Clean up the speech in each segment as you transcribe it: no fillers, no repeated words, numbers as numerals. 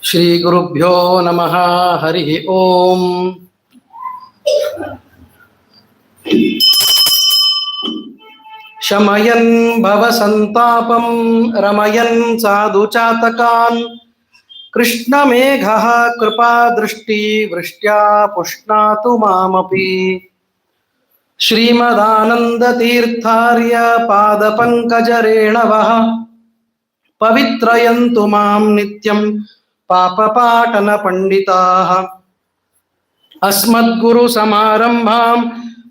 ಶ್ರೀ ಗುರುಭ್ಯೋ ನಮಃ. ಹರಿ ಓಂ. ಶಮಯನ್ ಭವ ಸಂತಾಪಂ ರಮಯನ್ ಸಾಧು ಚಾತಕಾನ್ ಕೃಷ್ಣ ಮೇಘ ಕೃಪಾ ದೃಷ್ಟಿ ವೃಷ್ಟ್ಯಾ ಪುಷ್ಣಾತು ಮಾಮಪಿ. ಶ್ರೀಮದಾನಂದ ತೀರ್ಥಾರ್ಯ ಪಾದ ಪಂಕಜ ರೇಣವಃ ಪವಿತ್ರಯಂತು ಮಾಂ ನಿತ್ಯಂ ಪಾಪಪಾಟನ ಪಂಡಿತಾಃ. ಅಸ್ಮದ್ಗುರು ಸಮಾರಂಭಾಂ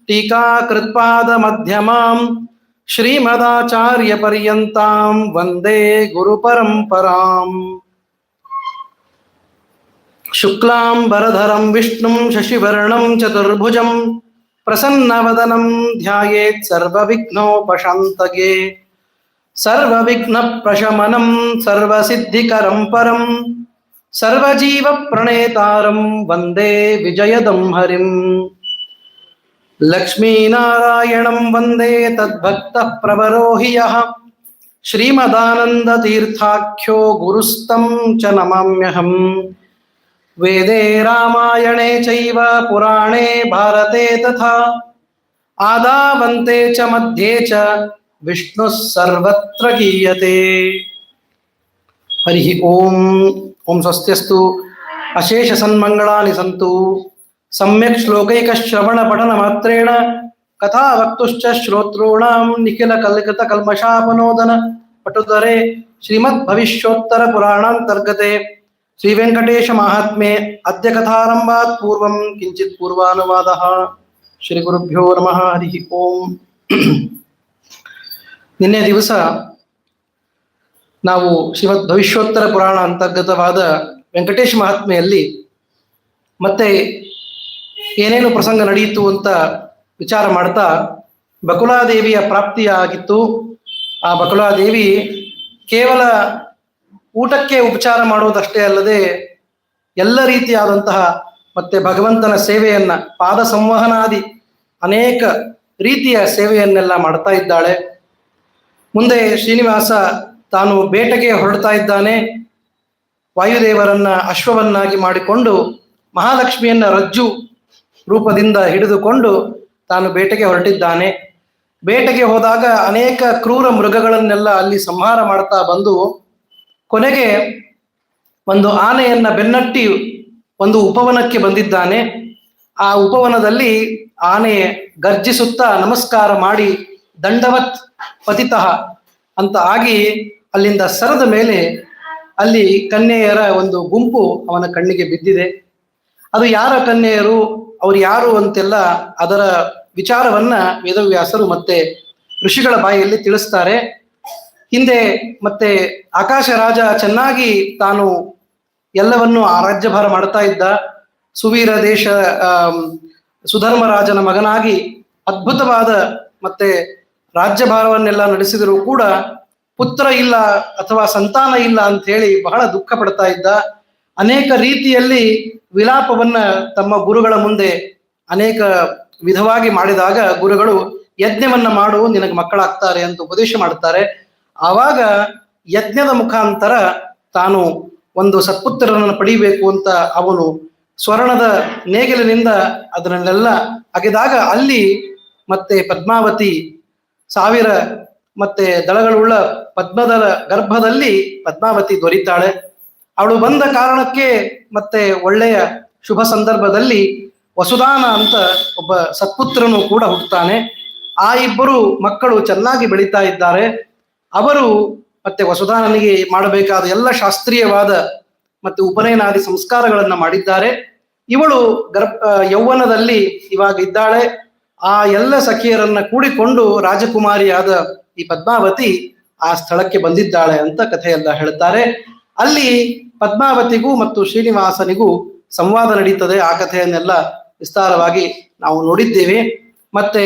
ಟೀಕಾಕೃತ್ಪಾದ ಮಧ್ಯಮಾಂ ಶ್ರೀಮದಾಚಾರ್ಯ ಪರ್ಯಂತಾಂ ವಂದೇ ಗುರು ಪರಂಪರಾಂ. ಶುಕ್ಲಾಂ ವರಧರಂ ವಿಷ್ಣುಂ ಶಶಿವರ್ಣಂ ಚತುರ್ಭುಜಂ ಪ್ರಸನ್ನವದನಂ ಧ್ಯಾಯೇತ್ ಸರ್ವವಿಘ್ನೋಪಶಾಂತಯೇ. ಸರ್ವವಿಘ್ನ ಪ್ರಶಮನಂ ಸರ್ವಸಿದ್ಧಿಕರಂ ಪರಂ ಸರ್ವಜೀವ ಪ್ರಣೇತಾರಂ ವಂದೇ ವಿಜಯದಂ ಹರಿಂ. ಲಕ್ಷ್ಮೀನಾರಾಯಣಂ ವಂದೇ ತದ್ಭಕ್ತಃ ಪ್ರವರೋ ಹಿ ಯಃ ಶ್ರೀಮದಾನಂದ ತೀರ್ಥಾಖ್ಯೋ ಗುರುಸ್ತಂ ಚ ನಮಾಮ್ಯಹಂ. ವೇದೇ ರಾಮಾಯಣೇ ಚೈವ ಪುರಾಣೇ ಭಾರತೆ ತಥಾ ಆದಾವಂತೆ ಚ ಮಧ್ಯೆ ಚ ವಿಷ್ಣು ಸರ್ವತ್ರ ಗೀಯತೆ. ಹರಿ ಓಂ. ಓಂ ಸ್ವಸ್ತ್ಯಸ್ತು ಅಶೇಷ ಸನ್ಮಂಗಳಾನಿ ಸಂತು. ಸಮ್ಯಕ್ ಶ್ಲೋಕೈಕ ಶ್ರವಣ ಪಠನ ಮಾತ್ರೇಣ ಕಥಾ ವಕ್ತುಶ್ಚ ಶ್ರೋತॄಣಾಂ ನಿಖಿಲ ಕಲ್ಕೃತ ಕಲ್ಮಷಾಪನೋದನ ಪಟುತರೆ ಶ್ರೀಮದ್ ಭವಿಷ್ಯೋತ್ತರ ಪುರಾಣಾಂತರ್ಗತೆ ಶ್ರೀ ವೆಂಕಟೇಶ ಮಹಾತ್ಮೆ ಅದ್ಯ ಕಥಾರಂಭಾತ್ ಪೂರ್ವಂ ಕಿಂಚಿತ್ ಪೂರ್ವಾನುವಾದಃ. ಶ್ರೀ ಗುರುಭ್ಯೋ ನಮಃ. ಹರಿ ಓಂ. ನಿನ್ನೆ ದಿವಸ ನಾವು ಶ್ರೀಮದ್ ಭವಿಷ್ಯೋತ್ತರ ಪುರಾಣ ಅಂತರ್ಗತವಾದ ವೆಂಕಟೇಶ ಮಹಾತ್ಮೆಯಲ್ಲಿ ಮತ್ತೆ ಏನೇನು ಪ್ರಸಂಗ ನಡೆಯಿತು ಅಂತ ವಿಚಾರ ಮಾಡ್ತಾ ಬಕುಲಾದೇವಿಯ ಪ್ರಾಪ್ತಿಯಾಗಿತ್ತು. ಆ ಬಕುಲಾದೇವಿ ಕೇವಲ ಊಟಕ್ಕೆ ಉಪಚಾರ ಮಾಡುವುದಷ್ಟೇ ಅಲ್ಲದೆ ಎಲ್ಲ ರೀತಿಯಾದಂತಹ ಮತ್ತೆ ಭಗವಂತನ ಸೇವೆಯನ್ನ ಪಾದ ಸಂವಹನಾದಿ ಅನೇಕ ರೀತಿಯ ಸೇವೆಯನ್ನೆಲ್ಲ ಮಾಡ್ತಾ ಇದ್ದಾಳೆ. ಮುಂದೆ ಶ್ರೀನಿವಾಸ ತಾನು ಬೇಟೆಗೆ ಹೊರಡ್ತಾ ಇದ್ದಾನೆ. ವಾಯುದೇವರನ್ನ ಅಶ್ವವನ್ನಾಗಿ ಮಾಡಿಕೊಂಡು ಮಹಾಲಕ್ಷ್ಮಿಯನ್ನ ರಜ್ಜು ರೂಪದಿಂದ ಹಿಡಿದುಕೊಂಡು ತಾನು ಬೇಟೆಗೆ ಹೊರಟಿದ್ದಾನೆ. ಬೇಟೆಗೆ ಹೋದಾಗ ಅನೇಕ ಕ್ರೂರ ಮೃಗಗಳನ್ನೆಲ್ಲ ಅಲ್ಲಿ ಸಂಹಾರ ಮಾಡ್ತಾ ಬಂದು ಕೊನೆಗೆ ಒಂದು ಆನೆಯನ್ನ ಬೆನ್ನಟ್ಟಿ ಒಂದು ಉಪವನಕ್ಕೆ ಬಂದಿದ್ದಾನೆ. ಆ ಉಪವನದಲ್ಲಿ ಆನೆ ಗರ್ಜಿಸುತ್ತಾ ನಮಸ್ಕಾರ ಮಾಡಿ ದಂಡವತ್ ಪತಿತಃ ಅಂತ ಆಗಿ ಅಲ್ಲಿಂದ ಸರದ ಮೇಲೆ ಅಲ್ಲಿ ಕನ್ಯೆಯರ ಒಂದು ಗುಂಪು ಅವನ ಕಣ್ಣಿಗೆ ಬಿದ್ದಿದೆ. ಅದು ಯಾರ ಕನ್ಯೆಯರು, ಅವ್ರು ಯಾರು ಅಂತೆಲ್ಲ ಅದರ ವಿಚಾರವನ್ನ ವೇದವ್ಯಾಸರು ಮತ್ತೆ ಋಷಿಗಳ ಬಾಯಿಯಲ್ಲಿ ತಿಳಿಸ್ತಾರೆ. ಹಿಂದೆ ಮತ್ತೆ ಆಕಾಶ ರಾಜ ಚೆನ್ನಾಗಿ ತಾನು ಎಲ್ಲವನ್ನು ಆ ರಾಜ್ಯಭಾರ ಮಾಡ್ತಾ ಇದ್ದ. ಸುವೀರ ದೇಶ ಸುಧರ್ಮರಾಜನ ಮಗನಾಗಿ ಅದ್ಭುತವಾದ ಮತ್ತೆ ರಾಜ್ಯಭಾರವನ್ನೆಲ್ಲ ನಡೆಸಿದರೂ ಕೂಡ ಪುತ್ರ ಇಲ್ಲ ಅಥವಾ ಸಂತಾನ ಇಲ್ಲ ಅಂತ ಹೇಳಿ ಬಹಳ ದುಃಖ ಪಡ್ತಾ ಇದ್ದ. ಅನೇಕ ರೀತಿಯಲ್ಲಿ ವಿಲಾಪವನ್ನ ತಮ್ಮ ಗುರುಗಳ ಮುಂದೆ ಅನೇಕ ವಿಧವಾಗಿ ಮಾಡಿದಾಗ ಗುರುಗಳು ಯಜ್ಞವನ್ನ ಮಾಡು, ನಿನಗೆ ಮಕ್ಕಳಾಗ್ತಾರೆ ಅಂತ ಉಪದೇಶ ಮಾಡ್ತಾರೆ. ಆವಾಗ ಯಜ್ಞದ ಮುಖಾಂತರ ತಾನು ಒಂದು ಸತ್ಪುತ್ರರನ್ನು ಪಡಿಬೇಕು ಅಂತ ಅವನು ಸ್ವರ್ಣದ ನೇಗಿಲಿನಿಂದ ಅದನ್ನೆಲ್ಲ ಅಗೆದಾಗ ಅಲ್ಲಿ ಮತ್ತೆ ಪದ್ಮಾವತಿ 1000 ಮತ್ತೆ ದಳಗಳುಳ್ಳ ಪದ್ಮದ ಗರ್ಭದಲ್ಲಿ ಪದ್ಮಾವತಿ ದೊರೀತಾಳೆ. ಅವಳು ಬಂದ ಕಾರಣಕ್ಕೆ ಮತ್ತೆ ಒಳ್ಳೆಯ ಶುಭ ಸಂದರ್ಭದಲ್ಲಿ ವಸುದಾನ ಅಂತ ಒಬ್ಬ ಸತ್ಪುತ್ರನು ಕೂಡ ಹುಟ್ಟುತ್ತಾನೆ. ಆ ಇಬ್ಬರು ಮಕ್ಕಳು ಚೆನ್ನಾಗಿ ಬೆಳೀತಾ ಇದ್ದಾರೆ. ಅವರು ಮತ್ತೆ ವಸುದಾನನಿಗೆ ಮಾಡಬೇಕಾದ ಎಲ್ಲ ಶಾಸ್ತ್ರೀಯವಾದ ಮತ್ತೆ ಉಪನಯನಾದಿ ಸಂಸ್ಕಾರಗಳನ್ನ ಮಾಡಿದ್ದಾರೆ. ಇವಳು ಯೌವನದಲ್ಲಿ ಇವಾಗ ಇದ್ದಾಳೆ. ಆ ಎಲ್ಲ ಸಖಿಯರನ್ನ ಕೂಡಿಕೊಂಡು ರಾಜಕುಮಾರಿಯಾದ ಈ ಪದ್ಮಾವತಿ ಆ ಸ್ಥಳಕ್ಕೆ ಬಂದಿದ್ದಾಳೆ ಅಂತ ಕಥೆಯೆಲ್ಲ ಹೇಳ್ತಾರೆ. ಅಲ್ಲಿ ಪದ್ಮಾವತಿಗೂ ಮತ್ತು ಶ್ರೀನಿವಾಸನಿಗೂ ಸಂವಾದ ನಡೀತದೆ. ಆ ಕಥೆಯನ್ನೆಲ್ಲ ವಿಸ್ತಾರವಾಗಿ ನಾವು ನೋಡಿದ್ದೇವೆ. ಮತ್ತೆ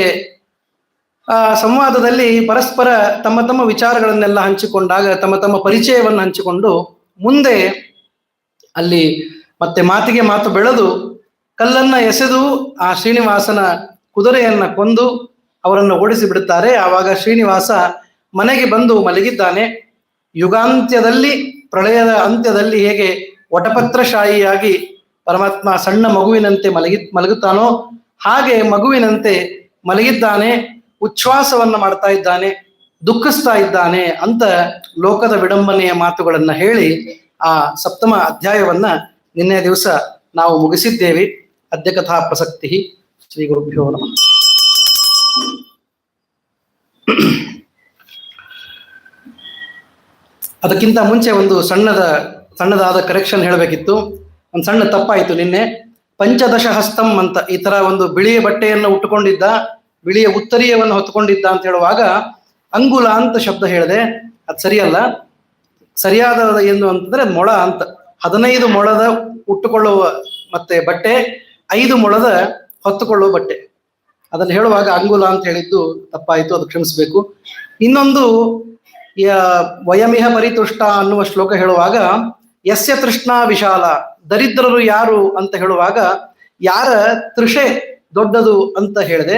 ಆ ಸಂವಾದದಲ್ಲಿ ಪರಸ್ಪರ ತಮ್ಮ ತಮ್ಮ ವಿಚಾರಗಳನ್ನೆಲ್ಲ ಹಂಚಿಕೊಂಡಾಗ ತಮ್ಮ ತಮ್ಮ ಪರಿಚಯವನ್ನು ಹಂಚಿಕೊಂಡು ಮುಂದೆ ಅಲ್ಲಿ ಮತ್ತೆ ಮಾತಿಗೆ ಮಾತು ಬೆಳೆದು ಕಲ್ಲನ್ನ ಎಸೆದು ಆ ಶ್ರೀನಿವಾಸನ ಕುದುರೆಯನ್ನ ಕೊಂದು ಅವರನ್ನು ಓಡಿಸಿ ಬಿಡುತ್ತಾರೆ. ಆವಾಗ ಶ್ರೀನಿವಾಸ ಮನೆಗೆ ಬಂದು ಮಲಗಿದ್ದಾನೆ. ಯುಗಾಂತ್ಯದಲ್ಲಿ, ಪ್ರಳಯದ ಅಂತ್ಯದಲ್ಲಿ ಹೇಗೆ ವಟಪತ್ರಶಾಹಿಯಾಗಿ ಪರಮಾತ್ಮ ಸಣ್ಣ ಮಗುವಿನಂತೆ ಮಲಗುತ್ತಾನೋ ಹಾಗೆ ಮಗುವಿನಂತೆ ಮಲಗಿದ್ದಾನೆ. ಉಚ್ಛ್ವಾಸವನ್ನ ಮಾಡ್ತಾ ಇದ್ದಾನೆ, ದುಃಖಿಸ್ತಾ ಇದ್ದಾನೆ ಅಂತ ಲೋಕದ ವಿಡಂಬನೆಯ ಮಾತುಗಳನ್ನ ಹೇಳಿ ಆ ಸಪ್ತಮ ಅಧ್ಯಾಯವನ್ನ ನಿನ್ನೆ ದಿವಸ ನಾವು ಮುಗಿಸಿದ್ದೇವೆ. ಅದ್ಯ ಕಥಾ ಪ್ರಸಕ್ತಿ. ಶ್ರೀ ಗುರುಭ್ಯೋ ನಮಃ. ಅದಕ್ಕಿಂತ ಮುಂಚೆ ಒಂದು ಸಣ್ಣದಾದ ಕರೆಕ್ಷನ್ ಹೇಳಬೇಕಿತ್ತು. ಒಂದು ಸಣ್ಣ ತಪ್ಪಾಯಿತು ನಿನ್ನೆ. ಪಂಚದಶ ಹಸ್ತಂ ಅಂತ ಈ ತರ ಒಂದು ಬಿಳಿಯ ಬಟ್ಟೆಯನ್ನು ಉಟ್ಟುಕೊಂಡಿದ್ದ, ಬಿಳಿಯ ಉತ್ತರೀಯವನ್ನು ಹೊತ್ತುಕೊಂಡಿದ್ದ ಅಂತ ಹೇಳುವಾಗ ಅಂಗುಲ ಅಂತ ಶಬ್ದ ಹೇಳಿದೆ. ಅದು ಸರಿಯಲ್ಲ. ಸರಿಯಾದ ಏನು ಅಂತಂದ್ರೆ ಮೊಳ ಅಂತ. 15 ಮೊಳದ ಉಟ್ಟುಕೊಳ್ಳುವ ಮತ್ತೆ ಬಟ್ಟೆ, 5 ಮೊಳದ ಹೊತ್ತುಕೊಳ್ಳುವ ಬಟ್ಟೆ. ಅದನ್ನು ಹೇಳುವಾಗ ಅಂಗುಲ ಅಂತ ಹೇಳಿದ್ದು ತಪ್ಪಾಯಿತು, ಅದು ಕ್ಷಮಿಸಬೇಕು. ಇನ್ನೊಂದು ವಯಮಿಹ ಪರಿತುಷ್ಟ ಅನ್ನುವ ಶ್ಲೋಕ ಹೇಳುವಾಗ ಯಸ್ಯ ತೃಷ್ಣಾ ವಿಶಾಲ, ದರಿದ್ರರು ಯಾರು ಅಂತ ಹೇಳುವಾಗ ಯಾರ ತೃಷೆ ದೊಡ್ಡದು ಅಂತ ಹೇಳಿದೆ.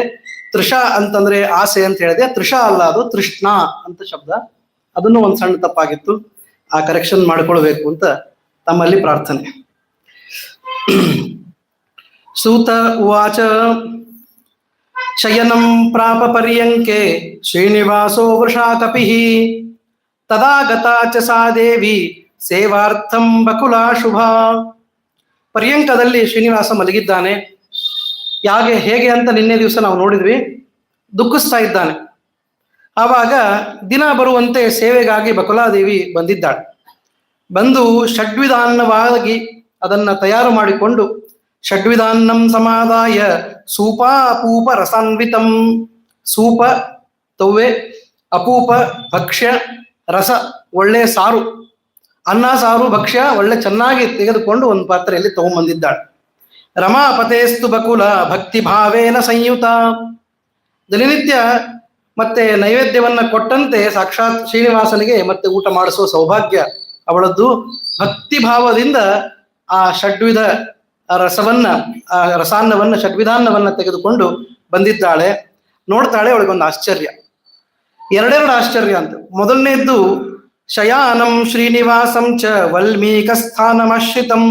ತೃಷ ಅಂತಂದ್ರೆ ಆಸೆ ಅಂತ ಹೇಳಿದೆ. ತೃಷ ಅಲ್ಲ, ಅದು ತೃಷ್ಣಾ ಅಂತ ಶಬ್ದ. ಅದನ್ನು ಒಂದು ಸಣ್ಣ ತಪ್ಪಾಗಿತ್ತು. ಆ ಕರೆಕ್ಷನ್ ಮಾಡ್ಕೊಳ್ಬೇಕು ಅಂತ ತಮ್ಮಲ್ಲಿ ಪ್ರಾರ್ಥನೆ. ಸೂತ ಉವಾಚ ಶಯನಂ ಪ್ರಾಪ ಪರ್ಯಂಕೆ ಶ್ರೀನಿವಾಸೋ ವೃಷಾ ಕಪಿಃ ತದಾ ಗತಾ ಚ ಸಾ ದೇವಿ ಸೇವಾರ್ಥಂ ಬಕುಲಾ ಶುಭ. ಪರ್ಯಂಕದಲ್ಲಿ ಶ್ರೀನಿವಾಸ ಮಲಗಿದ್ದಾನೆ. ಹೇಗೆ ಅಂತ ನಿನ್ನೆ ದಿವಸ ನಾವು ನೋಡಿದ್ವಿ. ದುಃಖಿಸ್ತಾ ಇದ್ದಾನೆ. ಆವಾಗ ದಿನ ಬರುವಂತೆ ಸೇವೆಗಾಗಿ ಬಕುಲಾದೇವಿ ಬಂದಿದ್ದಾಳೆ. ಬಂದು ಷಡ್ವಿಧಾನ್ನವಾಗಿ ಅದನ್ನ ತಯಾರು ಮಾಡಿಕೊಂಡು ಷಡ್ವಿಧಾನ್ನಂ ಸಮಾದಾಯ ಸೂಪ ಅಪೂಪ ರಸಾನ್ವಿತಂ. ಸೂಪ ತವ್ವೆ, ಅಪೂಪ ಭಕ್ಷ್ಯ, ರಸ ಒಳ್ಳೆ ಸಾರು, ಅನ್ನ ಸಾರು ಭಕ್ಷ್ಯ ಒಳ್ಳೆ ಚೆನ್ನಾಗಿ ತೆಗೆದುಕೊಂಡು ಒಂದು ಪಾತ್ರೆಯಲ್ಲಿ ತಗೊಂಡ್ಬಂದಿದ್ದಾಳೆ. ರಮಾಪತೇಸ್ತು ಬಕುಲ ಭಕ್ತಿ ಭಾವೇನ ಸಂಯುತ. ದಿನನಿತ್ಯ ಮತ್ತೆ ನೈವೇದ್ಯವನ್ನ ಕೊಟ್ಟಂತೆ ಸಾಕ್ಷಾತ್ ಶ್ರೀನಿವಾಸನಿಗೆ ಮತ್ತೆ ಊಟ ಮಾಡಿಸುವ ಸೌಭಾಗ್ಯ ಅವಳದ್ದು. ಭಕ್ತಿ ಭಾವದಿಂದ ಆ ಷಡ್ವಿಧ ರಸಾನ್ನವನ್ನ ಷಡ್ವಿಧಾನ್ನವನ್ನ ತೆಗೆದುಕೊಂಡು ಬಂದಿದ್ದಾಳೆ. ನೋಡ್ತಾಳೆ, ಅವಳಿಗೊಂದು ಆಶ್ಚರ್ಯ, ಎರಡೆರಡು ಆಶ್ಚರ್ಯ ಅಂತ. ಮೊದಲನೇದ್ದು ಶಯಾನಂ ಶ್ರೀನಿವಾಸಂ ಚ ವಲ್ಮೀಕಸ್ಥಾನಮಾಶ್ರಿತಂ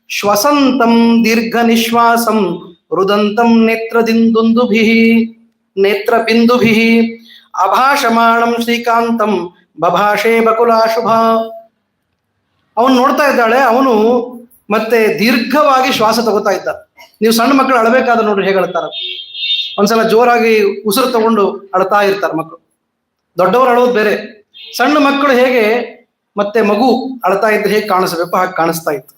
ಶ್ವಸಂತಂ ದೀರ್ಘ ನಿಶ್ವಾಸಂ ರುದಂತಂ ನೇತ್ರಬಿಂದುಭಿಃ ಅಭಾಷಮಾಣಂ ಶ್ರೀಕಾಂತಂ ಬಭಾಷೆ ಬಕುಲಾಶುಭ. ಅವನು ನೋಡ್ತಾ ಇದ್ದಾಳೆ. ಅವನು ಮತ್ತೆ ದೀರ್ಘವಾಗಿ ಶ್ವಾಸ ತಗೋತಾ ಇದ್ದ. ನೀವು ಸಣ್ಣ ಮಕ್ಕಳು ಅಳಬೇಕಾದ್ರೆ ನೋಡ್ರಿ ಹೇಗೆ ಅಳ್ತಾರ. ಒಂದ್ಸಲ ಜೋರಾಗಿ ಉಸಿರು ತಗೊಂಡು ಅಳ್ತಾ ಇರ್ತಾರೆ ಮಕ್ಕಳು. ದೊಡ್ಡವರು ಅಳೋದು ಬೇರೆ. ಸಣ್ಣ ಮಕ್ಕಳು ಹೇಗೆ ಮತ್ತೆ ಮಗು ಅಳ್ತಾ ಇದ್ರೆ ಹೇಗೆ ಕಾಣಿಸ್ಬೇಕು ಹಾಗೆ ಕಾಣಿಸ್ತಾ ಇತ್ತು.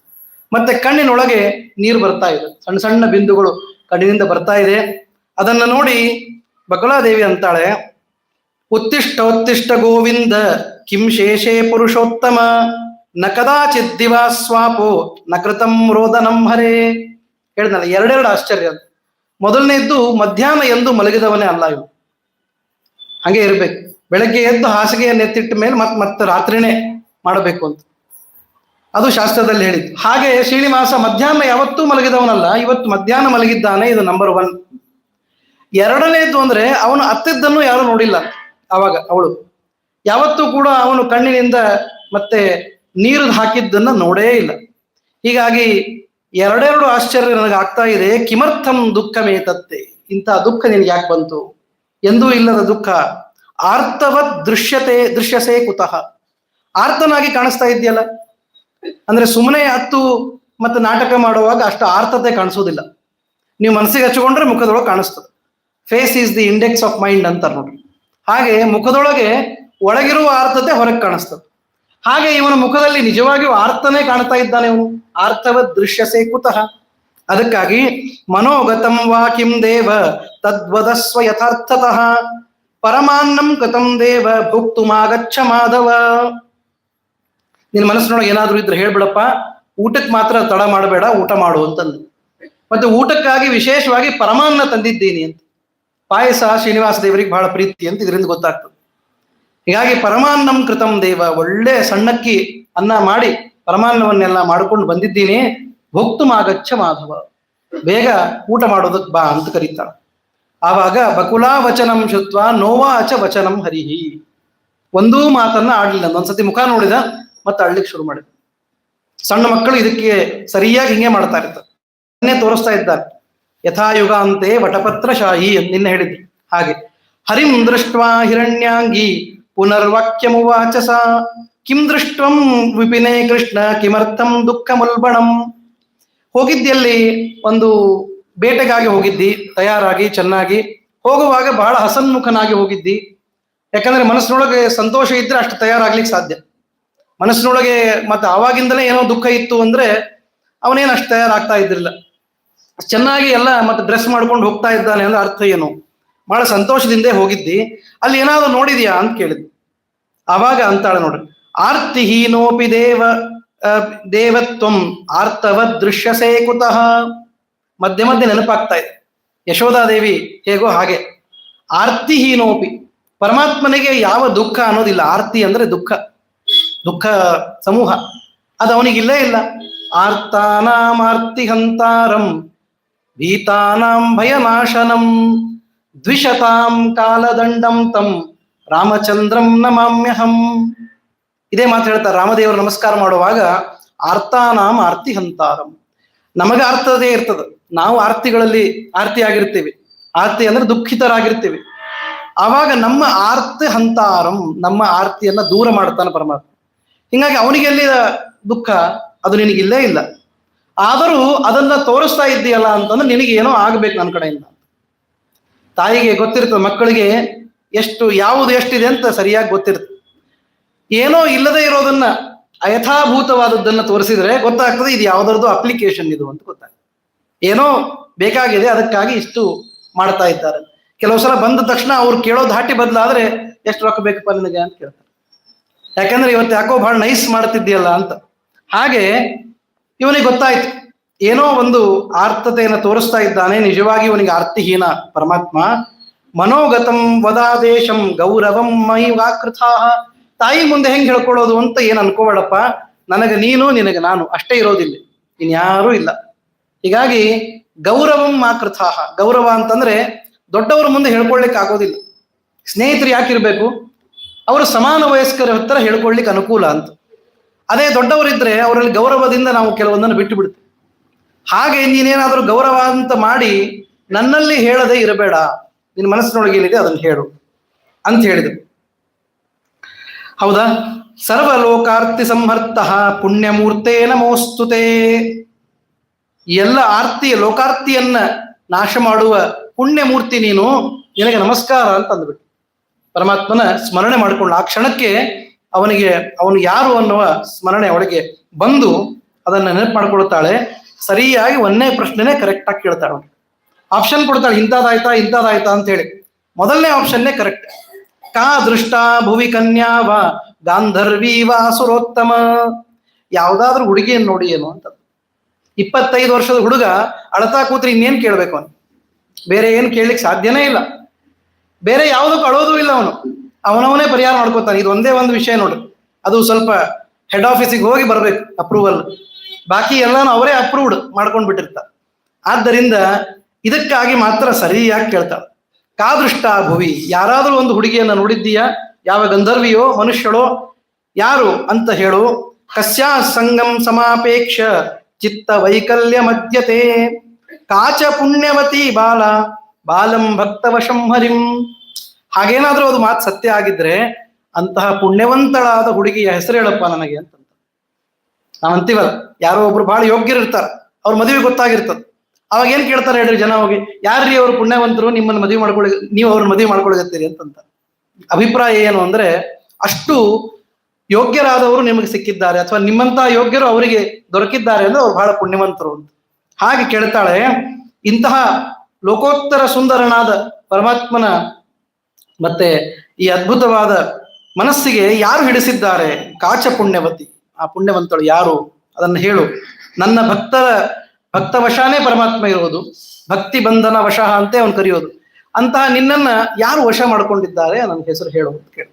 ಮತ್ತೆ ಕಣ್ಣಿನೊಳಗೆ ನೀರು ಬರ್ತಾ ಇದೆ, ಸಣ್ಣ ಸಣ್ಣ ಬಿಂದುಗಳು ಕಣ್ಣಿನಿಂದ ಬರ್ತಾ ಇದೆ. ಅದನ್ನ ನೋಡಿ ಬಕುಲಾದೇವಿ ಅಂತಾಳೆ, ಉತ್ತಿಷ್ಟ ಗೋವಿಂದ ಕಿಂ ಶೇಷೇ ಪುರುಷೋತ್ತಮ ನ ಕದಾಚಿತ್ ದಿವಾ ಸ್ವಾಪೋ ನ ಕೃತಂ ರೋದನಂ ಹರೇ. ಹೇಳಿದ್ನಲ್ಲ, ಎರಡೆರಡು ಆಶ್ಚರ್ಯ. ಮೊದಲನೇದ್ದು ಮಧ್ಯಾಹ್ನ ಎಂದು ಮಲಗಿದವನೇ ಅಲ್ಲ ಇವು. ಹಾಗೆ ಇರ್ಬೇಕು. ಬೆಳಗ್ಗೆ ಎದ್ದು ಹಾಸಿಗೆಯನ್ನು ಎತ್ತಿಟ್ಟ ಮೇಲೆ ಮತ್ತೆ ರಾತ್ರಿನೇ ಮಾಡಬೇಕು ಅಂತ ಅದು ಶಾಸ್ತ್ರದಲ್ಲಿ ಹೇಳಿದ್ದು. ಹಾಗೆ ಶ್ರೀನಿವಾಸ ಮಧ್ಯಾಹ್ನ ಯಾವತ್ತೂ ಮಲಗಿದವನಲ್ಲ, ಇವತ್ತು ಮಧ್ಯಾಹ್ನ ಮಲಗಿದ್ದಾನೆ. ಇದು ನಂಬರ್ 1. ಎರಡನೇದ್ದು ಅಂದ್ರೆ ಅವನು ಅತ್ತಿದ್ದನ್ನು ಯಾರು ನೋಡಿಲ್ಲ. ಅವಾಗ ಅವಳು ಯಾವತ್ತೂ ಕೂಡ ಅವನು ಕಣ್ಣಿನಿಂದ ಮತ್ತೆ ನೀರು ಹಾಕಿದ್ದನ್ನ ನೋಡೇ ಇಲ್ಲ. ಹೀಗಾಗಿ ಎರಡೆರಡು ಆಶ್ಚರ್ಯ ನನಗೆ ಆಗ್ತಾ ಇದೆ. ಕಿಮರ್ಥಂ ದುಃಖಮೇತತ್ತೆ, ಇಂಥ ದುಃಖ ನಿನಗೆ ಯಾಕೆ ಬಂತು? ಎಂದೂ ಇಲ್ಲದ ದುಃಖ. ಆರ್ತವತ್ ದೃಶ್ಯಸೇ ಕುತಃ. ಆರ್ತನಾಗಿ ಕಾಣಿಸ್ತಾ ಇದೆಯಲ್ಲ. ಅಂದ್ರೆ ಸುಮ್ಮನೆ ಹತ್ತು ಮತ್ತೆ ನಾಟಕ ಮಾಡುವಾಗ ಅಷ್ಟು ಆರ್ತತೆ ಕಾಣಿಸೋದಿಲ್ಲ. ನೀವು ಮನಸ್ಸಿಗೆ ಹಚ್ಚಿಕೊಂಡ್ರೆ ಮುಖದೊಳಗೆ ಕಾಣಿಸ್ತದೆ. Face is the index of mind ಅಂತಾರೆ ನೋಡ್ರಿ. ಹಾಗೆ ಮುಖದೊಳಗೆ ಒಳಗಿರುವ ಆರ್ತತೆ ಹೊರಗೆ ಕಾಣಿಸ್ತದೆ. ಹಾಗೆ ಇವನ ಮುಖದಲ್ಲಿ ನಿಜವಾಗಿಯೂ ಆರ್ತನೇ ಕಾಣ್ತಾ ಇದ್ದಾನೆ. ಇವನು ಆರ್ತವ ದೃಶ್ಯಸೇ ಕುತಃ. ಅದಕ್ಕಾಗಿ ಮನೋಗತಂ ವಾಕಿಂ ದೇವ ತದ್ವದಸ್ವ ಯಥಾರ್ಥತಃ ಪರಮಾನ್ನಂ ಕಥಂ ದೇವ ಭುಕ್ತುಮಾಗಚ್ಚ ಮಾಧವ. ನಿನ್ನ ಮನಸ್ಸಿನೊಳಗೆ ಏನಾದ್ರೂ ಇದ್ರೆ ಹೇಳ್ಬಿಡಪ್ಪ, ಊಟಕ್ಕೆ ಮಾತ್ರ ತಡ ಮಾಡಬೇಡ, ಊಟ ಮಾಡು ಅಂತಂದು. ಮತ್ತೆ ಊಟಕ್ಕಾಗಿ ವಿಶೇಷವಾಗಿ ಪರಮಾನ್ನ ತಂದಿದ್ದೀನಿ ಅಂತ. ಪಾಯಸ ಶ್ರೀನಿವಾಸ ದೇವರಿಗೆ ಬಹಳ ಪ್ರೀತಿ ಅಂತ ಇದರಿಂದ ಗೊತ್ತಾಗ್ತದೆ. ಹೀಗಾಗಿ ಪರಮಾನ್ನಂ ಕೃತಂ ದೇವ, ಒಳ್ಳೆ ಸಣ್ಣಕ್ಕಿ ಅನ್ನ ಮಾಡಿ ಪರಮಾನ್ನವನ್ನೆಲ್ಲ ಮಾಡ್ಕೊಂಡು ಬಂದಿದ್ದೀನಿ. ಭೋಕ್ತುಮಾಗಚ್ಚ ಮಾಧವ, ಬೇಗ ಊಟ ಮಾಡೋದಕ್ಕೆ ಬಾ ಅಂತ ಕರೀತಾಳ. ಆವಾಗ ಬಕುಲಾ ವಚನಂ ಶುತ್ವ ನೋವಾಚ ವಚನಂ ಹರಿಹಿ. ಒಂದೂ ಮಾತನ್ನ ಆಡ್ಲಿಲ್ಲ. ಒಂದ್ಸತಿ ಮುಖ ನೋಡಿದ ಮತ್ತೆ ಅಳ್ಲಿಕ್ಕೆ ಶುರು ಮಾಡಿದ. ಸಣ್ಣ ಮಕ್ಕಳು ಇದಕ್ಕೆ ಸರಿಯಾಗಿ ಹಿಂಗೆ ಮಾಡ್ತಾ ಇರ್ತಾರೆ, ತೋರಿಸ್ತಾ ಇದ್ದಾರೆ. ಯಥಾಯುಗ ಅಂತೆ ವಟಪತ್ರ ಶಾಹಿ ನಿನ್ನೆ ಹೇಳಿದ್ವಿ. ಹಾಗೆ ಹರಿಂ ದೃಷ್ಟ್ವಾ ಹಿರಣ್ಯಾಂಗಿ ಪುನರ್ವಾಕ್ಯಮುವಾಚ ಸಾ ಕಿಂ ದೃಷ್ಟ್ವಂ ವಿಪಿನೇ ಕೃಷ್ಣ ಕಿಮರ್ಥಂ ದುಃಖ ಮುಲ್ಬಣಂ. ಹೋಗಿದ್ದಲ್ಲಿ ಒಂದು ಬೇಟೆಗಾಗಿ ಹೋಗಿದ್ದಿ, ತಯಾರಾಗಿ ಚೆನ್ನಾಗಿ ಹೋಗುವಾಗ ಬಹಳ ಹಸನ್ಮುಖನಾಗಿ ಹೋಗಿದ್ದಿ. ಯಾಕಂದ್ರೆ ಮನಸ್ಸಿನೊಳಗೆ ಸಂತೋಷ ಇದ್ರೆ ಅಷ್ಟು ತಯಾರಾಗ್ಲಿಕ್ಕೆ ಸಾಧ್ಯ. ಮನಸ್ಸಿನೊಳಗೆ ಮತ್ತೆ ಆವಾಗಿಂದಲೇ ಏನೋ ದುಃಖ ಇತ್ತು ಅಂದ್ರೆ ಅವನೇನು ಅಷ್ಟು ತಯಾರಾಗ್ತಾ ಇದ್ದಿಲ್ಲ. ಚೆನ್ನಾಗಿ ಎಲ್ಲ ಮತ್ತೆ ಡ್ರೆಸ್ ಮಾಡ್ಕೊಂಡು ಹೋಗ್ತಾ ಇದ್ದಾನೆ ಅಂದ್ರೆ ಅರ್ಥ ಏನು, ಬಹಳ ಸಂತೋಷದಿಂದ ಹೋಗಿದ್ದಿ. ಅಲ್ಲಿ ಏನಾದ್ರು ನೋಡಿದ್ಯಾ ಅಂತ ಕೇಳಿದ್ವಿ. ಆವಾಗ ಅಂತಾಳೆ ನೋಡ್ರಿ, ಆರ್ತಿಹೀನೋಪಿ ದೇವತ್ವಂ ಆರ್ತವ ದೃಶ್ಯಸೇ ಕುತಃ. ಮಧ್ಯೆ ಮಧ್ಯೆ ನೆನಪಾಗ್ತಾ ಇದೆ. ಯಶೋಧಾದೇವಿ ಹೇಗೋ ಹಾಗೆ ಆರ್ತಿಹೀನೋಪಿ, ಪರಮಾತ್ಮನಿಗೆ ಯಾವ ದುಃಖ ಅನ್ನೋದಿಲ್ಲ. ಆರ್ತಿ ಅಂದ್ರೆ ದುಃಖ, ದುಃಖ ಸಮೂಹ, ಅದು ಅವನಿಗಿಲ್ಲೇ ಇಲ್ಲ. ಆರ್ತಾನಾಂ ಆರ್ತಿಹಂತಾರಂ ಭೀತಾನಾಂ ಭಯನಾಶನಂ ದ್ವಿಷತಾಂ ಕಾಲದಂಡಂ ತಂ ರಾಮಚಂದ್ರಂ ನಮಾಮ್ಯಹಂ. ಇದೇ ಮಾತು ಹೇಳ್ತಾರೆ ರಾಮದೇವರು ನಮಸ್ಕಾರ ಮಾಡುವಾಗ. ಆರ್ತಾನಾಂ ಆರ್ತಿಹಂತಾರಂ, ನಮಗೆ ಆರ್ತದೇ ಇರ್ತದೆ. ನಾವು ಆರ್ತಿಗಳಲ್ಲಿ ಆರ್ತಿ ಆಗಿರ್ತೀವಿ. ಆರ್ತಿ ಅಂದ್ರೆ ದುಃಖಿತರಾಗಿರ್ತೀವಿ. ಆವಾಗ ನಮ್ಮ ಆರ್ತಿ ಹಂತಾರಂ, ನಮ್ಮ ಆರ್ತಿಯನ್ನ ದೂರ ಮಾಡ್ತಾನೆ ಪರಮಾತ್ಮ. ಹಿಂಗಾಗಿ ಅವನಿಗೆ ಎಲ್ಲಿ ದುಃಖ, ಅದು ನಿನಗಿಲ್ಲೇ ಇಲ್ಲ. ಆದರೂ ಅದನ್ನ ತೋರಿಸ್ತಾ ಇದ್ದೀಯಲ್ಲ ಅಂತಂದ್ರೆ ನಿನಗೆ ಏನೋ ಆಗ್ಬೇಕು ನನ್ನ ಕಡೆಯಿಂದ. ತಾಯಿಗೆ ಗೊತ್ತಿರ್ತದೆ, ಮಕ್ಕಳಿಗೆ ಯಾವುದು ಎಷ್ಟಿದೆ ಅಂತ ಸರಿಯಾಗಿ ಗೊತ್ತಿರ್ತದೆ. ಏನೋ ಇಲ್ಲದೆ ಇರೋದನ್ನ, ಅಯಥಾಭೂತವಾದದ್ದನ್ನ ತೋರಿಸಿದ್ರೆ ಗೊತ್ತಾಗ್ತದೆ ಇದು ಯಾವುದರದ್ದು ಅಪ್ಲಿಕೇಶನ್ ಇದು ಅಂತ ಗೊತ್ತಾಗ್ತದೆ. ಏನೋ ಬೇಕಾಗಿದೆ, ಅದಕ್ಕಾಗಿ ಇಷ್ಟು ಮಾಡ್ತಾ ಇದ್ದಾರೆ. ಕೆಲವು ಸಲ ಬಂದ ತಕ್ಷಣ ಅವ್ರು ಕೇಳೋ ಧಾಟಿ ಬದಲಾದ್ರೆ ಎಷ್ಟು ರೊಕ್ಕ ಬೇಕಪ್ಪ ನಿನಗೆ ಅಂತ ಕೇಳ್ತಾರೆ. ಯಾಕಂದ್ರೆ ಇವತ್ತು ಯಾಕೋ ಬಹಳ ನೈಸ್ ಮಾಡ್ತಿದ್ಯಲ್ಲ ಅಂತ. ಹಾಗೆ ಇವನಿಗೆ ಗೊತ್ತಾಯ್ತು, ಏನೋ ಒಂದು ಆರ್ತತೆಯನ್ನು ತೋರಿಸ್ತಾ ಇದ್ದಾನೆ. ನಿಜವಾಗಿ ಇವನಿಗೆ ಆರ್ತಿಹೀನ ಪರಮಾತ್ಮ. ಮನೋಗತಂ ವದಾದೇಶಂ ಗೌರವಂ ಮೈ ವಾಕೃಥಾ. ತಾಯಿ ಮುಂದೆ ಹೆಂಗ್ ಹೇಳ್ಕೊಳ್ಳೋದು ಅಂತ ಏನ್ ಅನ್ಕೋಬೇಡಪ್ಪ, ನನಗೆ ನೀನು ನಿನಗೆ ನಾನು ಅಷ್ಟೇ ಇರೋದಿಲ್ಲ, ಇನ್ಯಾರೂ ಇಲ್ಲ. ಹೀಗಾಗಿ ಗೌರವಂ ಮಾಕೃಥಾ. ಗೌರವ ಅಂತಂದ್ರೆ ದೊಡ್ಡವರ ಮುಂದೆ ಹೇಳ್ಕೊಳ್ಲಿಕ್ಕೆ ಆಗೋದಿಲ್ಲ. ಸ್ನೇಹಿತರು ಯಾಕಿರ್ಬೇಕು, ಅವರು ಸಮಾನ ವಯಸ್ಕರ ಹತ್ರ ಹೇಳ್ಕೊಳ್ಲಿಕ್ಕೆ ಅನುಕೂಲ ಅಂತ. ಅದೇ ದೊಡ್ಡವರಿದ್ರೆ ಅವರಲ್ಲಿ ಗೌರವದಿಂದ ನಾವು ಕೆಲವೊಂದನ್ನು ಬಿಟ್ಟು ಬಿಡ್ತೀವಿ. ಹಾಗೆ ನೀನೇನಾದ್ರೂ ಗೌರವ ಅಂತ ಮಾಡಿ ನನ್ನಲ್ಲಿ ಹೇಳದೆ ಇರಬೇಡ, ನಿನ್ನ ಮನಸ್ಸಿನೊಳಗೆ ಏನಿದೆ ಅದನ್ನು ಹೇಳು ಅಂತ ಹೇಳಿದ್ರು. ಹೌದಾ? ಸರ್ವಲೋಕಾರ್ತಿ ಸಂಹರ್ತ ಪುಣ್ಯಮೂರ್ತೆ ನಮೋಸ್ತುತೆ. ಎಲ್ಲ ಲೋಕಾರ್ತಿಯನ್ನ ನಾಶ ಮಾಡುವ ಪುಣ್ಯಮೂರ್ತಿ ನೀನು, ನಿನಗೆ ನಮಸ್ಕಾರ ಅಂತ ಅಂದ್ಬಿಟ್ಟು ಪರಮಾತ್ಮನ ಸ್ಮರಣೆ ಮಾಡಿಕೊಂಡು ಆ ಕ್ಷಣಕ್ಕೆ ಅವನು ಯಾರು ಅನ್ನುವ ಸ್ಮರಣೆ ಅವಳಿಗೆ ಬಂದು ಅದನ್ನ ನೆನಪು ಮಾಡ್ಕೊಳ್ತಾಳೆ. ಸರಿಯಾಗಿ ಒಂದೇ ಪ್ರಶ್ನೆನೇ ಕರೆಕ್ಟ್ ಆಗಿ ಕೇಳ್ತಾಳೆ. ಆಪ್ಷನ್ ಕೊಡ್ತಾಳೆ, ಇಂಥದಾಯ್ತಾ ಅಂತ ಹೇಳಿ. ಮೊದಲನೇ ಆಪ್ಷನ್ನೇ ಕರೆಕ್ಟ್. ಕಾ ದೃಷ್ಟ ಭುವಿ ಕನ್ಯಾವ ಗಾಂಧರ್ವಿ ವಾಸುರೋತ್ತಮ. ಯಾವ್ದಾದ್ರೂ ಹುಡುಗಿಯನ್ನು ನೋಡಿ ಏನು ಅಂತ. 25 ವರ್ಷದ ಹುಡುಗ ಅಳತಾ ಕೂತ್ರಿ ಇನ್ನೇನ್ ಕೇಳ್ಬೇಕು ಅವನು? ಬೇರೆ ಏನು ಕೇಳಲಿಕ್ಕೆ ಸಾಧ್ಯನೇ ಇಲ್ಲ. ಬೇರೆ ಯಾವುದಕ್ಕೂ ಅಳೋದು ಇಲ್ಲ. ಅವನವನೇ ಪರಿಹಾರ ಮಾಡ್ಕೋತಾನೆ. ಇದು ಒಂದೇ ಒಂದು ವಿಷಯ ನೋಡ್ರಿ, ಅದು ಸ್ವಲ್ಪ ಹೆಡ್ ಆಫೀಸಿಗೆ ಹೋಗಿ ಬರ್ಬೇಕು ಅಪ್ರೂವಲ್. ಬಾಕಿ ಎಲ್ಲಾನು ಅವರೇ ಅಪ್ರೂವ್ಡ್ ಮಾಡ್ಕೊಂಡ್ ಬಿಟ್ಟಿರ್ತಾರೆ. ಆದ್ದರಿಂದ ಇದಕ್ಕಾಗಿ ಮಾತ್ರ ಸರಿಯಾಗಿ ಕೇಳ್ತಾಳೆ. ಕಾದೃಷ್ಟ ಭುವಿ, ಯಾರಾದ್ರೂ ಒಂದು ಹುಡುಗಿಯನ್ನ ನೋಡಿದ್ದೀಯಾ? ಯಾವ ಗಂಧರ್ವಿಯೋ ಮನುಷ್ಯಳೋ ಯಾರು ಅಂತ ಹೇಳು. ಕಸ್ಯಾ ಸಂಗಂ ಸಮಾಪೇಕ್ಷ ಚಿತ್ತ ವೈಕಲ್ಯ ಮಧ್ಯತೆ ಕಾಚ ಪುಣ್ಯವತಿ ಬಾಲಂ ಭಕ್ತವಶಂ ಹರಿಂ. ಹಾಗೇನಾದ್ರೂ ಅದು ಮಾತು ಸತ್ಯ ಆಗಿದ್ರೆ ಅಂತಹ ಪುಣ್ಯವಂತಳಾದ ಹುಡುಗಿಯ ಹೆಸರು ಹೇಳಪ್ಪ ನನಗೆ ಅಂತಂತ ನಾವ್ ಅಂತೀವಲ್ಲ. ಯಾರೋ ಒಬ್ರು ಬಹಳ ಯೋಗ್ಯರಿರ್ತಾರೆ, ಅವ್ರ ಮದುವೆ ಗೊತ್ತಾಗಿರ್ತದೆ. ಅವಾಗ ಏನ್ ಕೇಳ್ತಾರೆ ಹೇಳ್ರಿ ಜನ ಹೋಗಿ, ಯಾರ್ರೀ ಅವರು ಪುಣ್ಯವಂತರು, ನಿಮ್ಮನ್ನ ಮದುವೆ ಮಾಡ್ಕೊಳ್ಳಿ, ನೀವು ಅವ್ರನ್ನ ಮದುವೆ ಮಾಡ್ಕೊಳಗತ್ತೀರಿ ಅಂತಂತ. ಅಭಿಪ್ರಾಯ ಏನು ಅಂದ್ರೆ, ಅಷ್ಟು ಯೋಗ್ಯರಾದವರು ನಿಮಗೆ ಸಿಕ್ಕಿದ್ದಾರೆ, ಅಥವಾ ನಿಮ್ಮಂತ ಯೋಗ್ಯರು ಅವರಿಗೆ ದೊರಕಿದ್ದಾರೆ ಅಂದ್ರೆ ಅವ್ರು ಬಹಳ ಪುಣ್ಯವಂತರು ಅಂತ. ಹಾಗೆ ಕೇಳ್ತಾಳೆ, ಇಂತಹ ಲೋಕೋತ್ತರ ಸುಂದರನಾದ ಪರಮಾತ್ಮನ ಮತ್ತೆ ಈ ಅದ್ಭುತವಾದ ಮನಸ್ಸಿಗೆ ಯಾರು ಹಿಡಿಸಿದ್ದಾರೆ? ಕಾಚ ಪುಣ್ಯವತಿ, ಆ ಪುಣ್ಯವಂತಳು ಯಾರು ಅದನ್ನು ಹೇಳು. ನನ್ನ ಭಕ್ತವಶಾನೇ ಪರಮಾತ್ಮ ಇರುವುದು, ಭಕ್ತಿ ಬಂಧನ ವಶಃ ಅಂತೆ ಅವನು ಕರೆಯೋದು. ಅಂತಹ ನಿನ್ನನ್ನ ಯಾರು ವಶ ಮಾಡ್ಕೊಂಡಿದ್ದಾರೆ, ನನ್ನ ಹೆಸರು ಹೇಳು ಅಂತ ಕೇಳಿ.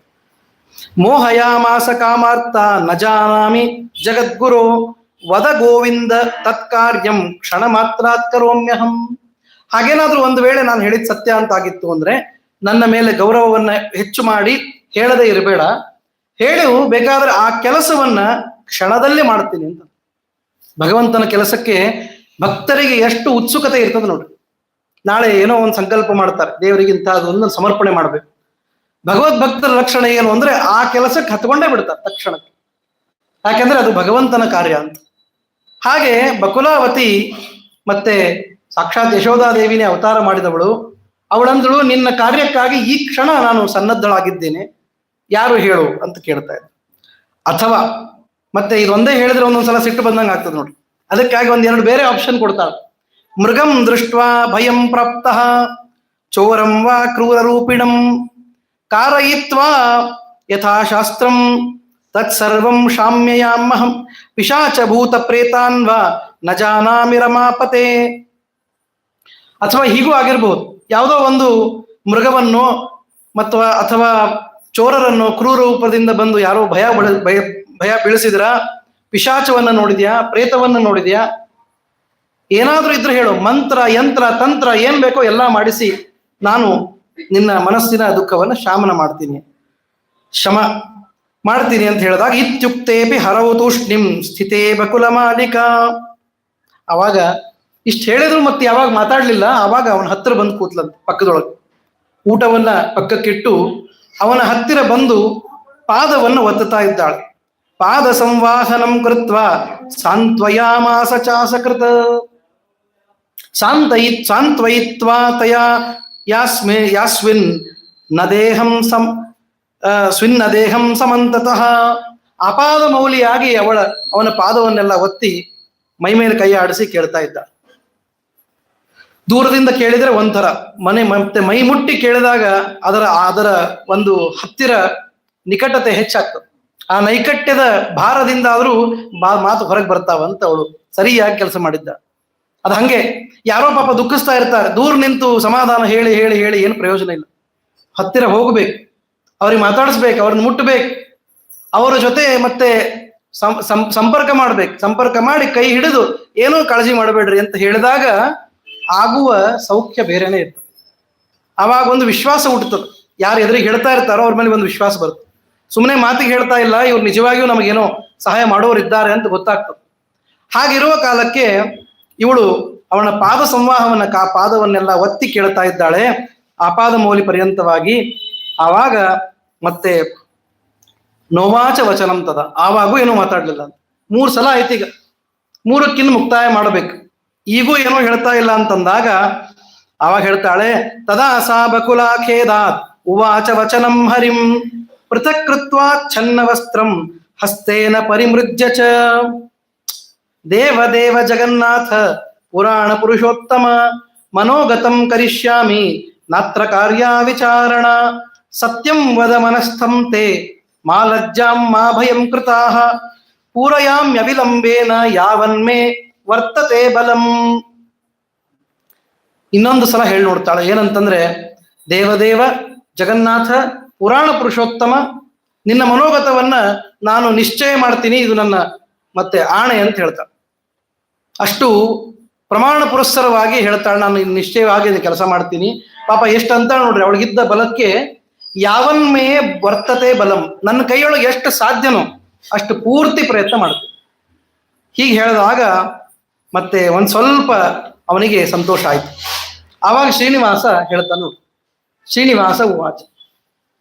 ಮೋಹಯಾಮಾಸ ಕಾಮಾರ್ಥ ನ ಜಾನಾಮಿ ಜಗದ್ಗುರು ವದ ಗೋವಿಂದ ತತ್ಕಾರ್ಯಂ ಕ್ಷಣ ಮಾತ್ರಾತ್ ಕರೋಮ್ಯಹಂ. ಹಾಗೇನಾದ್ರೂ ಒಂದು ವೇಳೆ ನಾನು ಹೇಳಿದ ಸತ್ಯ ಅಂತ ಆಗಿತ್ತು ಅಂದ್ರೆ ನನ್ನ ಮೇಲೆ ಗೌರವವನ್ನ ಹೆಚ್ಚು ಮಾಡಿ ಹೇಳದೇ ಇರಬೇಡ, ಹೇಳು ಬೇಕಾದ್ರೆ ಆ ಕೆಲಸವನ್ನ ಕ್ಷಣದಲ್ಲೇ ಮಾಡ್ತೀನಿ ಅಂತ. ಭಗವಂತನ ಕೆಲಸಕ್ಕೆ ಭಕ್ತರಿಗೆ ಎಷ್ಟು ಉತ್ಸುಕತೆ ಇರ್ತದೆ ನೋಡ್ರಿ. ನಾಳೆ ಏನೋ ಒಂದು ಸಂಕಲ್ಪ ಮಾಡ್ತಾರೆ, ದೇವರಿಗೆ ಇಂತಹದೊಂದು ಸಮರ್ಪಣೆ ಮಾಡ್ಬೇಕು. ಭಗವದ್ಭಕ್ತರ ಲಕ್ಷಣ ಏನು ಅಂದ್ರೆ ಆ ಕೆಲಸಕ್ಕೆ ಹತ್ಕೊಂಡೇ ಬಿಡ್ತಾರೆ ತಕ್ಷಣಕ್ಕೆ, ಯಾಕೆಂದ್ರೆ ಅದು ಭಗವಂತನ ಕಾರ್ಯ ಅಂತ. ಹಾಗೆ ಬಕುಲಾವತಿ ಮತ್ತೆ ಸಾಕ್ಷಾತ್ ಯಶೋಧಾದೇವಿನೇ ಅವತಾರ ಮಾಡಿದವಳು. ಅವಳಂದಳು, ನಿನ್ನ ಕಾರ್ಯಕ್ಕಾಗಿ ಈ ಕ್ಷಣ ನಾನು ಸನ್ನದ್ಧಳಾಗಿದ್ದೇನೆ, ಯಾರು ಹೇಳು ಅಂತ ಕೇಳ್ತಾ ಇದ್ದ. ಅಥವಾ ಮತ್ತೆ ಇದೊಂದೇ ಹೇಳಿದ್ರೆ ಒಂದೊಂದ್ಸಲ ಸಿಟ್ಟು ಬಂದಂಗೆ ಆಗ್ತದೆ ನೋಡಿ. ಅದಕ್ಕಾಗಿ ಒಂದೆರಡು ಬೇರೆ ಆಪ್ಷನ್ ಕೊಡ್ತಾಳೆ. ಮೃಗಂ ದೃಷ್ಟ್ವಾ ಭಯಂ ಪ್ರಾಪ್ತಃ ಚೋರಂ ವಾ ಕ್ರೂರ ರೂಪಿಣಂ ಕಾರಯಿತ್ವಾ ಯಥಾಶಾಸ್ತ್ರಂ ತತ್ಸರ್ವಂ ಶಾಮ್ಯಯಾಮಹಂ ಪಿಶಾಚ ಭೂತ ಪ್ರೇತಾನ್ ವಾ ನ ಜಾನಾಮಿ ರಮಾಪತೆ. ಅಥವಾ ಹೀಗೂ ಆಗಿರ್ಬಹುದು, ಯಾವುದೋ ಒಂದು ಮೃಗವನ್ನು ಅಥವಾ ಚೋರರನ್ನು ಕ್ರೂರ ರೂಪದಿಂದ ಬಂದು ಯಾರೋ ಭಯ ಬೀಳಿಸಿದ್ರ, ಪಿಶಾಚವನ್ನ ನೋಡಿದ್ಯಾ, ಪ್ರೇತವನ್ನ ನೋಡಿದ್ಯಾ, ಏನಾದ್ರೂ ಇದ್ರೆ ಹೇಳು. ಮಂತ್ರ ಯಂತ್ರ ತಂತ್ರ ಏನ್ ಬೇಕೋ ಎಲ್ಲ ಮಾಡಿಸಿ ನಾನು ನಿನ್ನ ಮನಸ್ಸಿನ ದುಃಖವನ್ನು ಶಮ ಮಾಡ್ತೀನಿ ಅಂತ ಹೇಳಿದಾಗ, ಇತ್ಯುಕ್ತೇಪಿ ಹರವು ತೂಷ್ಣಿಂ ಸ್ಥಿತೇ ಬಕುಲ ಮಾಲಿಕ. ಅವಾಗ ಇಷ್ಟು ಹೇಳಿದ್ರು ಮತ್ತೆ ಯಾವಾಗ ಮಾತಾಡ್ಲಿಲ್ಲ. ಆವಾಗ ಅವನ ಹತ್ತಿರ ಬಂದು ಕೂತ್ಲಂತ ಪಕ್ಕದೊಳಗೆ, ಊಟವನ್ನ ಪಕ್ಕಕ್ಕಿಟ್ಟು ಅವನ ಹತ್ತಿರ ಬಂದು ಪಾದವನ್ನು ಒತ್ತುತ್ತಾ ಇದ್ದಾಳೆ. ಪಾದ ಸಂವಾಹನಂ ಕೃತ್ವ ಸಾಂತ್ವಯಾಮಾಸ ಚಾಸಕೃತ ಸಾಂತ್ವಯಿತ್ವಾ ತಯಾ ಯಾಸ್ವಿನ್ ನದೇಹಂ ಸ್ವಿನ್ನದೇಹಂ ಸಮಂತತಃ. ಅಪಾದ ಮೌಲಿಯಾಗಿ ಅವನ ಪಾದವನ್ನೆಲ್ಲ ಒತ್ತಿ ಮೈ ಮೇಲೆ ಕೈ ಆಡಿಸಿ ಕೇಳ್ತಾ ಇದ್ದ. ದೂರದಿಂದ ಕೇಳಿದ್ರೆ ಒಂಥರ, ಮತ್ತೆ ಮೈ ಮುಟ್ಟಿ ಕೇಳಿದಾಗ ಅದರ ಒಂದು ಹತ್ತಿರ ನಿಕಟತೆ ಹೆಚ್ಚಾಗ್ತದೆ. ಆ ನೈಕಟ್ಯದ ಭಾರದಿಂದ ಆದ್ರೂ ಮಾತು ಹೊರಗೆ ಬರ್ತಾವಂತ ಅವಳು ಸರಿಯಾಗಿ ಕೆಲಸ ಮಾಡಿದ್ದ. ಅದು ಹಂಗೆ ಯಾರೋ ಪಾಪ ದುಃಖಿಸ್ತಾ ಇರ್ತಾರೆ, ದೂರ ನಿಂತು ಸಮಾಧಾನ ಹೇಳಿ ಹೇಳಿ ಹೇಳಿ ಏನು ಪ್ರಯೋಜನ ಇಲ್ಲ. ಹತ್ತಿರ ಹೋಗ್ಬೇಕು, ಅವ್ರಿಗೆ ಮಾತಾಡಿಸ್ಬೇಕು, ಅವ್ರನ್ನ ಮುಟ್ಟಬೇಕು, ಅವರ ಜೊತೆ ಮತ್ತೆ ಸಂಪರ್ಕ ಮಾಡ್ಬೇಕು. ಸಂಪರ್ಕ ಮಾಡಿ ಕೈ ಹಿಡಿದು ಏನೂ ಕಾಳಜಿ ಮಾಡಬೇಡ್ರಿ ಅಂತ ಹೇಳಿದಾಗ ಆಗುವ ಸೌಖ್ಯ ಬೇರೆನೇ ಇರ್ತದೆ. ಆವಾಗ ಒಂದು ವಿಶ್ವಾಸ ಹುಟ್ಟುತ್ತದೆ. ಯಾರು ಎದುರಿಗೆ ಹೇಳ್ತಾ ಇರ್ತಾರೋ ಅವ್ರ ಮೇಲೆ ಒಂದು ವಿಶ್ವಾಸ ಬರುತ್ತೆ. ಸುಮ್ಮನೆ ಮಾತಿಗೆ ಹೇಳ್ತಾ ಇಲ್ಲ, ಇವ್ರು ನಿಜವಾಗಿಯೂ ನಮಗೇನೋ ಸಹಾಯ ಮಾಡೋರು ಇದ್ದಾರೆ ಅಂತ ಗೊತ್ತಾಗ್ತದೆ. ಹಾಗಿರುವ ಕಾಲಕ್ಕೆ ಇವಳು ಅವನ ಪಾದ ಸಂವಾಹವನ್ನ ಪಾದವನ್ನೆಲ್ಲ ಒತ್ತಿ ಕೇಳ್ತಾ ಇದ್ದಾಳೆ, ಆಪಾದ ಮೌಲಿ ಪರ್ಯಂತವಾಗಿ. ಆವಾಗ ಮತ್ತೆ ನೋವಾಚ ವಚನಂ ತದ, ಆವಾಗೂ ಏನೂ ಮಾತಾಡ್ಲಿಲ್ಲ ಅಂತ. 3 ಸಲ ಆಯ್ತು. ಈಗ 3ಕ್ಕಿಂತ ಮುಕ್ತಾಯ ಮಾಡಬೇಕು, ಈಗೂ ಏನೋ ಹೇಳ್ತಾ ಇಲ್ಲ ಅಂತಂದಾಗ ಆವಾಗ ಹೇಳ್ತಾಳೆ, ತದಾ ಸಾ ಬಕುಲಾ ಖೇದಾತ್ ಉವಾಚ ವಚನಂ ಹರಿಂ ಪೃಥಕ್ ಕೃತ್ವಾ ಛನ್ನ ವಸ್ತ್ರಂ ಹಸ್ತೇನ ಪರಿಮೃಜ್ಯ ಚ. ದೇವ ದೇವ ಜಗನ್ನಾಥ ಪುರಾಣ ಪುರುಷೋತ್ತಮ ಮನೋಗತಂ ಕರಿಷ್ಯಾಮಿ ನಾತ್ರ ಕಾರ್ಯ ವಿಚಾರಣ ಸತ್ಯಂ ವದ ಮನಸ್ಥಂ ತೇ ಮಾ ಲಜ್ಜಾಂ ಮಾ ಭಯಂ ಕೃತಾಃ ಪೂರಯಾಮ್ಯವಿಲಂಬೇನ ಯಾವನ್ಮೇ ವರ್ತತೆ ಬಲಂ. ಇನ್ನೊಂದು ಸಲ ಹೇಳಿ ನೋಡ್ತಾಳೆ, ಏನಂತಂದ್ರೆ, ದೇವದೇವ ಜಗನ್ನಾಥ ಪುರಾಣ ಪುರುಷೋತ್ತಮ, ನಿನ್ನ ಮನೋಗತವನ್ನ ನಾನು ನಿಶ್ಚಯ ಮಾಡ್ತೀನಿ, ಇದು ನನ್ನ ಮತ್ತೆ ಆಣೆ ಅಂತ ಹೇಳ್ತಾಳೆ. ಅಷ್ಟು ಪ್ರಮಾಣ ಪುರಸ್ಸರವಾಗಿ ಹೇಳ್ತಾಳೆ, ನಾನು ನಿಶ್ಚಯವಾಗಿ ಕೆಲಸ ಮಾಡ್ತೀನಿ. ಪಾಪ ಎಷ್ಟು ಅಂತ ನೋಡ್ರಿ, ಅವಳಿಗಿದ್ದ ಬಲಕ್ಕೆ ಯಾವನ್ಮೇ ವರ್ತತೆ ಬಲಂ, ನನ್ನ ಕೈಯೊಳಗೆ ಎಷ್ಟು ಸಾಧ್ಯನೋ ಅಷ್ಟು ಪೂರ್ತಿ ಪ್ರಯತ್ನ ಮಾಡ್ತೀನಿ. ಹೀಗೆ ಹೇಳಿದಾಗ ಮತ್ತೆ ಒಂದ್ ಸ್ವಲ್ಪ ಅವನಿಗೆ ಸಂತೋಷ ಆಯ್ತು. ಆವಾಗ ಶ್ರೀನಿವಾಸ ಹೇಳ್ತಾನು, ಶ್ರೀನಿವಾಸ ಉವಾಚ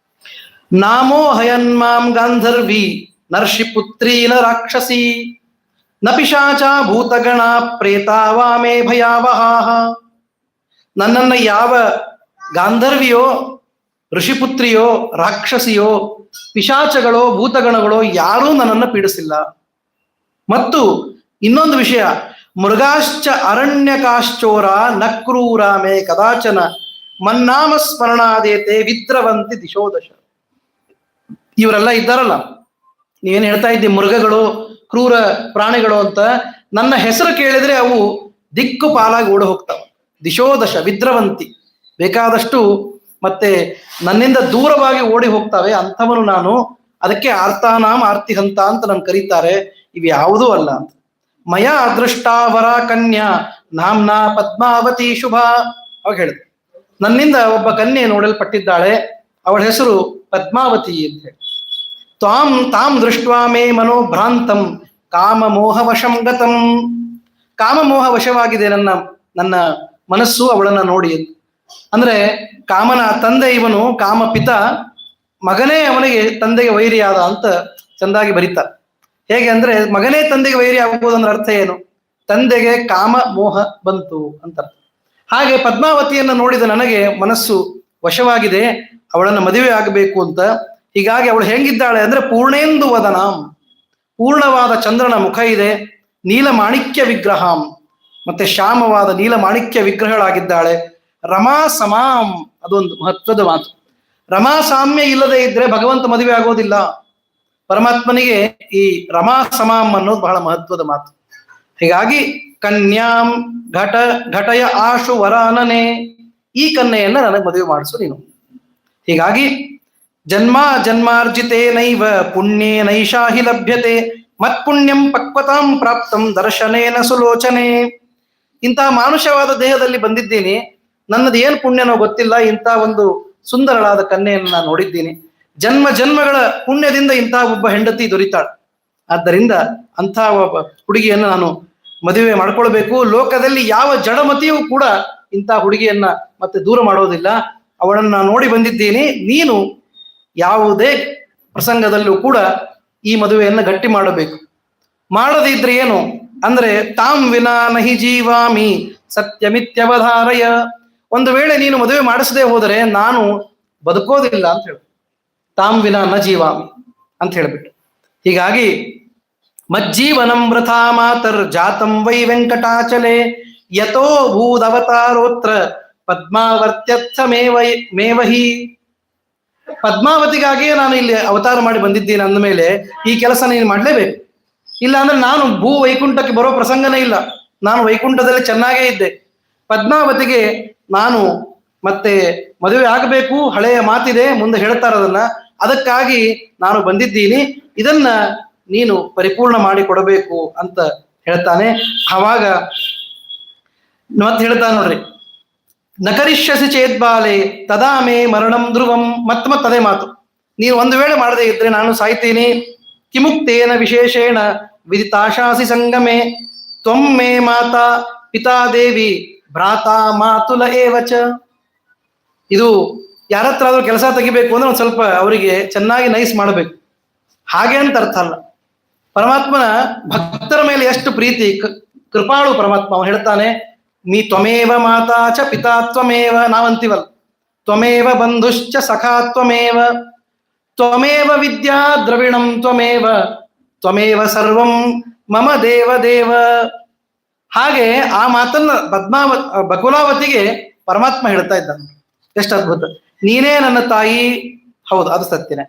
ನಾಮೋ ಹಯನ್ಮಾಂ ಗಾಂಧರ್ವಿ ನರ್ಷಿ ಪುತ್ರೀ ನ ರಾಕ್ಷಸಿ ನ ಪಿಶಾಚ ಭೂತಗಣ ಪ್ರೇತಾವಾ ಮೇ ಭಯಾವಹಾಹ. ನನ್ನನ್ನು ಯಾವ ಗಾಂಧರ್ವಿಯೋ, ಋಷಿಪುತ್ರಿಯೋ, ರಾಕ್ಷಸಿಯೋ, ಪಿಶಾಚಗಳೋ, ಭೂತಗಣಗಳೋ ಯಾರೂ ನನ್ನನ್ನು ಪೀಡಿಸಿಲ್ಲ. ಮತ್ತು ಇನ್ನೊಂದು ವಿಷಯ, ಮೃಗಾಶ್ಚ ಅರಣ್ಯಕಾಶ್ಚೋರ ನಕ್ರೂರ ಮೇ ಕದಾಚನ ಮನ್ನಾಮ ಸ್ಮರಣಾದೇತೆ ವಿದ್ರವಂತಿ ದಿಶೋದಶ. ಇವರೆಲ್ಲ ಇದ್ದಾರಲ್ಲ, ನೀವೇನು ಹೇಳ್ತಾ ಇದ್ದಿ ಮೃಗಗಳು, ಕ್ರೂರ ಪ್ರಾಣಿಗಳು ಅಂತ, ನನ್ನ ಹೆಸರು ಕೇಳಿದ್ರೆ ಅವು ದಿಕ್ಕು ಪಾಲಾಗಿ ಓಡಿ ಹೋಗ್ತಾವೆ. ದಿಶೋದಶ ವಿದ್ರವಂತಿ, ಬೇಕಾದಷ್ಟು ಮತ್ತೆ ನನ್ನಿಂದ ದೂರವಾಗಿ ಓಡಿ ಹೋಗ್ತವೆ. ಅಂಥವನು ನಾನು. ಅದಕ್ಕೆ ಆರ್ತಾನಾಂ ಆರ್ತಿಹಂತ ಅಂತ ನನ್ನ ಕರೀತಾರೆ. ಇವು ಯಾವುದೂ ಅಲ್ಲ ಅಂತ. ಮಯ ಅದೃಷ್ಟಾವರ ಕನ್ಯಾ ನಾಮ್ನಾ ಪದ್ಮಾವತಿ ಶುಭ. ಅವಾಗ ಹೇಳಿದೆ, ನನ್ನಿಂದ ಒಬ್ಬ ಕನ್ಯೆ ನೋಡಲ್ಪಟ್ಟಿದ್ದಾಳೆ, ಅವಳ ಹೆಸರು ಪದ್ಮಾವತಿ ಅಂತ ಹೇಳಿ. ತಾಂ ದೃಷ್ಟ್ವಾ ಮೇ ಮನೋಭ್ರಾಂತಂ ಕಾಮಮೋಹ ವಶಂ ಗತಂ. ಕಾಮಮೋಹ ವಶವಾಗಿದೆ ನನ್ನ ಮನಸ್ಸು ಅವಳನ್ನ ನೋಡಿ. ಅಂದ್ರೆ ಕಾಮನ ತಂದೆ ಇವನು, ಕಾಮ ಪಿತ, ಮಗನೇ ಅವನಿಗೆ ತಂದೆಗೆ ವೈರಿಯಾದ ಅಂತ ಚಂದಾಗಿ ಬರೀತಾರೆ. ಹೇಗೆ ಅಂದ್ರೆ ಮಗನೇ ತಂದೆಗೆ ವೈರಿ ಆಗುವುದಂದ್ರೆ ಅರ್ಥ ಏನು? ತಂದೆಗೆ ಕಾಮ ಮೋಹ ಬಂತು ಅಂತ. ಹಾಗೆ ಪದ್ಮಾವತಿಯನ್ನು ನೋಡಿದ ನನಗೆ ಮನಸ್ಸು ವಶವಾಗಿದೆ, ಅವಳನ್ನು ಮದುವೆ ಆಗಬೇಕು ಅಂತ. ಹೀಗಾಗಿ ಅವಳು ಹೆಂಗಿದ್ದಾಳೆ ಅಂದ್ರೆ ಪೂರ್ಣೇಂದು ವದನಾಂ, ಪೂರ್ಣವಾದ ಚಂದ್ರನ ಮುಖ ಇದೆ, ನೀಲ ಮಾಣಿಕ್ಯ ವಿಗ್ರಹಾಂ, ಮತ್ತೆ ಶ್ಯಾಮವಾದ ನೀಲ ಮಾಣಿಕ್ಯ ವಿಗ್ರಹಗಳಾಗಿದ್ದಾಳೆ. ರಮಾ ಸಮಾಂ, ಅದೊಂದು ಮಹತ್ವದ ಮಾತು. ರಮಾ ಸಾಮ್ಯ ಇಲ್ಲದೆ ಇದ್ರೆ ಭಗವಂತ ಮದುವೆ ಆಗೋದಿಲ್ಲ. ಪರಮಾತ್ಮನಿಗೆ ಈ ರಮಾ ಸಮಾಂ ಅನ್ನೋದು ಬಹಳ ಮಹತ್ವದ ಮಾತು. ಹೀಗಾಗಿ ಕನ್ಯಾಂ ಘಟಯ ಆಶು ವರಾನನೆ, ಈ ಕನ್ಯೆಯನ್ನ ನನಗೆ ಮದುವೆ ಮಾಡಿಸು ನೀನು. ಹೀಗಾಗಿ ಜನ್ಮಾರ್ಜಿತೇನೈವ ಪುಣ್ಯೇನೈಷಾ ಹಿ ಲಭ್ಯತೆ ಮತ್ಪುಣ್ಯಂ ಪಕ್ವತಾಂ ಪ್ರಾಪ್ತಂ ದರ್ಶನೇನ ಸುಲೋಚನೆ. ಇಂತಹ ಮಾನುಷವಾದ ದೇಹದಲ್ಲಿ ಬಂದಿದ್ದೀನಿ, ನನ್ನದು ಏನು ಪುಣ್ಯನೋ ಗೊತ್ತಿಲ್ಲ, ಇಂಥ ಒಂದು ಸುಂದರಳಾದ ಕನ್ಯೆಯನ್ನು ನಾನು ನೋಡಿದ್ದೀನಿ. ಜನ್ಮ ಜನ್ಮಗಳ ಪುಣ್ಯದಿಂದ ಇಂತಹ ಒಬ್ಬ ಹೆಂಡತಿ ದೊರೀತಾಳೆ. ಆದ್ದರಿಂದ ಅಂಥ ಒಬ್ಬ ಹುಡುಗಿಯನ್ನು ನಾನು ಮದುವೆ ಮಾಡ್ಕೊಳ್ಬೇಕು. ಲೋಕದಲ್ಲಿ ಯಾವ ಜಡಮತಿಯೂ ಕೂಡ ಇಂಥ ಹುಡುಗಿಯನ್ನ ಮತ್ತೆ ದೂರ ಮಾಡೋದಿಲ್ಲ. ಅವಳನ್ನು ನಾನು ನೋಡಿ ಬಂದಿದ್ದೀನಿ. ನೀನು ಯಾವುದೇ ಪ್ರಸಂಗದಲ್ಲೂ ಕೂಡ ಈ ಮದುವೆಯನ್ನು ಗಟ್ಟಿ ಮಾಡಬೇಕು. ಮಾಡದಿದ್ರೆ ಏನು ಅಂದ್ರೆ ತಾಂ ವಿನಾ ನಹಿ ಜೀವಾಮಿ ಸತ್ಯಮಿತ್ಯವಧಾರಯ. ಒಂದು ವೇಳೆ ನೀನು ಮದುವೆ ಮಾಡಿಸದೆ ಹೋದರೆ ನಾನು ಬದುಕೋದಿಲ್ಲ ಅಂತ ಹೇಳು. ತಾಂ ವಿನಾ ನ ಜೀವಾಮಿ ಅಂತ ಹೇಳ್ಬಿಟ್ಟು. ಹೀಗಾಗಿ ಮಜ್ಜೀವನಂ ವೃಥಾ ಮಾತರ್ ಜಾತಂ ವೈ ವೆಂಕಟಾಚಲೆ ಯಥೋ ಭೂದವತಾರೋತ್ರ ಪದ್ಮಾವರ್ತ್ಯರ್ಥ ಮೇವಹಿ. ಪದ್ಮಾವತಿಗಾಗಿಯೇ ನಾನು ಇಲ್ಲಿ ಅವತಾರ ಮಾಡಿ ಬಂದಿದ್ದೀನಿ ಅಂದ ಮೇಲೆ ಈ ಕೆಲಸ ನೀನು ಮಾಡಲೇಬೇಕು. ಇಲ್ಲ ಅಂದ್ರೆ ನಾನು ಭೂ ವೈಕುಂಠಕ್ಕೆ ಬರೋ ಪ್ರಸಂಗನೇ ಇಲ್ಲ. ನಾನು ವೈಕುಂಠದಲ್ಲಿ ಚೆನ್ನಾಗೇ ಇದ್ದೆ. ಪದ್ಮಾವತಿಗೆ ನಾನು ಮತ್ತೆ ಮದುವೆ ಆಗಬೇಕು, ಹಳೆಯ ಮಾತಿದೆ, ಮುಂದೆ ಹೇಳ್ತಾರೆ ಅದನ್ನ. ಅದಕ್ಕಾಗಿ ನಾನು ಬಂದಿದ್ದೀನಿ, ಇದನ್ನ ನೀನು ಪರಿಪೂರ್ಣ ಮಾಡಿ ಕೊಡಬೇಕು ಅಂತ ಹೇಳ್ತಾನೆ. ಆವಾಗ ಮತ್ತೆ ಹೇಳ್ತಾನೆ ನೋಡ್ರಿ, ನಕರಿಷ್ಯಸಿ ಚೇದ್ಬಾಲೆ ತದಾ ಮೇ ಮರಣಂ ಧ್ರುವಂ. ಮತ್ತದೇ ಮಾತು, ನೀನು ಒಂದು ವೇಳೆ ಮಾಡದೇ ಇದ್ರೆ ನಾನು ಸಾಯ್ತೀನಿ. ಕಿಮುಕ್ತೇನ ವಿಶೇಷೇಣ ವಿದಿತಾಶಾಸಿ ಸಂಗಮೆ ತ್ವಂ ಮೇ ಮಾತಾ ಪಿತಾ ದೇವಿ ಭ್ರಾತಾ ಮಾತುಲ ಏವಚ. ಇದು ಯಾರತ್ರ ಆದ್ರೂ ಕೆಲಸ ತೆಗಿಬೇಕು ಅಂದ್ರೆ ಒಂದು ಸ್ವಲ್ಪ ಅವರಿಗೆ ಚೆನ್ನಾಗಿ ನೈಸ್ ಮಾಡಬೇಕು, ಹಾಗೆ ಅಂತ ಅರ್ಥ ಅಲ್ಲ. ಪರಮಾತ್ಮನ ಭಕ್ತರ ಮೇಲೆ ಎಷ್ಟು ಪ್ರೀತಿ, ಕೃಪಾಳು ಪರಮಾತ್ಮ. ಅವನು ಹೇಳ್ತಾನೆ, ನೀ ತ್ವಮೇವ ಮಾತಾ ಚ ಪಿತಾ ತ್ವಮೇವ. ನಾವಂತೀವಲ್ಲ, ತ್ವಮೇವ ಬಂಧುಶ್ಚ ಸಖಾ ತ್ವಮೇವ, ತ್ವಮೇವ ವಿದ್ಯಾ ದ್ರವಿಣಂ ತ್ವಮೇವ, ತ್ವಮೇವ ಸರ್ವಂ ಮಮ ದೇವ ದೇವ. ಹಾಗೆ ಆ ಮಾತನ್ನ ಬಕುಲಾವತಿಗೆ ಪರಮಾತ್ಮ ಹೇಳ್ತಾ ಇದ್ದಾನೆ. ಎಷ್ಟು ಅದ್ಭುತ. ನೀನೇ ನನ್ನ ತಾಯಿ, ಹೌದು ಅದು ಸತ್ಯನೇ.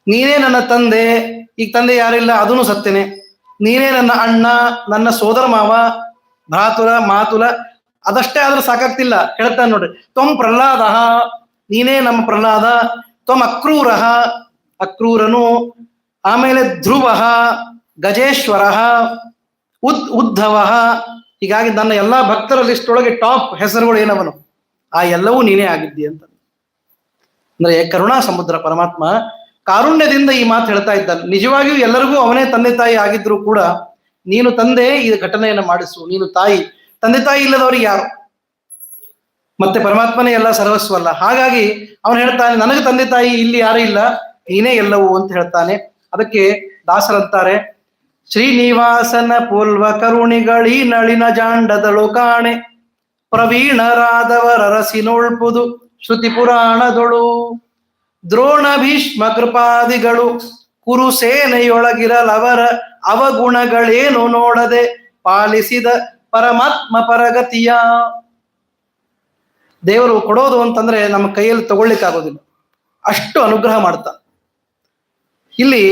ನೀನೇ ನನ್ನ ತಂದೆ, ಈಗ ತಂದೆ ಯಾರಿಲ್ಲ ಅದನ್ನು ಸತ್ಯನೇ. ನೀನೇ ನನ್ನ ಅಣ್ಣ, ನನ್ನ ಸೋದರ ಮಾವ, ಭ್ರಾತುಲ ಮಾತುಲ. ಅದಷ್ಟೇ ಆದ್ರೂ ಸಾಕಾಗ್ತಿಲ್ಲ, ಹೇಳ್ತಾನೆ ನೋಡ್ರಿ. ತ್ವಂ ಪ್ರಹ್ಲಾದ, ನೀನೇ ನಮ್ಮ ಪ್ರಹ್ಲಾದ. ತ್ವಂ ಅಕ್ರೂರ, ಅಕ್ರೂರನು. ಆಮೇಲೆ ಧ್ರುವ, ಗಜೇಶ್ವರ, ಉದ್ಧವ. ಹೀಗಾಗಿ ನನ್ನ ಎಲ್ಲಾ ಭಕ್ತರ ಲಿಸ್ಟ್ ಒಳಗೆ ಟಾಪ್ ಹೆಸರುಗಳು ಏನವನು, ಆ ಎಲ್ಲವೂ ನೀನೇ ಆಗಿದ್ದಿ ಅಂತ. ಅಂದ್ರೆ ಕರುಣಾ ಸಮುದ್ರ ಪರಮಾತ್ಮ ಕಾರುಣ್ಯದಿಂದ ಈ ಮಾತು ಹೇಳ್ತಾ ಇದ್ದಾನೆ. ನಿಜವಾಗಿಯೂ ಎಲ್ಲರಿಗೂ ಅವನೇ ತಂದೆ ತಾಯಿ ಆಗಿದ್ರು ಕೂಡ ನೀನು ತಂದೆ ಈ ಘಟನೆಯನ್ನು ಮಾಡಿಸು, ನೀನು ತಾಯಿ. ತಂದೆ ತಾಯಿ ಇಲ್ಲದವ್ರಿಗೆ ಯಾರು? ಮತ್ತೆ ಪರಮಾತ್ಮನೇ ಎಲ್ಲ ಸರ್ವಸ್ವಲ್ಲ. ಹಾಗಾಗಿ ಅವನು ಹೇಳ್ತಾನೆ, ನನಗೆ ತಂದೆ ತಾಯಿ ಇಲ್ಲಿ ಯಾರು ಇಲ್ಲ, ನೀನೇ ಎಲ್ಲವೂ ಅಂತ ಹೇಳ್ತಾನೆ. ಅದಕ್ಕೆ ದಾಸರಂತಾರೆ, ಶ್ರೀನಿವಾಸನ ಪೋಲ್ವ ಕರುಣಿಗಳೀ ನಳಿನ ಜಾಂಡದಳು ಕಾಣೆ, ಪ್ರವೀಣರಾದವರರಸಿನೊಳ್ಪುದು ಶ್ರುತಿ ಪುರಾಣದೊಳು. ದ್ರೋಣ ಭೀಷ್ಮ ಕೃಪಾದಿಗಳು ಕುರುಸೇನೆಯೊಳಗಿರಲವರ ಅವಗುಣಗಳೇನು ನೋಡದೆ ಪಾಲಿಸಿದ ಪರಮಾತ್ಮ ಪರಗತಿಯ. ದೇವರು ಕೊಡೋದು ಅಂತಂದ್ರೆ ನಮ್ಮ ಕೈಯಲ್ಲಿ ತಗೊಳ್ಳಿಕ್ಕಾಗೋದಿಲ್ಲ, ಅಷ್ಟು ಅನುಗ್ರಹ ಮಾಡ್ತಾ. ಇಲ್ಲಿ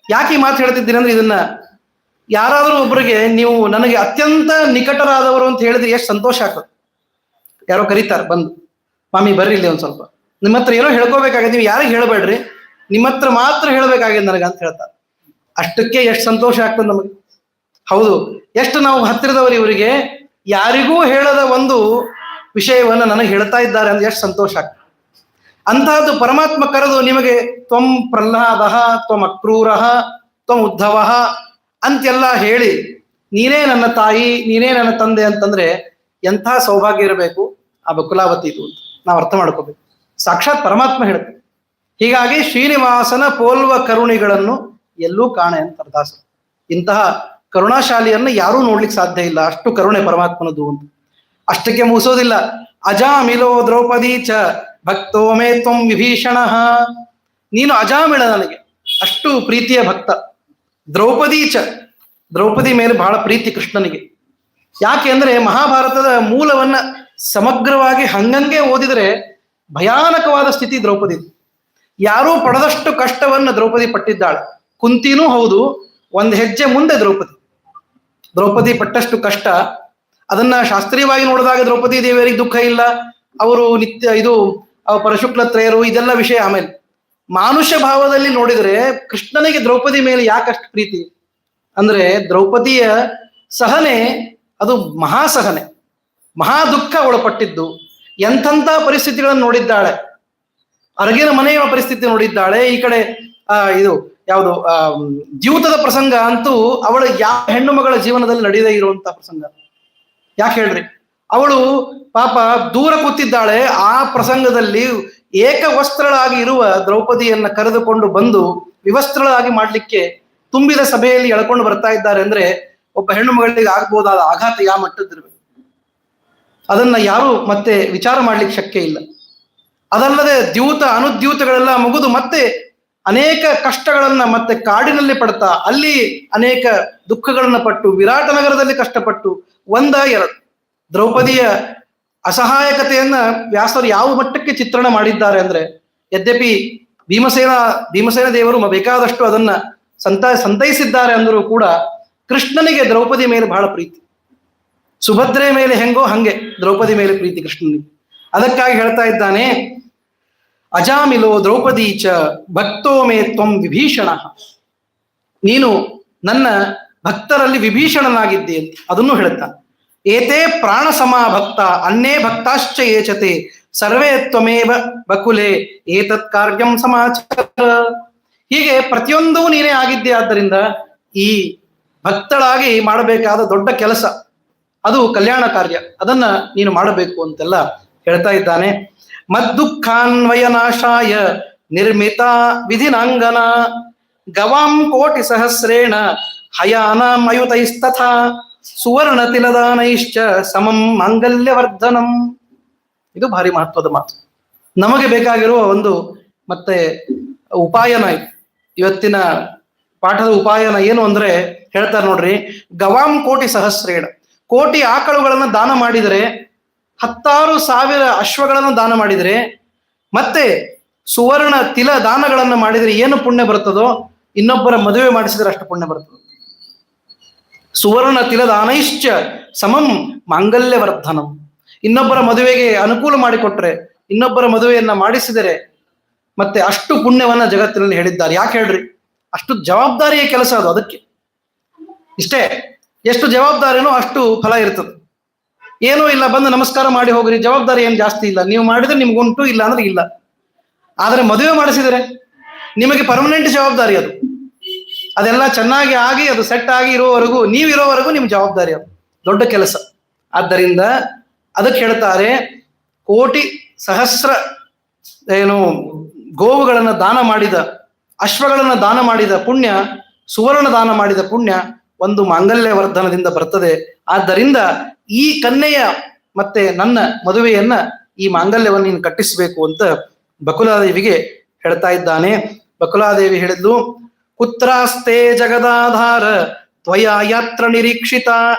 ಯಾಕೆ ಈ ಮಾತು ಹೇಳ್ತಿದ್ದೀನಿ ಅಂದ್ರೆ, ಇದನ್ನ ಯಾರಾದರೂ ಒಬ್ಬರಿಗೆ ನೀವು ನನಗೆ ಅತ್ಯಂತ ನಿಕಟರಾದವರು ಅಂತ ಹೇಳಿದ್ರೆ ಎಷ್ಟು ಸಂತೋಷ ಆಗ್ತದೆ. ಯಾರೋ ಕರೀತಾರೆ ಬಂದು, ಮಾಮಿ ಬರ್ರಿ ಇಲ್ಲಿ ಒಂದ್ ಸ್ವಲ್ಪ, ನಿಮ್ಮ ಹತ್ರ ಏನೋ ಹೇಳ್ಕೋಬೇಕಾಗಿದೆ, ನೀವು ಯಾರಿಗೆ ಹೇಳಬೇಡ್ರಿ, ನಿಮ್ಮ ಹತ್ರ ಮಾತ್ರ ಹೇಳ್ಬೇಕಾಗಿದೆ ನನಗೆ ಅಂತ ಹೇಳ್ತಾರೆ. ಅಷ್ಟಕ್ಕೆ ಎಷ್ಟು ಸಂತೋಷ ಆಗ್ತದೆ ನಮಗೆ. ಹೌದು, ಎಷ್ಟು ನಾವು ಹತ್ತಿರದವರು ಇವರಿಗೆ ಯಾರಿಗೂ ಹೇಳದ ಒಂದು ವಿಷಯವನ್ನ ನನಗೆ ಹೇಳ್ತಾ ಇದ್ದಾರೆ ಅಂದ್ರೆ ಎಷ್ಟು ಸಂತೋಷ ಆಗ್ತದೆ. ಅಂತಹದ್ದು ಪರಮಾತ್ಮ ಕರೆದು ನಿಮಗೆ ತ್ವಂ ಪ್ರಹ್ಲಾದ ತ್ವಂ ಅಕ್ರೂರ ತ್ವಂ ಉದ್ಧವ ಅಂತೆಲ್ಲ ಹೇಳಿ ನೀನೇ ನನ್ನ ತಾಯಿ, ನೀನೇ ನನ್ನ ತಂದೆ ಅಂತಂದ್ರೆ ಎಂಥ ಸೌಭಾಗ್ಯ ಇರಬೇಕು ಆ ಬಕುಲಾವತಿ ಇದು ಅಂತ ನಾವು ಅರ್ಥ ಮಾಡ್ಕೋಬೇಕು. ಸಾಕ್ಷಾತ್ ಪರಮಾತ್ಮ ಹೇಳುತ್ತೆ. ಹೀಗಾಗಿ ಶ್ರೀನಿವಾಸನ ಪೋಲ್ವ ಕರುಣಿಗಳನ್ನು ಎಲ್ಲೂ ಕಾಣೆ ಅಂತ ಅರ್ಧಾಸ. ಇಂತಹ ಕರುಣಾಶಾಲಿಯನ್ನು ಯಾರೂ ನೋಡ್ಲಿಕ್ಕೆ ಸಾಧ್ಯ ಇಲ್ಲ, ಅಷ್ಟು ಕರುಣೆ ಪರಮಾತ್ಮನದು ಅಂತ. ಅಷ್ಟಕ್ಕೆ ಮುಗಿಸೋದಿಲ್ಲ. ಅಜಾಮಿಲೋ ದ್ರೌಪದಿ ಚ ಭಕ್ತೋ ಮೇ ತ್ವಂ ವಿಭೀಷಣ. ನೀನು ಅಜಾಮಿಳ, ನನಗೆ ಅಷ್ಟು ಪ್ರೀತಿಯ ಭಕ್ತ. ದ್ರೌಪದಿ ಚ, ದ್ರೌಪದಿ ಮೇಲೆ ಬಹಳ ಪ್ರೀತಿ ಕೃಷ್ಣನಿಗೆ. ಯಾಕೆ ಅಂದ್ರೆ ಮಹಾಭಾರತದ ಮೂಲವನ್ನ ಸಮಗ್ರವಾಗಿ ಹಂಗಂಗೆ ಓದಿದರೆ ಭಯಾನಕವಾದ ಸ್ಥಿತಿ ದ್ರೌಪದಿ. ಯಾರೂ ಪಡೆದಷ್ಟು ಕಷ್ಟವನ್ನ ದ್ರೌಪದಿ ಪಟ್ಟಿದ್ದಾಳೆ. ಕುಂತಿನೂ ಹೌದು, ಒಂದು ಹೆಜ್ಜೆ ಮುಂದೆ ದ್ರೌಪದಿ ಪಟ್ಟಷ್ಟು ಕಷ್ಟ. ಅದನ್ನ ಶಾಸ್ತ್ರೀಯವಾಗಿ ನೋಡಿದಾಗ ದ್ರೌಪದಿ ದೇವಿಯರಿಗೆ ದುಃಖ ಇಲ್ಲ, ಅವರು ನಿತ್ಯ ಇದು ಪರಶುಕ್ಲ ತ್ರಯರು, ಇದೆಲ್ಲ ವಿಷಯ. ಆಮೇಲೆ ಮಾನುಷ ಭಾವದಲ್ಲಿ ನೋಡಿದರೆ ಕೃಷ್ಣನಿಗೆ ದ್ರೌಪದಿ ಮೇಲೆ ಯಾಕಷ್ಟು ಪ್ರೀತಿ ಅಂದ್ರೆ, ದ್ರೌಪದಿಯ ಸಹನೆ ಅದು ಮಹಾಸಹನೆ, ಮಹಾ ದುಃಖ ಒಳಪಟ್ಟಿದ್ದು. ಎಂಥಂಥ ಪರಿಸ್ಥಿತಿಗಳನ್ನು ನೋಡಿದ್ದಾಳೆ. ಅರಗಿನ ಮನೆಯ ಪರಿಸ್ಥಿತಿ ನೋಡಿದ್ದಾಳೆ. ಈ ಕಡೆ ಇದು ಯಾವುದು ದ್ಯೂತದ ಪ್ರಸಂಗ ಅಂತೂ ಅವಳ ಯಾವ ಹೆಣ್ಣು ಮಗಳ ಜೀವನದಲ್ಲಿ ನಡೆಯದೇ ಇರುವಂತಹ ಪ್ರಸಂಗ. ಯಾಕೆ ಹೇಳ್ರಿ, ಅವಳು ಪಾಪ ದೂರ ಕೂತಿದ್ದಾಳೆ. ಆ ಪ್ರಸಂಗದಲ್ಲಿ ಏಕವಸ್ತ್ರಳಾಗಿ ಇರುವ ದ್ರೌಪದಿಯನ್ನ ಕರೆದುಕೊಂಡು ಬಂದು ವಿವಸ್ತ್ರಳಾಗಿ ಮಾಡ್ಲಿಕ್ಕೆ ತುಂಬಿದ ಸಭೆಯಲ್ಲಿ ಎಳ್ಕೊಂಡು ಬರ್ತಾ ಇದ್ದಾರೆ ಅಂದ್ರೆ ಒಬ್ಬ ಹೆಣ್ಣು ಮಗಳಿಗೆ ಆಗ್ಬೋದಾದ ಆಘಾತ ಯಾವ ಮಟ್ಟದಿರ್ಬೇಕು, ಅದನ್ನ ಯಾರು ಮತ್ತೆ ವಿಚಾರ ಮಾಡ್ಲಿಕ್ಕೆ ಶಕ್ಯ ಇಲ್ಲ. ಅದಲ್ಲದೆ ದ್ಯೂತ ಅನುದ್ಯೂತಗಳೆಲ್ಲ ಮುಗಿದು ಮತ್ತೆ ಅನೇಕ ಕಷ್ಟಗಳನ್ನ ಮತ್ತೆ ಕಾಡಿನಲ್ಲಿ ಪಡ್ತಾ, ಅಲ್ಲಿ ಅನೇಕ ದುಃಖಗಳನ್ನ ಪಟ್ಟು, ವಿರಾಟ ನಗರದಲ್ಲಿ ಕಷ್ಟಪಟ್ಟು, ಎರಡು ದ್ರೌಪದಿಯ ಅಸಹಾಯಕತೆಯನ್ನ ವ್ಯಾಸರು ಯಾವ ಮಟ್ಟಕ್ಕೆ ಚಿತ್ರಣ ಮಾಡಿದ್ದಾರೆ ಅಂದ್ರೆ, ಯದ್ಯಪಿ ಭೀಮಸೇನ ದೇವರು ಬೇಕಾದಷ್ಟು ಅದನ್ನ ಸಂತೈಸಿದ್ದಾರೆ ಅಂದರೂ ಕೂಡ ಕೃಷ್ಣನಿಗೆ ದ್ರೌಪದಿ ಮೇಲೆ ಬಹಳ ಪ್ರೀತಿ. ಸುಭದ್ರೆ ಮೇಲೆ ಹೆಂಗೋ ಹಂಗೆ ದ್ರೌಪದಿ ಮೇಲೆ ಪ್ರೀತಿ ಕೃಷ್ಣನಿಗೆ. ಅದಕ್ಕಾಗಿ ಹೇಳ್ತಾ ಇದ್ದಾನೆ, ಅಜಾಮಿಲೋ ದ್ರೌಪದಿ ಚ ಭಕ್ತೋ ಮೇ ತ್ವಂ ವಿಭೀಷಣ. ನೀನು ನನ್ನ ಭಕ್ತರಲ್ಲಿ ವಿಭೀಷಣನಾಗಿದ್ದೆ ಅಂತ ಅದನ್ನು ಹೇಳ್ತಾನೆ. ಏತೇ ಪ್ರಾಣ ಸಮಾ ಭಕ್ತ ಅನ್ನೇ ಭಕ್ತಾಶ್ಚ ಏಚತೆ ಸರ್ವೇ ತ್ವಮೇವ ಬಕುಲೆ ಏತತ್ ಕಾರ್ಯಂ ಸಮಾಚಾರ. ಹೀಗೆ ಪ್ರತಿಯೊಂದೂ ನೀನೇ ಆಗಿದ್ದೆ. ಆದ್ದರಿಂದ ಈ ಭಕ್ತಳಾಗಿ ಮಾಡಬೇಕಾದ ದೊಡ್ಡ ಕೆಲಸ ಅದು ಕಲ್ಯಾಣ ಕಾರ್ಯ, ಅದನ್ನ ನೀನು ಮಾಡಬೇಕು ಅಂತೆಲ್ಲ ಹೇಳ್ತಾ ಇದ್ದಾನೆ. ಮದ್ದುಃಖಾನ್ವಯನಾಶಾಯ ನಿರ್ಮಿತ ವಿಧಿನಾಂಗನ ಗವಾಂ ಕೋಟಿ ಸಹಸ್ರೇಣ ಹಯಾನ ಮಯುತೈಸ್ತಥಾ ಸುವರ್ಣ ತಿಲದಾನೈಶ್ಚ ಸಮಂ ಮಾಂಗಲ್ಯವರ್ಧನಂ. ಇದು ಭಾರಿ ಮಹತ್ವದ ಮಾತು. ನಮಗೆ ಬೇಕಾಗಿರುವ ಒಂದು ಮತ್ತೆ ಉಪಾಯನ ಇದು. ಇವತ್ತಿನ ಪಾಠದ ಉಪಾಯನ ಏನು ಅಂದ್ರೆ ಹೇಳ್ತಾರೆ ನೋಡ್ರಿ, ಗವಾಂ ಕೋಟಿ ಸಹಸ್ರೇಣ, ಕೋಟಿ ಆಕಳುಗಳನ್ನ ದಾನ ಮಾಡಿದರೆ, 10,000 ಅಶ್ವಗಳನ್ನು ದಾನ ಮಾಡಿದರೆ, ಮತ್ತೆ ಸುವರ್ಣ ತಿಲ ದಾನಗಳನ್ನು ಮಾಡಿದರೆ ಏನು ಪುಣ್ಯ ಬರ್ತದೋ, ಇನ್ನೊಬ್ಬರ ಮದುವೆ ಮಾಡಿಸಿದ್ರೆ ಅಷ್ಟು ಪುಣ್ಯ ಬರ್ತದೆ. ಸುವರ್ಣ ತಿಲದಾನೈಶ್ಚ ಸಮಂ ಮಾಂಗಲ್ಯವರ್ಧನಂ. ಇನ್ನೊಬ್ಬರ ಮದುವೆಗೆ ಅನುಕೂಲ ಮಾಡಿಕೊಟ್ರೆ, ಇನ್ನೊಬ್ಬರ ಮದುವೆಯನ್ನ ಮಾಡಿಸಿದರೆ ಮತ್ತೆ ಅಷ್ಟು ಪುಣ್ಯವನ್ನ ಜಗತ್ತಿನಲ್ಲಿ ಹೇಳಿದ್ದಾರೆ. ಯಾಕೆ ಹೇಳ್ರಿ, ಅಷ್ಟು ಜವಾಬ್ದಾರಿಯ ಕೆಲಸ ಅದು. ಅದಕ್ಕೆ ಇಷ್ಟೇ, ಎಷ್ಟು ಜವಾಬ್ದಾರಿನೋ ಅಷ್ಟು ಫಲ ಇರ್ತದೆ. ಏನೂ ಇಲ್ಲ, ಬಂದು ನಮಸ್ಕಾರ ಮಾಡಿ ಹೋಗ್ರಿ, ಜವಾಬ್ದಾರಿ ಏನು ಜಾಸ್ತಿ ಇಲ್ಲ. ನೀವು ಮಾಡಿದ್ರೆ ನಿಮ್ಗುಂಟು, ಇಲ್ಲ ಅಂದ್ರೆ ಇಲ್ಲ. ಆದ್ರೆ ಮದುವೆ ಮಾಡಿಸಿದರೆ ನಿಮಗೆ ಪರ್ಮನೆಂಟ್ ಜವಾಬ್ದಾರಿ ಅದು. ಅದೆಲ್ಲ ಚೆನ್ನಾಗಿ ಆಗಿ ಅದು ಸೆಟ್ ಆಗಿ ಇರುವವರೆಗೂ, ನೀವಿರೋವರೆಗೂ ನಿಮ್ ಜವಾಬ್ದಾರಿ, ಅದು ದೊಡ್ಡ ಕೆಲಸ. ಆದ್ದರಿಂದ ಅದಕ್ಕೆ ಹೇಳ್ತಾರೆ, ಕೋಟಿ ಸಹಸ್ರ ಗೋವುಗಳನ್ನ ದಾನ ಮಾಡಿದ, ಅಶ್ವಗಳನ್ನ ದಾನ ಮಾಡಿದ ಪುಣ್ಯ ಸುವರ್ಣ ದಾನ ಮಾಡಿದ ಪುಣ್ಯ ಒಂದು ಮಾಂಗಲ್ಯ ವರ್ಧನದಿಂದ ಬರ್ತದೆ. ಆದ್ದರಿಂದ ಈ ಕನ್ಯೆಯ ಮತ್ತೆ ನನ್ನ ಮದುವೆಯನ್ನ ಈ ಮಾಂಗಲ್ಯವನ್ನು ನೀನು ಕಟ್ಟಿಸಬೇಕು ಅಂತ ಬಕುಲಾದೇವಿಗೆ ಹೇಳ್ತಾ ಇದ್ದಾನೆ. ಬಕುಲಾದೇವಿ ಹೇಳಿದ್ಲು, ಕುತ್ರಾಸ್ತೆ ಜಗದಾಧಾರ ತ್ವಯಾ ಯಾತ್ರ ನಿರೀಕ್ಷಿತ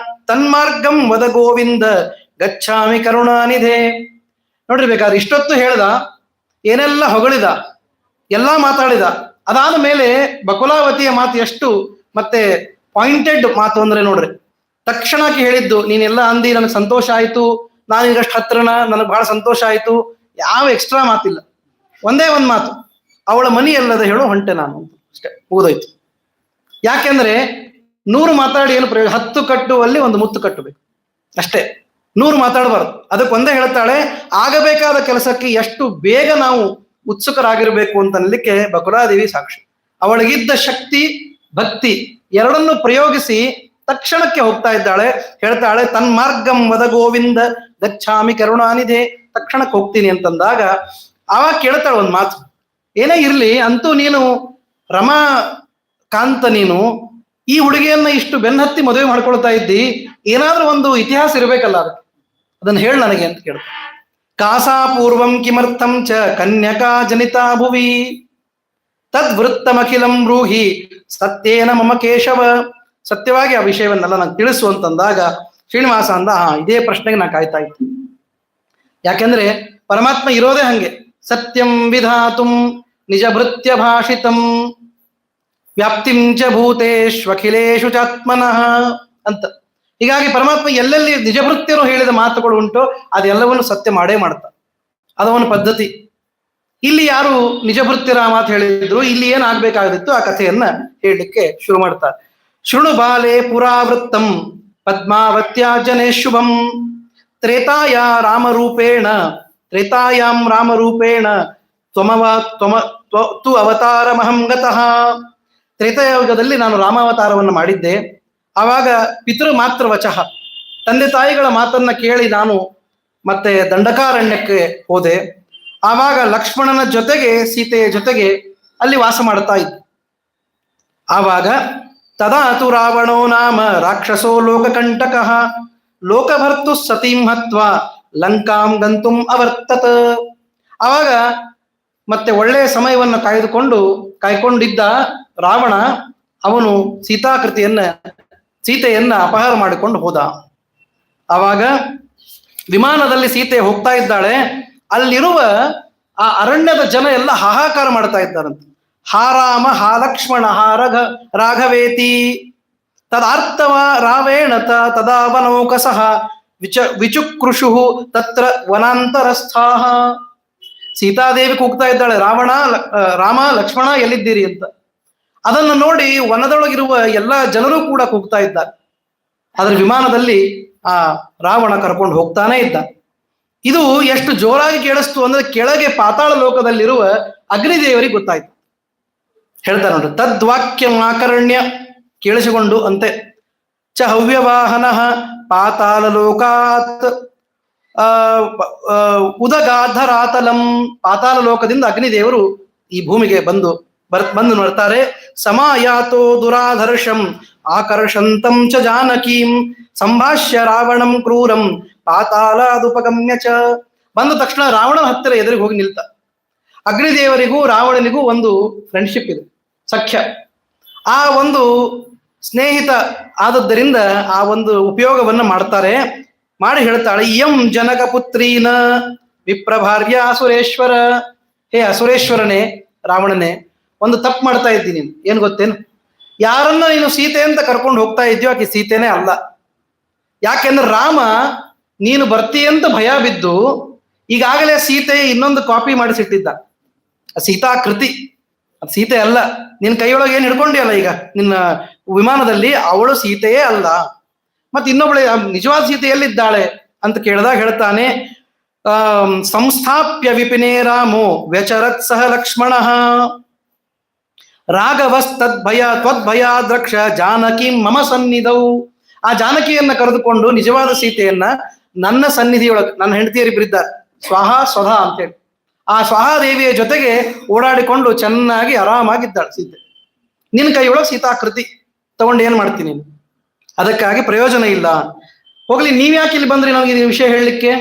ತನ್ಮಾರ್ಗಂ ವದ ಗೋವಿಂದ ಗಚ್ಚಾಮಿ ಕರುಣಾನಿಧೆ. ನೋಡ್ರಿ, ಬೇಕಾದ್ರೆ ಇಷ್ಟೊತ್ತು ಹೇಳ್ದ, ಏನೆಲ್ಲ ಹೊಗಳಿದ, ಎಲ್ಲಾ ಮಾತಾಡಿದ. ಅದಾದ ಮೇಲೆ ಬಕುಲಾವತಿಯ ಮಾತು ಎಷ್ಟು ಮತ್ತೆ ಪಾಯಿಂಟೆಡ್ ಮಾತು ಅಂದ್ರೆ ನೋಡ್ರಿ, ತಕ್ಷಣಕ್ಕೆ ಹೇಳಿದ್ದು, ನೀನೆಲ್ಲ ಅಂದಿ, ನನಗೆ ಸಂತೋಷ ಆಯ್ತು, ನಾನು ಈಗಷ್ಟು ಹತ್ರನ, ನನಗೆ ಬಹಳ ಸಂತೋಷ ಆಯ್ತು, ಯಾವ ಎಕ್ಸ್ಟ್ರಾ ಮಾತಿಲ್ಲ. ಒಂದೇ ಒಂದು ಮಾತು, ಅವಳ ಮನಿ ಎಲ್ಲದ ಹೇಳು ಹೊಂಟೆ ನಾನು, ಅಷ್ಟೇ, ಮುಗಿದೋಯ್ತು. ಯಾಕೆಂದ್ರೆ 100 ಮಾತಾಡಿ ಏನು ಪ್ರಯೋಜನ, 10 ಕಟ್ಟುವಲ್ಲಿ ಒಂದು ಮುತ್ತು ಕಟ್ಟಬೇಕು ಅಷ್ಟೇ, 100 ಮಾತಾಡಬಾರ್ದು. ಅದಕ್ಕೆ ಒಂದೇ ಹೇಳ್ತಾಳೆ, ಆಗಬೇಕಾದ ಕೆಲಸಕ್ಕೆ ಎಷ್ಟು ಬೇಗ ನಾವು ಉತ್ಸುಕರಾಗಿರ್ಬೇಕು ಅಂತ ಅನ್ಲಿಕ್ಕೆ ಬಕುಲಾದೇವಿ ಸಾಕ್ಷಿ. ಅವಳಿಗಿದ್ದ ಶಕ್ತಿ ಭಕ್ತಿ ಎರಡನ್ನು ಪ್ರಯೋಗಿಸಿ ತಕ್ಷಣಕ್ಕೆ ಹೋಗ್ತಾ ಇದ್ದಾಳೆ. ಹೇಳ್ತಾಳೆ, ತನ್ಮಾರ್ಗಂ ವದ ಗೋವಿಂದ ಗಚ್ಚಾಮಿ ಕರುಣಾನಿಧೆ, ತಕ್ಷಣಕ್ಕೆ ಹೋಗ್ತೀನಿ ಅಂತಂದಾಗ ಆವಾಗ ಕೇಳ್ತಾಳೆ ಒಂದು ಮಾತು, ಏನೇ ಇರ್ಲಿ ಅಂತೂ ನೀನು ರಮಾ ಕಾಂತ, ನೀನು ಈ ಹುಡುಗಿಯನ್ನ ಇಷ್ಟು ಬೆನ್ನತ್ತಿ ಮದುವೆ ಮಾಡ್ಕೊಳ್ತಾ ಇದ್ದಿ, ಏನಾದ್ರೂ ಒಂದು ಇತಿಹಾಸ ಇರ್ಬೇಕಲ್ಲ, ಅದನ್ನ ಹೇಳ ನನಗೆ ಅಂತ ಕೇಳ್ತಾಳೆ. ಕಾಸಾ ಪೂರ್ವಂ ಕಿಮರ್ಥಂ ಚ ಕನ್ಯಕಾ ಜನಿತಾ ಭುವಿ ತದ್ವೃತ್ತಮಖಿಲಂ ಬ್ರೂಹಿ ಸತ್ಯೇನ ಮಮ ಕೇಶವ. ಸತ್ಯವಾಗಿ ಆ ವಿಷಯವನ್ನೆಲ್ಲ ನಂಗೆ ತಿಳಿಸು ಅಂತಂದಾಗ ಶ್ರೀನಿವಾಸ ಅಂದ, ಇದೇ ಪ್ರಶ್ನೆಗೆ ನಾನು ಕಾಯ್ತಾ ಇದ್ದೀನಿ. ಯಾಕೆಂದ್ರೆ ಪರಮಾತ್ಮ ಇರೋದೇ ಹಂಗೆ, ಸತ್ಯಂ ವಿಧಾತುಂ ನಿಜ ಭೃತ್ಯ ಭಾಷಿತಂ ವ್ಯಾಪ್ತಿಂ ಚ ಭೂತೇಶ್ವಖಿಲೇಶು ಚಾತ್ಮನಃ ಅಂತ. ಹೀಗಾಗಿ ಪರಮಾತ್ಮ ಎಲ್ಲೆಲ್ಲಿ ನಿಜಭೃತ್ಯರು ಹೇಳಿದ ಮಾತುಗಳು ಉಂಟು ಅದೆಲ್ಲವನ್ನು ಸತ್ಯ ಮಾಡೇ ಮಾಡ್ತಾರೆ, ಅದವನ ಪದ್ಧತಿ. ಇಲ್ಲಿ ಯಾರು ನಿಜಭೃತ್ಯರ ಮಾತು ಹೇಳಿದ್ರು, ಇಲ್ಲಿ ಏನಾಗ್ಬೇಕಾಗಿತ್ತು ಆ ಕಥೆಯನ್ನ ಹೇಳಲಿಕ್ಕೆ ಶುರು ಮಾಡ್ತಾರೆ. ಶೃಣು ಬಾಲೆ ಪುರಾವೃತ್ತಂ ಪದ್ಮಾವತ್ಯಾ ಜನೇ ಶುಭಂ ತ್ರೇತಾಯ ರಾಮರೂಪೇಣ ತ್ರೇತಾಯಾಂ ರಾಮರೂಪೇಣ ತು ಅವತಾರಮಹಂ ಗತಃ. ತ್ರೇತಾಯುಗದಲ್ಲಿ ನಾನು ರಾಮಾವತಾರವನ್ನು ಮಾಡಿದ್ದೆ. ಆವಾಗ ಪಿತೃ ಮಾತೃ ವಚಃ, ತಂದೆ ತಾಯಿಗಳ ಮಾತನ್ನ ಕೇಳಿ ನಾನು ಮತ್ತೆ ದಂಡಕಾರಣ್ಯಕ್ಕೆ ಹೋದೆ. ಆವಾಗ ಲಕ್ಷ್ಮಣನ ಜೊತೆಗೆ ಸೀತೆಯ ಜೊತೆಗೆ ಅಲ್ಲಿ ವಾಸ ಮಾಡ್ತಾ ಇದ್ದೆ. ಆವಾಗ ತದಾತು ರಾವಣೋ ನಾಮ ರಾಕ್ಷಸೋ ಲೋಕಕಂಟಕಃ ಲೋಕಭರ್ತು ಸತೀಂ ಹತ್ವಾ ಲಂಕಾಂ ಗಂತುಂ ಅವರ್ತತ. ಆವಾಗ ಮತ್ತೆ ಒಳ್ಳೆಯ ಸಮಯವನ್ನು ಕಾಯ್ಕೊಂಡಿದ್ದ ರಾವಣ, ಅವನು ಸೀತೆಯನ್ನ ಅಪಹಾರ ಮಾಡಿಕೊಂಡು ಹೋದ. ಆವಾಗ ವಿಮಾನದಲ್ಲಿ ಸೀತೆ ಹೋಗ್ತಾ ಇದ್ದಾಳೆ. ಅಲ್ಲಿರುವ ಆ ಅರಣ್ಯದ ಜನ ಎಲ್ಲ ಹಾಹಾಕಾರ ಮಾಡ್ತಾ ಇದ್ದಾರಂತೆ. ಹಾ ರಾಮ ಹಾ ಲಕ್ಷ್ಮಣ ಹಾ ರಾಘವೇತಿ ತದಾರ್ಥವ ರಾವೇಣ ತದಾವನೌಕಸಃ ವಿಚುಕೃಷು ತತ್ರ ವನಾಂತರಸ್ಥಾಹ. ಸೀತಾದೇವಿ ಕೂಗ್ತಾ ಇದ್ದಾಳೆ, ರಾಮ ಲಕ್ಷ್ಮಣ ಎಲ್ಲಿದ್ದೀರಿ ಅಂತ. ಅದನ್ನು ನೋಡಿ ವನದೊಳಗಿರುವ ಎಲ್ಲ ಜನರು ಕೂಡ ಕೂಗ್ತಾ ಇದ್ದಾರೆ. ಅದರ ವಿಮಾನದಲ್ಲಿ ಆ ರಾವಣ ಕರ್ಕೊಂಡು ಹೋಗ್ತಾನೆ ಇದ್ದ. ಇದು ಎಷ್ಟು ಜೋರಾಗಿ ಕೇಳಿಸ್ತು ಅಂದ್ರೆ ಕೆಳಗೆ ಪಾತಾಳ ಲೋಕದಲ್ಲಿರುವ ಅಗ್ನಿದೇವರಿಗೆ ಗೊತ್ತಾಯ್ತು. ಹೇಳ್ತಾರೆ ನೋಡ್ರಿ, ತದ್ವಾಕ್ಯಮಾಕರಣ್ಯ ಕೇಳಿಸಿಕೊಂಡು ಅಂತೆ ಚ ಹವ್ಯವಾಹನ ಪಾತಾಳ ಲೋಕಾತ್ ಉದಗಾಧರಾತಲಂ. ಪಾತಾಳ ಲೋಕದಿಂದ ಅಗ್ನಿದೇವರು ಈ ಭೂಮಿಗೆ ಬಂದು ನೋಡ್ತಾರೆ. ಸಮಾಯಾತೋ ದುರಾಧರ್ಷಂ ಆಕರ್ಷಂತಂ ಚ ಜಾನಕೀಂ ಸಂಭಾಷ್ಯ ರಾವಣಂ ಕ್ರೂರಂ ಪಾತಾಳಾದುಪಗಮ್ಯ ಚ. ಬಂದ ತಕ್ಷಣ ರಾವಣನ ಹತ್ತಿರ ಎದುರಿಗೆ ಹೋಗಿ ನಿಲ್ತ. ಅಗ್ನಿದೇವರಿಗೂ ರಾವಣನಿಗೂ ಒಂದು ಫ್ರೆಂಡ್ಶಿಪ್ ಇದೆ, ಸಖ್ಯ. ಆ ಒಂದು ಸ್ನೇಹಿತ ಆದದ್ದರಿಂದ ಆ ಒಂದು ಉಪಯೋಗವನ್ನ ಮಾಡ್ತಾರೆ. ಮಾಡಿ ಹೇಳ್ತಾಳೆ, ಇಯಂ ಜನಕ ಪುತ್ರೀನ ವಿಪ್ರಭಾರ್ಯ ಅಸುರೇಶ್ವರ. ಹೇ ಅಸುರೇಶ್ವರನೇ, ರಾವಣನೇ, ಒಂದು ತಪ್ಪು ಮಾಡ್ತಾ ಇದ್ದೀನಿ. ಏನ್ ಗೊತ್ತೇನು? ಯಾರನ್ನ ನೀನು ಸೀತೆ ಅಂತ ಕರ್ಕೊಂಡು ಹೋಗ್ತಾ ಇದ್ಯೋ ಆಕೆ ಸೀತೆನೇ ಅಲ್ಲ. ಯಾಕೆಂದ್ರೆ ರಾಮ ನೀನು ಬರ್ತೀಯಂತ ಭಯ ಬಿದ್ದು ಈಗಾಗಲೇ ಸೀತೆ ಇನ್ನೊಂದು ಕಾಪಿ ಮಾಡಿಸಿಟ್ಟಿದ್ದ. ಸೀತಾ ಕೃತಿ, ಅದು ಸೀತೆ ಅಲ್ಲ. ನಿನ್ನ ಕೈಯೊಳಗೆ ಏನ್ ಹಿಡ್ಕೊಂಡಿಯಲ್ಲ ಈಗ ನಿನ್ನ ವಿಮಾನದಲ್ಲಿ, ಅವಳು ಸೀತೆಯೇ ಅಲ್ಲ. ಮತ್ತೆ ಇನ್ನೊಬ್ಬಳೆ ನಿಜವಾದ ಸೀತೆ ಎಲ್ಲಿದ್ದಾಳೆ ಅಂತ ಕೇಳಿದಾಗ ಹೇಳ್ತಾನೆ, ಸಂಸ್ಥಾಪ್ಯ ವಿಪಿನೇ ರಾಮೋ ವ್ಯಚರತ್ ಸಹ ಲಕ್ಷ್ಮಣ ತ್ವದ್ಭಯಾದ್ರಕ್ಷ ಜಾನಕಿ ಮಮ ಸನ್ನಿಧವು. ಆ ಜಾನಕಿಯನ್ನ ಕರೆದುಕೊಂಡು ನಿಜವಾದ ಸೀತೆಯನ್ನ ನನ್ನ ಸನ್ನಿಧಿಯೊಳಗೆ, ನನ್ನ ಹೆಂಡತಿಯರಿಬ್ಬರಿದ್ದಾರೆ ಸ್ವಾಹ ಸ್ವಧಾ ಅಂತೇಳಿ, ಆ ಸ್ವಾಹಾದೇವಿಯ ಜೊತೆಗೆ ಓಡಾಡಿಕೊಂಡು ಚೆನ್ನಾಗಿ ಆರಾಮಾಗಿದ್ದಾಳೆ ಸೀತೆ. ನಿನ್ನ ಕೈಯೊಳಗೆ ಸೀತಾಕೃತಿ ತಗೊಂಡು ಏನ್ ಮಾಡ್ತೀನಿ? ಅದಕ್ಕಾಗಿ ಪ್ರಯೋಜನ ಇಲ್ಲ. ಹೋಗ್ಲಿ, ನೀವ್ಯಾಕೆ ಇಲ್ಲಿ ಬಂದ್ರಿ ನನಗೆ ಈ ವಿಷಯ ಹೇಳಲಿಕ್ಕೆ?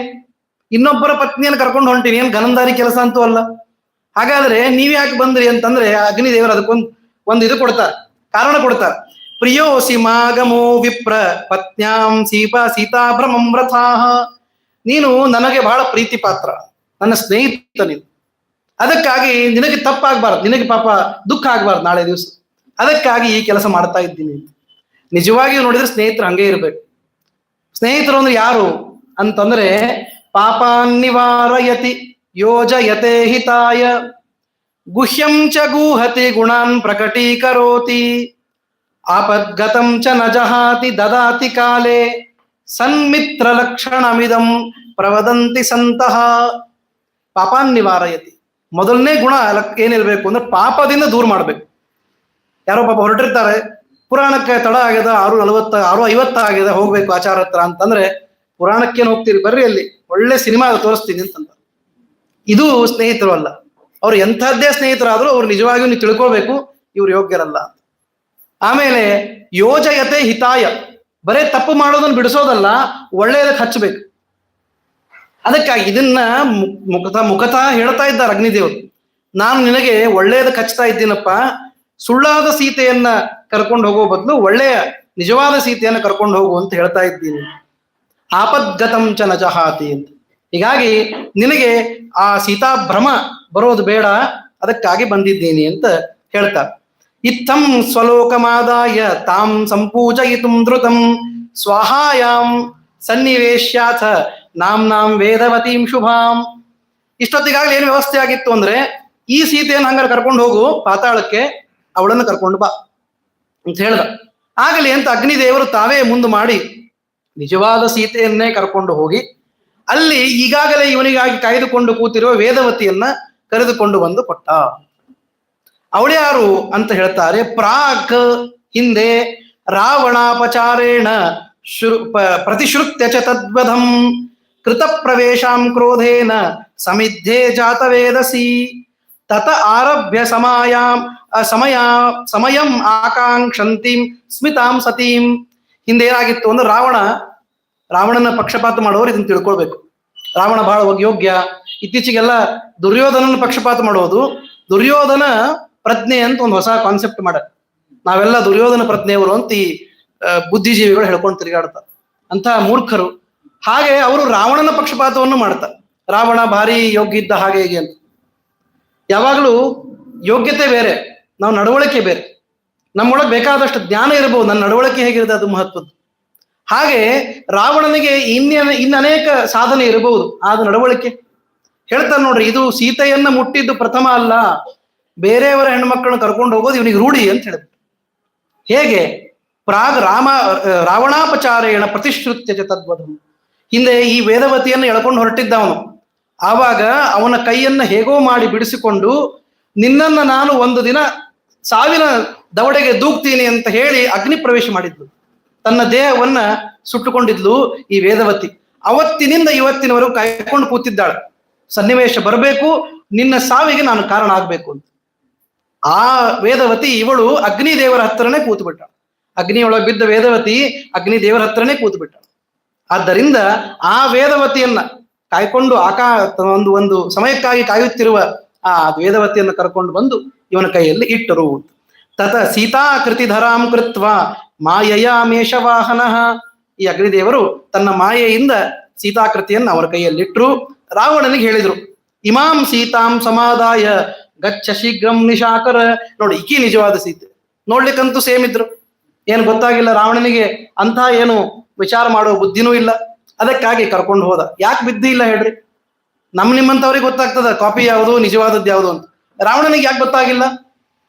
ಇನ್ನೊಬ್ಬರ ಪತ್ನಿಯನ್ನು ಕರ್ಕೊಂಡು ಹೊಂಟೀನಿ, ಏನ್ ಗನಂದಾರಿ ಕೆಲಸ ಅಂತೂ ಅಲ್ಲ. ಹಾಗಾದ್ರೆ ನೀವ್ಯಾಕೆ ಬಂದ್ರಿ ಅಂತಂದ್ರೆ ಅಗ್ನಿದೇವರು ಅದಕ್ಕೊಂದು ಇದು ಕೊಡ್ತಾರೆ, ಕಾರಣ ಕೊಡ್ತಾರೆ. ಪ್ರಿಯೋಸಿ ಮಾಗಮೋ ವಿಪ್ರ ಪತ್ನ್ಯಾಂ ಸೀತಾಭ್ರಮಂ ರಥಾಃ. ನೀನು ನನಗೆ ಬಹಳ ಪ್ರೀತಿ ಪಾತ್ರ, ನನ್ನ ಸ್ನೇಹಿತ ನೀನು. ಅದಕ್ಕಾಗಿ ನಿನಗೆ ತಪ್ಪಾಗಬಾರ್ದು, ನಿನಗೆ ಪಾಪ ದುಃಖ ಆಗಬಾರ್ದು ನಾಳೆ ದಿವಸ. ಅದಕ್ಕಾಗಿ ಈ ಕೆಲಸ ಮಾಡ್ತಾ ಇದ್ದೀನಿ. ನಿಜವಾಗಿಯೂ ನೋಡಿದ್ರೆ ಸ್ನೇಹಿತರು ಹಂಗೆ ಇರ್ಬೇಕು. ಸ್ನೇಹಿತರು ಅಂದ್ರೆ ಯಾರು ಅಂತಂದ್ರೆ ಪಾಪಾನ್ನಿವಾರಯತಿ ಯೋಜಯತೆ ಹಿತಾಯ ಗುಹ್ಯಂ ಚ ಗೂಹತಿ ಗುಣಾನ್ ಪ್ರಕಟೀಕರೋತಿ ಆಪದ್ಗತಂ ಚ ನ ಜಹಾತಿ ದದಾತಿ ಕಾಲೇ ಸನ್ಮಿತ್ರ ಲಕ್ಷಣಮಿದಂ ಪ್ರವದಂತಿ ಸಂತಹ. ಪಾಪಾನ್ನಿವಾರಯತಿ, ಮೊದಲನೇ ಗುಣ ಏನಿರ್ಬೇಕು ಅಂದ್ರೆ ಪಾಪದಿಂದ ದೂರ ಮಾಡ್ಬೇಕು. ಯಾರೋ ಪಾಪ ಹೊರಟಿರ್ತಾರೆ, ಪುರಾಣಕ್ಕೆ ತಡ ಆಗ್ಯದ, 6:40 6:50 ಆಗ್ಯದ, ಹೋಗ್ಬೇಕು ಆಚಾರ ಹತ್ರ ಅಂತಂದ್ರೆ ಪುರಾಣಕ್ಕೇನು ಹೋಗ್ತೀರಿ, ಬರ್ರಿ ಅಲ್ಲಿ ಒಳ್ಳೆ ಸಿನಿಮಾ ತೋರಿಸ್ತೀನಿ ಅಂತಂದ. ಇದು ಸ್ನೇಹಿತರು ಅಲ್ಲ. ಅವ್ರು ಎಂಥದ್ದೇ ಸ್ನೇಹಿತರಾದ್ರೂ ಅವ್ರು ನಿಜವಾಗಿಯೂ ನೀವು ತಿಳ್ಕೊಳ್ಬೇಕು, ಇವ್ರು ಯೋಗ್ಯರಲ್ಲ. ಆಮೇಲೆ ಯೋಜಯತೆ ಹಿತಾಯ, ಬರೇ ತಪ್ಪು ಮಾಡೋದನ್ನ ಬಿಡಿಸೋದಲ್ಲ, ಒಳ್ಳೆಯದಕ್ಕೆ ಹಚ್ಚಬೇಕು. ಅದಕ್ಕಾಗಿ ಇದನ್ನ ಮುಖತಃ ಹೇಳ್ತಾ ಇದ್ದಾರೆ ಅಗ್ನಿದೇವರು. ನಾನು ನಿನಗೆ ಒಳ್ಳೆಯದಕ್ಕೆ ಹಚ್ತಾ ಇದ್ದೀನಪ್ಪ, ಸುಳ್ಳಾದ ಸೀತೆಯನ್ನ ಕರ್ಕೊಂಡು ಹೋಗೋ ಬದಲು ಒಳ್ಳೆಯ ನಿಜವಾದ ಸೀತೆಯನ್ನ ಕರ್ಕೊಂಡು ಹೋಗು ಅಂತ ಹೇಳ್ತಾ ಇದ್ದೀನಿ. ಆಪದ್ಗತಂ ಚ ನ ಜಹಾತಿ ಅಂತ. ಹೀಗಾಗಿ ನಿನಗೆ ಆ ಸೀತಾಭ್ರಮ ಬರೋದು ಬೇಡ, ಅದಕ್ಕಾಗಿ ಬಂದಿದ್ದೀನಿ ಅಂತ ಹೇಳ್ತಾರೆ. ಇತ್ತಂ ಸ್ವಲೋಕಮಾದಾಯ ತಾಂ ಸಂಪೂಜಯಿತುಂ ಧೃತಂ ಸ್ವಾಹಾಯಾಂ ಸನ್ನಿವೇಶ್ಯಾಥ ನಾಂ ವೇದವತೀಂ ಶುಭಾಂ. ಇಷ್ಟೊತ್ತಿಗಾಗಲೇ ಏನು ವ್ಯವಸ್ಥೆ ಆಗಿತ್ತು ಅಂದ್ರೆ, ಈ ಸೀತೆಯನ್ನು ಹಂಗಾರೆ ಕರ್ಕೊಂಡು ಹೋಗು ಪಾತಾಳಕ್ಕೆ, ಅವಳನ್ನು ಕರ್ಕೊಂಡು ಬಾ ಅಂತ ಹೇಳ್ದ. ಆಗಲಿ ಅಂತ ಅಗ್ನಿದೇವರು ತಾವೇ ಮುಂದೆ ಮಾಡಿ ನಿಜವಾದ ಸೀತೆಯನ್ನೇ ಕರ್ಕೊಂಡು ಹೋಗಿ ಅಲ್ಲಿ ಈಗಾಗಲೇ ಇವನಿಗಾಗಿ ಕಾಯ್ದುಕೊಂಡು ಕೂತಿರುವ ವೇದವತಿಯನ್ನ ಕರೆದುಕೊಂಡು ಬಂದು ಕೊಟ್ಟ. ಅವಳ್ಯಾರು ಅಂತ ಹೇಳ್ತಾರೆ, ಪ್ರಾಕ್ ಹಿಂದೆ ರಾವಣಾಪಚಾರೇಣ ಪ್ರತಿಶ್ರುತ್ಯ ಚ ತದ್ವಧಂ ಕೃತ ಪ್ರವೇಶಾಂ ಕ್ರೋಧೇನ ಸಮಿದ್ಧೇ ಜಾತವೇದಸಿ ತತ ಆರಭ್ಯ ಸಮಯಂ ಆಕಾಂಕ್ಷಂತೀಂ ಸ್ಮಿತಾಂ ಸತೀಂ. ಹಿಂದೆ ಏನಾಗಿತ್ತು ಅಂದ್ರೆ ರಾವಣನ ಪಕ್ಷಪಾತ ಮಾಡೋರು ಇದನ್ನ ತಿಳ್ಕೊಳ್ಬೇಕು. ರಾವಣ ಬಹಳ ಯೋಗ್ಯ. ಇತ್ತೀಚೆಗೆಲ್ಲ ದುರ್ಯೋಧನನ ಪಕ್ಷಪಾತ ಮಾಡೋದು, ದುರ್ಯೋಧನ ಪ್ರಜ್ಞೆ ಅಂತ ಒಂದು ಹೊಸ ಕಾನ್ಸೆಪ್ಟ್ ಮಾಡ್ಯಾರ. ನಾವೆಲ್ಲ ದುರ್ಯೋಧನ ಪ್ರಜ್ಞೆಯವರು ಅಂತ ಈ ಬುದ್ಧಿಜೀವಿಗಳು ಹೇಳ್ಕೊಂಡು ತಿರುಗಾಡ್ತಾರೆ, ಅಂತ ಮೂರ್ಖರು. ಹಾಗೆ ಅವರು ರಾವಣನ ಪಕ್ಷಪಾತವನ್ನು ಮಾಡ್ತಾರೆ. ರಾವಣ ಭಾರಿ ಯೋಗ್ಯ ಇದ್ದ ಹಾಗೆ ಹೀಗೆ ಅಂತ. ಯಾವಾಗಲೂ ಯೋಗ್ಯತೆ ಬೇರೆ, ನಾವು ನಡವಳಿಕೆ ಬೇರೆ. ನಮ್ಮೊಳಗೆ ಬೇಕಾದಷ್ಟು ಜ್ಞಾನ ಇರಬಹುದು, ನನ್ನ ನಡವಳಿಕೆ ಹೇಗಿರುತ್ತೆ ಅದು ಮಹತ್ವದ್ದು. ಹಾಗೆ ರಾವಣನಿಗೆ ಇನ್ನನೇಕ ಸಾಧನೆ ಇರಬಹುದು, ಆದ ನಡವಳಿಕೆ ಹೇಳ್ತಾರೆ ನೋಡ್ರಿ. ಇದು ಸೀತೆಯನ್ನ ಮುಟ್ಟಿದ್ದು ಪ್ರಥಮ ಅಲ್ಲ, ಬೇರೆಯವರ ಹೆಣ್ಮಕ್ಳನ್ನ ಕರ್ಕೊಂಡು ಹೋಗೋದು ಇವನಿಗೆ ರೂಢಿ ಅಂತ ಹೇಳಿದ್ರು. ಹೇಗೆ? ಪ್ರಾಗ್ ರಾವಣಾಪಚಾರೇಣ ಪ್ರತಿಶ್ರುತ್ಯ ತದ್ವಧಂ. ಹಿಂದೆ ಈ ವೇದವತಿಯನ್ನು ಎಳ್ಕೊಂಡು ಹೊರಟಿದ್ದ ಅವನು. ಆವಾಗ ಅವನ ಕೈಯನ್ನ ಹೇಗೋ ಮಾಡಿ ಬಿಡಿಸಿಕೊಂಡು, ನಿನ್ನನ್ನ ನಾನು ಒಂದು ದಿನ ಸಾವಿನ ದವಡೆಗೆ ದೂಗ್ತೀನಿ ಅಂತ ಹೇಳಿ ಅಗ್ನಿ ಪ್ರವೇಶ ಮಾಡಿದ್ಲು. ತನ್ನ ದೇಹವನ್ನ ಸುಟ್ಟುಕೊಂಡಿದ್ಲು ಈ ವೇದವತಿ. ಅವತ್ತಿನಿಂದ ಇವತ್ತಿನವರೆಗೂ ಕಾಯ್ಕೊಂಡು ಕೂತಿದ್ದಾಳೆ, ಸನ್ನಿವೇಶ ಬರಬೇಕು, ನಿನ್ನ ಸಾವಿಗೆ ನಾನು ಕಾರಣ ಆಗ್ಬೇಕು ಅಂತ. ಆ ವೇದವತಿ ಇವಳು ಅಗ್ನಿದೇವರ ಹತ್ರನೇ ಕೂತು ಬಿಟ್ಟ. ಅಗ್ನಿಯೊಳಗೆ ಬಿದ್ದ ವೇದವತಿ ಅಗ್ನಿದೇವರ ಹತ್ರನೇ ಕೂತು ಬಿಟ್ಟ. ಆದ್ದರಿಂದ ಆ ವೇದವತಿಯನ್ನ ಕಾಯ್ಕೊಂಡು ಒಂದು ಸಮಯಕ್ಕಾಗಿ ಕಾಯುತ್ತಿರುವ ಆ ವೇದವತಿಯನ್ನು ಕರ್ಕೊಂಡು ಬಂದು ಇವನ ಕೈಯಲ್ಲಿ ಇಟ್ಟರು. ತತ ಸೀತಾಕೃತಿಧರಾಂ ಕೃತ್ವ ಮಾಯೆಯ ಮೇಷವಾಹನ. ಈ ಅಗ್ನಿದೇವರು ತನ್ನ ಮಾಯೆಯಿಂದ ಸೀತಾಕೃತಿಯನ್ನು ಅವರ ಕೈಯಲ್ಲಿಟ್ಟರು. ರಾವಣನಿಗೆ ಹೇಳಿದ್ರು, ಇಮಾಂ ಸೀತಾಂ ಸಮಾದಾಯ ಗಚ್ಚ ಶೀಘ್ರಂ ನಿಶಾಕರ. ನೋಡಿ, ಈಕಿ ನಿಜವಾದ ಸೀತೆ. ನೋಡ್ಲಿಕ್ಕಂತೂ ಸೇಮ್ ಇದ್ರು, ಏನು ಗೊತ್ತಾಗಿಲ್ಲ ರಾವಣನಿಗೆ, ಅಂತ ಏನು ವಿಚಾರ ಮಾಡುವ ಬುದ್ಧಿನೂ ಇಲ್ಲ. ಅದಕ್ಕಾಗಿ ಕರ್ಕೊಂಡು ಹೋದ. ಯಾಕೆ ಬುದ್ಧಿ ಇಲ್ಲ ಹೇಳ್ರಿ? ನಿಮ್ಮಂತವ್ರಿಗೆ ಗೊತ್ತಾಗ್ತದ ಕಾಪಿ ಯಾವುದು ನಿಜವಾದದ್ದು ಯಾವುದು ಅಂತ. ರಾವಣನಿಗೆ ಯಾಕೆ ಗೊತ್ತಾಗಿಲ್ಲ?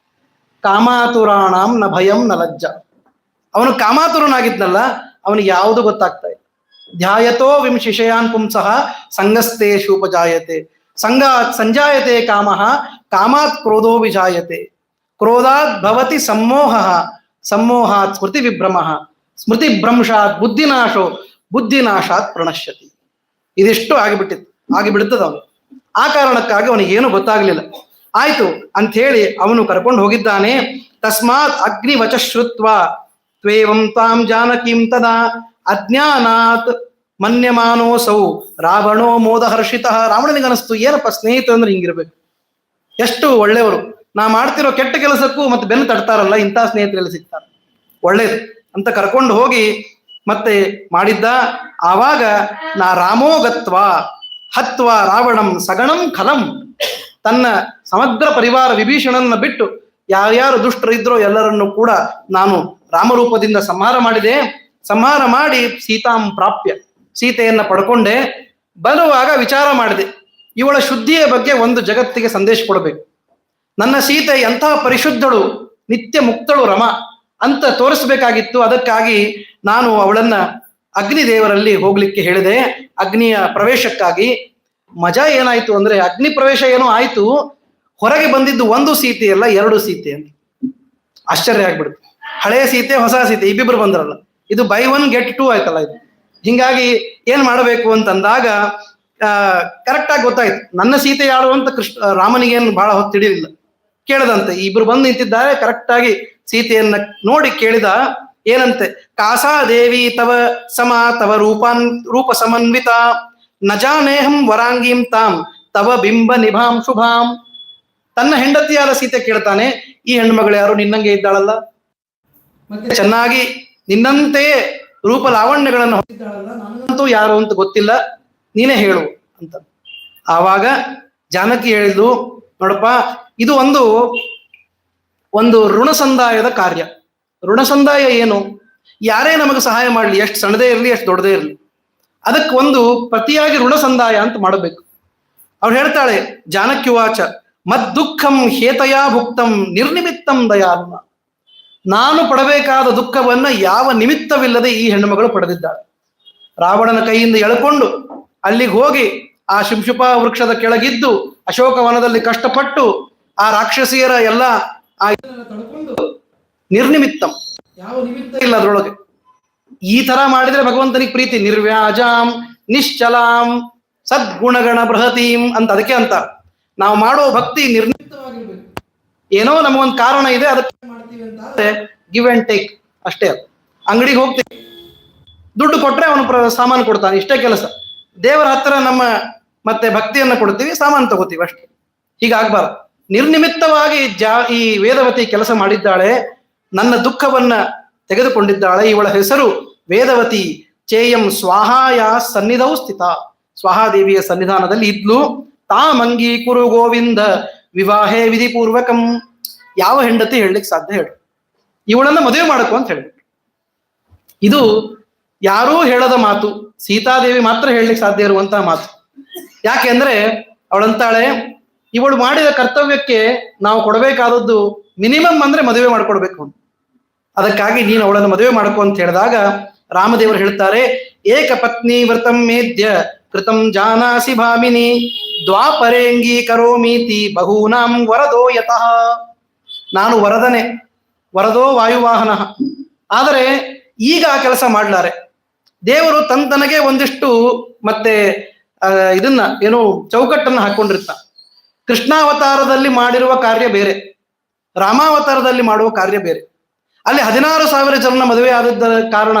ಕಾಮಾತುರಾಣಾಂ ನ ಭಯಂ ನ ಲಜ್ಜ. ಅವನು ಕಾಮಾತುರನಾಗಿದ್ನಲ್ಲ, ಅವನಿಗೆ ಯಾವುದು ಗೊತ್ತಾಗ್ತಾ ಇಲ್ಲ. ಧ್ಯಾಯತೋ ವಿಂಶಿಷಯಾನ್ ಪುಂಸಃ ಸಂಗಸ್ತೇಷು ಉಪಜಾಯತೆ ಸಂಜಾಯತೆ ಕಾಮಃ ಕಾಮಾತ್ ಕ್ರೋಧೋ ವಿಜಾಯತೆ ಕ್ರೋಧಾತ್ ಭವತಿ ಸಮ್ಮೋಹಾತ್ ಸ್ಮೃತಿ ವಿಭ್ರಮಃ ಸ್ಮೃತಿ ಭ್ರಂಶಾತ್ ಬುದ್ಧಿನಾಶಾತ್ ಪ್ರಣಶ್ಯತಿ. ಇದಿಷ್ಟು ಆಗಿಬಿಡುತ್ತದೆ ಅವನು. ಆ ಕಾರಣಕ್ಕಾಗಿ ಅವನಿಗೆ ಏನು ಗೊತ್ತಾಗ್ಲಿಲ್ಲ. ಆಯ್ತು ಅಂತ ಹೇಳಿ ಅವನು ಕರ್ಕೊಂಡು ಹೋಗಿದ್ದಾನೆ. ತಸ್ಮಾತ್ ಅಗ್ನಿವಚ ಶ್ರುತ್ವ ತ್ವೇವಂ ತಾಂ ಜಾನಕೀಂ ತದಾ ಅಜ್ಞಾನಾತ್ ಮನ್ಯಮಾನೋಸೌ ರಾವಣೋ ಮೋದಹರ್ಷಿತ. ರಾವಣನಿಗನಿಸ್ತು, ಏನಪ್ಪ ಸ್ನೇಹಿತರು ಅಂದ್ರೆ ಹಿಂಗಿರ್ಬೇಕು, ಎಷ್ಟು ಒಳ್ಳೆಯವರು, ನಾ ಮಾಡ್ತಿರೋ ಕೆಟ್ಟ ಕೆಲಸಕ್ಕೂ ಮತ್ತೆ ಬೆನ್ನು ತಡ್ತಾರಲ್ಲ, ಇಂಥ ಸ್ನೇಹಿತರೆಲ್ಲ ಸಿಗ್ತಾರೆ, ಒಳ್ಳೇದು ಅಂತ ಕರ್ಕೊಂಡು ಹೋಗಿ ಮತ್ತೆ ಮಾಡಿದ್ದ. ಆವಾಗ ನಾ ರಾಮೋಗತ್ವ ಹತ್ವ ರಾವಣಂ ಸಗಣಂ ಖಲಂ, ತನ್ನ ಸಮಗ್ರ ಪರಿವಾರ ವಿಭೀಷಣನ ಬಿಟ್ಟು ಯಾರ್ಯಾರು ದುಷ್ಟರಿದ್ರೋ ಎಲ್ಲರನ್ನು ಕೂಡ ನಾನು ರಾಮರೂಪದಿಂದ ಸಂಹಾರ ಮಾಡಿದೆ. ಸಂಹಾರ ಮಾಡಿ ಸೀತಾಂ ಪ್ರಾಪ್ಯ, ಸೀತೆಯನ್ನ ಪಡ್ಕೊಂಡೆ. ಬರುವಾಗ ವಿಚಾರ ಮಾಡಿದೆ, ಇವಳ ಶುದ್ಧಿಯ ಬಗ್ಗೆ ಒಂದು ಜಗತ್ತಿಗೆ ಸಂದೇಶ ಕೊಡಬೇಕು. ನನ್ನ ಸೀತೆ ಎಂತಹ ಪರಿಶುದ್ಧಳು, ನಿತ್ಯ ಮುಕ್ತಳು ರಮ ಅಂತ ತೋರಿಸ್ಬೇಕಾಗಿತ್ತು. ಅದಕ್ಕಾಗಿ ನಾನು ಅವಳನ್ನ ಅಗ್ನಿದೇವರಲ್ಲಿ ಹೋಗ್ಲಿಕ್ಕೆ ಹೇಳಿದೆ, ಅಗ್ನಿಯ ಪ್ರವೇಶಕ್ಕಾಗಿ. ಮಜಾ ಏನಾಯ್ತು ಅಂದ್ರೆ, ಅಗ್ನಿ ಪ್ರವೇಶ ಏನೋ ಆಯ್ತು, ಹೊರಗೆ ಬಂದಿದ್ದು ಒಂದು ಸೀತೆ ಅಲ್ಲ, ಎರಡು ಸೀತೆ ಅಂತ. ಆಶ್ಚರ್ಯ ಆಗ್ಬಿಡುತ್ತೆ. ಹಳೆಯ ಸೀತೆ ಹೊಸ ಸೀತೆ ಇಬ್ಬಿಬ್ರು ಬಂದ್ರಲ್ಲ, ಇದು ಬೈ 1 get 2 ಆಯ್ತಲ್ಲ ಇದು. ಹಿಂಗಾಗಿ ಏನ್ ಮಾಡಬೇಕು ಅಂತಂದಾಗ ಕರೆಕ್ಟ್ ಆಗಿ ಗೊತ್ತಾಯ್ತು, ನನ್ನ ಸೀತೆ ಯಾರು ಅಂತ ರಾಮನಿಗೇನು ಬಹಳ ಹೊತ್ತು ತಿಳಿಲಿಲ್ಲ. ಕೇಳದಂತೆ, ಇಬ್ರು ಬಂದು ನಿಂತಿದ್ದಾರೆ, ಕರೆಕ್ಟ್ ಆಗಿ ಸೀತೆಯನ್ನ ನೋಡಿ ಕೇಳಿದ. ಏನಂತೆ, ಕಾಸಾದೇವಿ ತವ ಸಮ ತವ ರೂಪ ಸಮನ್ವಿತ ನಜಾನೇಹಂ ವರಾಂಗೀಂ ತಾಂ ತವ ಬಿಂಬ ನಿಭಾಂ ಶುಭಾಂ. ತನ್ನ ಹೆಂಡತಿಯಾದ ಸೀತೆ ಕೇಳ್ತಾನೆ, ಈ ಹೆಣ್ಮಗಳು ಯಾರು, ನಿನ್ನಂಗೆ ಇದ್ದಾಳಲ್ಲ, ಮತ್ತೆ ಚೆನ್ನಾಗಿ ನಿನ್ನಂತೆಯೇ ರೂಪ ಲಾವಣ್ಯಗಳನ್ನು ಹೊಂದಿದ್ದಾಳಲ್ಲ, ನನಗಂತೂ ಯಾರು ಅಂತ ಗೊತ್ತಿಲ್ಲ, ನೀನೇ ಹೇಳು ಅಂತ. ಆವಾಗ ಜಾನಕಿ ಹೇಳಿದ್ಲು, ನೋಡಪ್ಪ, ಇದು ಒಂದು ಋಣಸಂದಾಯದ ಕಾರ್ಯ. ಋಣಸಂದಾಯ ಏನು, ಯಾರೇ ನಮಗೆ ಸಹಾಯ ಮಾಡಲಿ, ಎಷ್ಟು ಸಣ್ಣದೇ ಇರಲಿ ಎಷ್ಟು ದೊಡ್ಡದೇ ಇರಲಿ, ಅದಕ್ಕೆ ಒಂದು ಪ್ರತಿಯಾಗಿ ಋಣಸಂದಾಯ ಅಂತ ಮಾಡಬೇಕು. ಅವ್ರು ಹೇಳ್ತಾಳೆ, ಜಾನಕ್ಯುವಾಚ ಮದ್ ದುಃಖಂ ಹೇತಯಾ ಭುಕ್ತಂ ನಿರ್ನಿಮಿತ್ತಂ ದಯಾಲ್ಮ. ನಾನು ಪಡಬೇಕಾದ ದುಃಖವನ್ನ ಯಾವ ನಿಮಿತ್ತವಿಲ್ಲದೆ ಈ ಹೆಣ್ಣುಮಗಳು ಪಡೆದಿದ್ದಾಳೆ. ರಾವಣನ ಕೈಯಿಂದ ಎಳ್ಕೊಂಡು ಅಲ್ಲಿಗೆ ಹೋಗಿ ಆ ಶಿಂಶುಪ ವೃಕ್ಷದ ಕೆಳಗಿದ್ದು ಅಶೋಕವನದಲ್ಲಿ ಕಷ್ಟಪಟ್ಟು ಆ ರಾಕ್ಷಸಿಯರ ಎಲ್ಲ ಆ ತಡ್ಕೊಂಡು ನಿರ್ನಿಮಿತ್ತಂ, ಯಾವ ನಿಮಿತ್ತ ಇಲ್ಲ ಅದರೊಳಗೆ. ಈ ತರ ಮಾಡಿದ್ರೆ ಭಗವಂತನಿಗೆ ಪ್ರೀತಿ. ನಿರ್ವ್ಯಾಜಾಂ ನಿಶ್ಚಲಾಂ ಸದ್ಗುಣಗಣ ಬೃಹತೀಂ ಅಂತ ಅದಕ್ಕೆ ಅಂತ. ನಾವು ಮಾಡೋ ಭಕ್ತಿ ನಿರ್ನಿಮಿತ್ತವಾಗಿರ್ಬೇಕು. ಏನೋ ನಮಗೊಂದು ಕಾರಣ ಇದೆ ಅದಕ್ಕೆ ಮಾಡ್ತೀವಿ ಅಂತ ಗಿವ್ ಅಂಡ್ ಟೇಕ್ ಅಷ್ಟೇ. ಅಂಗಡಿಗೆ ಹೋಗ್ತೀವಿ, ದುಡ್ಡು ಕೊಟ್ರೆ ಅವನು ಸಾಮಾನು ಕೊಡ್ತಾನೆ, ಇಷ್ಟೇ ಕೆಲಸ. ದೇವರ ಹತ್ರ ನಮ್ಮ ಮತ್ತೆ ಭಕ್ತಿಯನ್ನ ಕೊಡ್ತೀವಿ, ಸಾಮಾನು ತಗೋತೀವಿ ಅಷ್ಟೇ. ಹೀಗಾಗ್ಬಾರ್ದು. ನಿರ್ನಿಮಿತ್ತವಾಗಿ ಈ ವೇದವತಿ ಕೆಲಸ ಮಾಡಿದ್ದಾಳೆ, ನನ್ನ ದುಃಖವನ್ನ ತೆಗೆದುಕೊಂಡಿದ್ದಾಳೆ. ಇವಳ ಹೆಸರು ವೇದವತಿ. ಚೇಯಂ ಸ್ವಾಹಾಯ ಸನ್ನಿಧೌ ಸ್ಥಿತ, ಸ್ವಾಹಾದೇವಿಯ ಸನ್ನಿಧಾನದಲ್ಲಿ ಇದ್ಲು. ತಾಮಂಗಿ ಕುರು ಗೋವಿಂದ ವಿವಾಹೇ ವಿಧಿಪೂರ್ವಕಂ. ಯಾವ ಹೆಂಡತಿ ಹೇಳಲಿಕ್ಕೆ ಸಾಧ್ಯ ಹೇಳು, ಇವಳನ್ನ ಮದುವೆ ಮಾಡಕು ಅಂತ ಹೇಳ್ಬಿಟ್ಟು. ಇದು ಯಾರೂ ಹೇಳದ ಮಾತು, ಸೀತಾದೇವಿ ಮಾತ್ರ ಹೇಳಲಿಕ್ಕೆ ಸಾಧ್ಯ ಇರುವಂತಹ ಮಾತು. ಯಾಕೆಂದ್ರೆ ಅವಳಂತಾಳೆ, ಇವಳು ಮಾಡಿದ ಕರ್ತವ್ಯಕ್ಕೆ ನಾವು ಕೊಡಬೇಕಾದದ್ದು ಮಿನಿಮಮ್ ಅಂದ್ರೆ ಮದುವೆ ಮಾಡ್ಕೊಡ್ಬೇಕು. ಅದಕ್ಕಾಗಿ ನೀನು ಅವಳನ್ನು ಮದುವೆ ಮಾಡ್ಕೊ ಅಂತ ಹೇಳಿದಾಗ ರಾಮದೇವರು ಹೇಳ್ತಾರೆ, ಏಕ ಪತ್ನಿ ವ್ರತಂ ಮೇದ್ಯ ಕೃತಂ ಜಾನಾಸಿ ಭಾಮಿನಿ ದ್ವಾಪರೇಂಗಿ ಕರೋಮೀತಿ ಬಹೂನಾಂ ವರದೋ ಯತಃ. ನಾನು ವರದನೆ, ವರದೋ ವಾಯುವಾಹನ. ಆದರೆ ಈಗ ಆ ಕೆಲಸ ಮಾಡ್ಲಾರೆ. ದೇವರು ತನಗೆ ಒಂದಿಷ್ಟು ಮತ್ತೆ ಇದನ್ನ ಏನು ಚೌಕಟ್ಟನ್ನು ಹಾಕೊಂಡಿರ್ತ. ಕೃಷ್ಣಾವತಾರದಲ್ಲಿ ಮಾಡಿರುವ ಕಾರ್ಯ ಬೇರೆ, ರಾಮಾವತಾರದಲ್ಲಿ ಮಾಡುವ ಕಾರ್ಯ ಬೇರೆ. ಅಲ್ಲಿ 16,000 ಜನ ಮದುವೆ ಆದದ್ದ ಕಾರಣ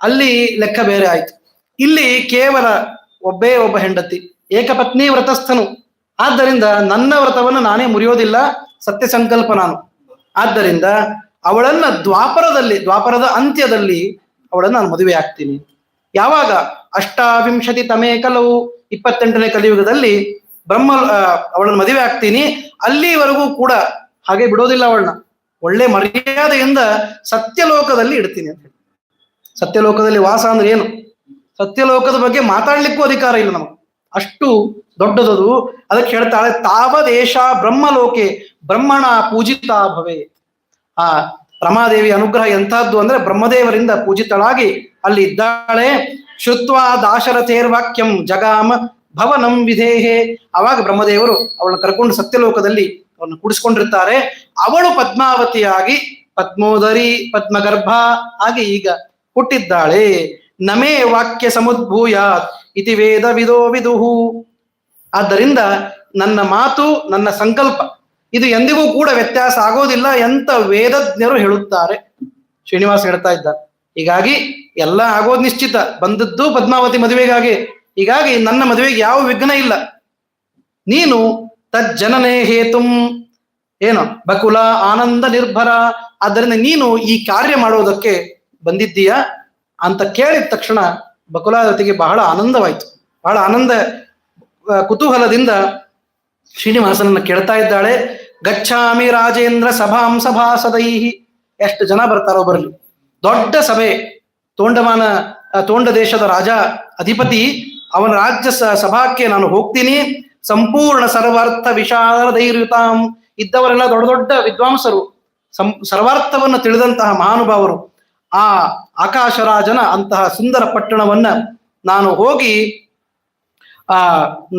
ಅಲ್ಲಿ ಲೆಕ್ಕ ಬೇರೆ ಆಯ್ತು. ಇಲ್ಲಿ ಕೇವಲ ಒಬ್ಬೇ ಒಬ್ಬ ಹೆಂಡತಿ, ಏಕಪತ್ನಿ ವ್ರತಸ್ಥನು. ಆದ್ದರಿಂದ ನನ್ನ ವ್ರತವನ್ನು ನಾನೇ ಮುರಿಯೋದಿಲ್ಲ, ಸತ್ಯ ಸಂಕಲ್ಪ ನಾನು. ಆದ್ದರಿಂದ ಅವಳನ್ನ ದ್ವಾಪರದ ಅಂತ್ಯದಲ್ಲಿ ಅವಳನ್ನು ನಾನು ಮದುವೆ ಆಗ್ತೀನಿ. ಯಾವಾಗ? 28 ತಮೇ ಕಲವು, 28ನೇ ಕಲಿಯುಗದಲ್ಲಿ ಅವಳನ್ನು ಮದುವೆ ಆಗ್ತೀನಿ. ಅಲ್ಲಿವರೆಗೂ ಕೂಡ ಹಾಗೆ ಬಿಡೋದಿಲ್ಲ, ಅವಳನ್ನ ಒಳ್ಳೆ ಮರ್ಯಾದೆಯಿಂದ ಸತ್ಯಲೋಕದಲ್ಲಿ ಇಡ್ತೀನಿ ಅಂತ ಹೇಳಿ. ಸತ್ಯಲೋಕದಲ್ಲಿ ವಾಸ ಅಂದ್ರೆ ಏನು? ಸತ್ಯಲೋಕದ ಬಗ್ಗೆ ಮಾತಾಡ್ಲಿಕ್ಕೂ ಅಧಿಕಾರ ಇಲ್ಲ ನಮಗೆ, ಅಷ್ಟು ದೊಡ್ಡದದು. ಅದಕ್ಕೆ ಹೇಳ್ತಾಳೆ, ತಾವದೇಶ ಬ್ರಹ್ಮಲೋಕೆ ಬ್ರಹ್ಮಣ ಪೂಜಿತಾ ಭವೆ. ಆ ರಮಾದೇವಿ ಅನುಗ್ರಹ ಎಂತಹದ್ದು ಅಂದ್ರೆ ಬ್ರಹ್ಮದೇವರಿಂದ ಪೂಜಿತಳಾಗಿ ಅಲ್ಲಿ ಇದ್ದಾಳೆ. ಶ್ರುತ್ವಾ ದಾಶರಥೇರ್ವಾಕ್ಯಂ ಜಗಾಮ ಭವನಂ ವಿಧೇಹೆ. ಅವಾಗ ಬ್ರಹ್ಮದೇವರು ಅವಳನ್ನು ಕರ್ಕೊಂಡು ಸತ್ಯಲೋಕದಲ್ಲಿ ಅವಳನ್ನು ಕೂಡಿಸ್ಕೊಂಡಿರ್ತಾರೆ. ಅವಳು ಪದ್ಮಾವತಿಯಾಗಿ ಪದ್ಮೋದರಿ ಪದ್ಮಗರ್ಭ ಆಗಿ ಈಗ ಹುಟ್ಟಿದ್ದಾಳೆ. ನಮೇ ವಾಕ್ಯ ಸಮುದ್ಭೂಯಾತ್ ಇತಿ ವೇದ ವಿದೋ ವಿದುಹು. ಆದ್ದರಿಂದ ನನ್ನ ಮಾತು, ನನ್ನ ಸಂಕಲ್ಪ ಇದು ಎಂದಿಗೂ ಕೂಡ ವ್ಯತ್ಯಾಸ ಆಗೋದಿಲ್ಲ ಎಂತ ವೇದಜ್ಞರು ಹೇಳುತ್ತಾರೆ. ಶ್ರೀನಿವಾಸ ಹೇಳ್ತಾ ಇದ್ದಾರೆ. ಹೀಗಾಗಿ ಎಲ್ಲ ಆಗೋದು ನಿಶ್ಚಿತ, ಬಂದದ್ದು ಪದ್ಮಾವತಿ ಮದುವೆಗಾಗಿ. ಹೀಗಾಗಿ ನನ್ನ ಮದುವೆಗೆ ಯಾವ ವಿಘ್ನ ಇಲ್ಲ. ನೀನು ತಜ್ಜನನೇ ಹೇತುಂ ಏನು ಬಕುಲ ಆನಂದ ನಿರ್ಭರ, ಆದ್ದರಿಂದ ನೀನು ಈ ಕಾರ್ಯ ಮಾಡೋದಕ್ಕೆ ಬಂದಿದ್ದೀಯಾ ಅಂತ ಕೇಳಿದ ತಕ್ಷಣ ಬಕುಲಾವತಿಗೆ ಬಹಳ ಆನಂದವಾಯಿತು. ಬಹಳ ಆನಂದ ಕುತೂಹಲದಿಂದ ಶ್ರೀನಿವಾಸನನ್ನ ಕೇಳ್ತಾ ಇದ್ದಾಳೆ. ಗಚ್ಛಾಮಿ ರಾಜೇಂದ್ರ ಸಭಾಂ ಸಭಾಸದೈಹಿ. ಎಷ್ಟು ಜನ ಬರ್ತಾರೋ ಬರಲಿ, ದೊಡ್ಡ ಸಭೆ. ತೋಂಡ ದೇಶದ ರಾಜ ಅಧಿಪತಿ, ಅವನ ರಾಜ್ಯ ಸಭಾಕ್ಕೆ ನಾನು ಹೋಗ್ತೀನಿ. ಸಂಪೂರ್ಣ ಸರ್ವಾರ್ಥ ವಿಶಾರದೈರ್ಯುತಾಂ, ಇದ್ದವರೆಲ್ಲ ದೊಡ್ಡ ದೊಡ್ಡ ವಿದ್ವಾಂಸರು, ಸರ್ವಾರ್ಥವನ್ನು ತಿಳಿದಂತಹ ಮಹಾನುಭಾವರು. ಆ ಆಕಾಶರಾಜನ ಅಂತಹ ಸುಂದರ ಪಟ್ಟಣವನ್ನ ನಾನು ಹೋಗಿ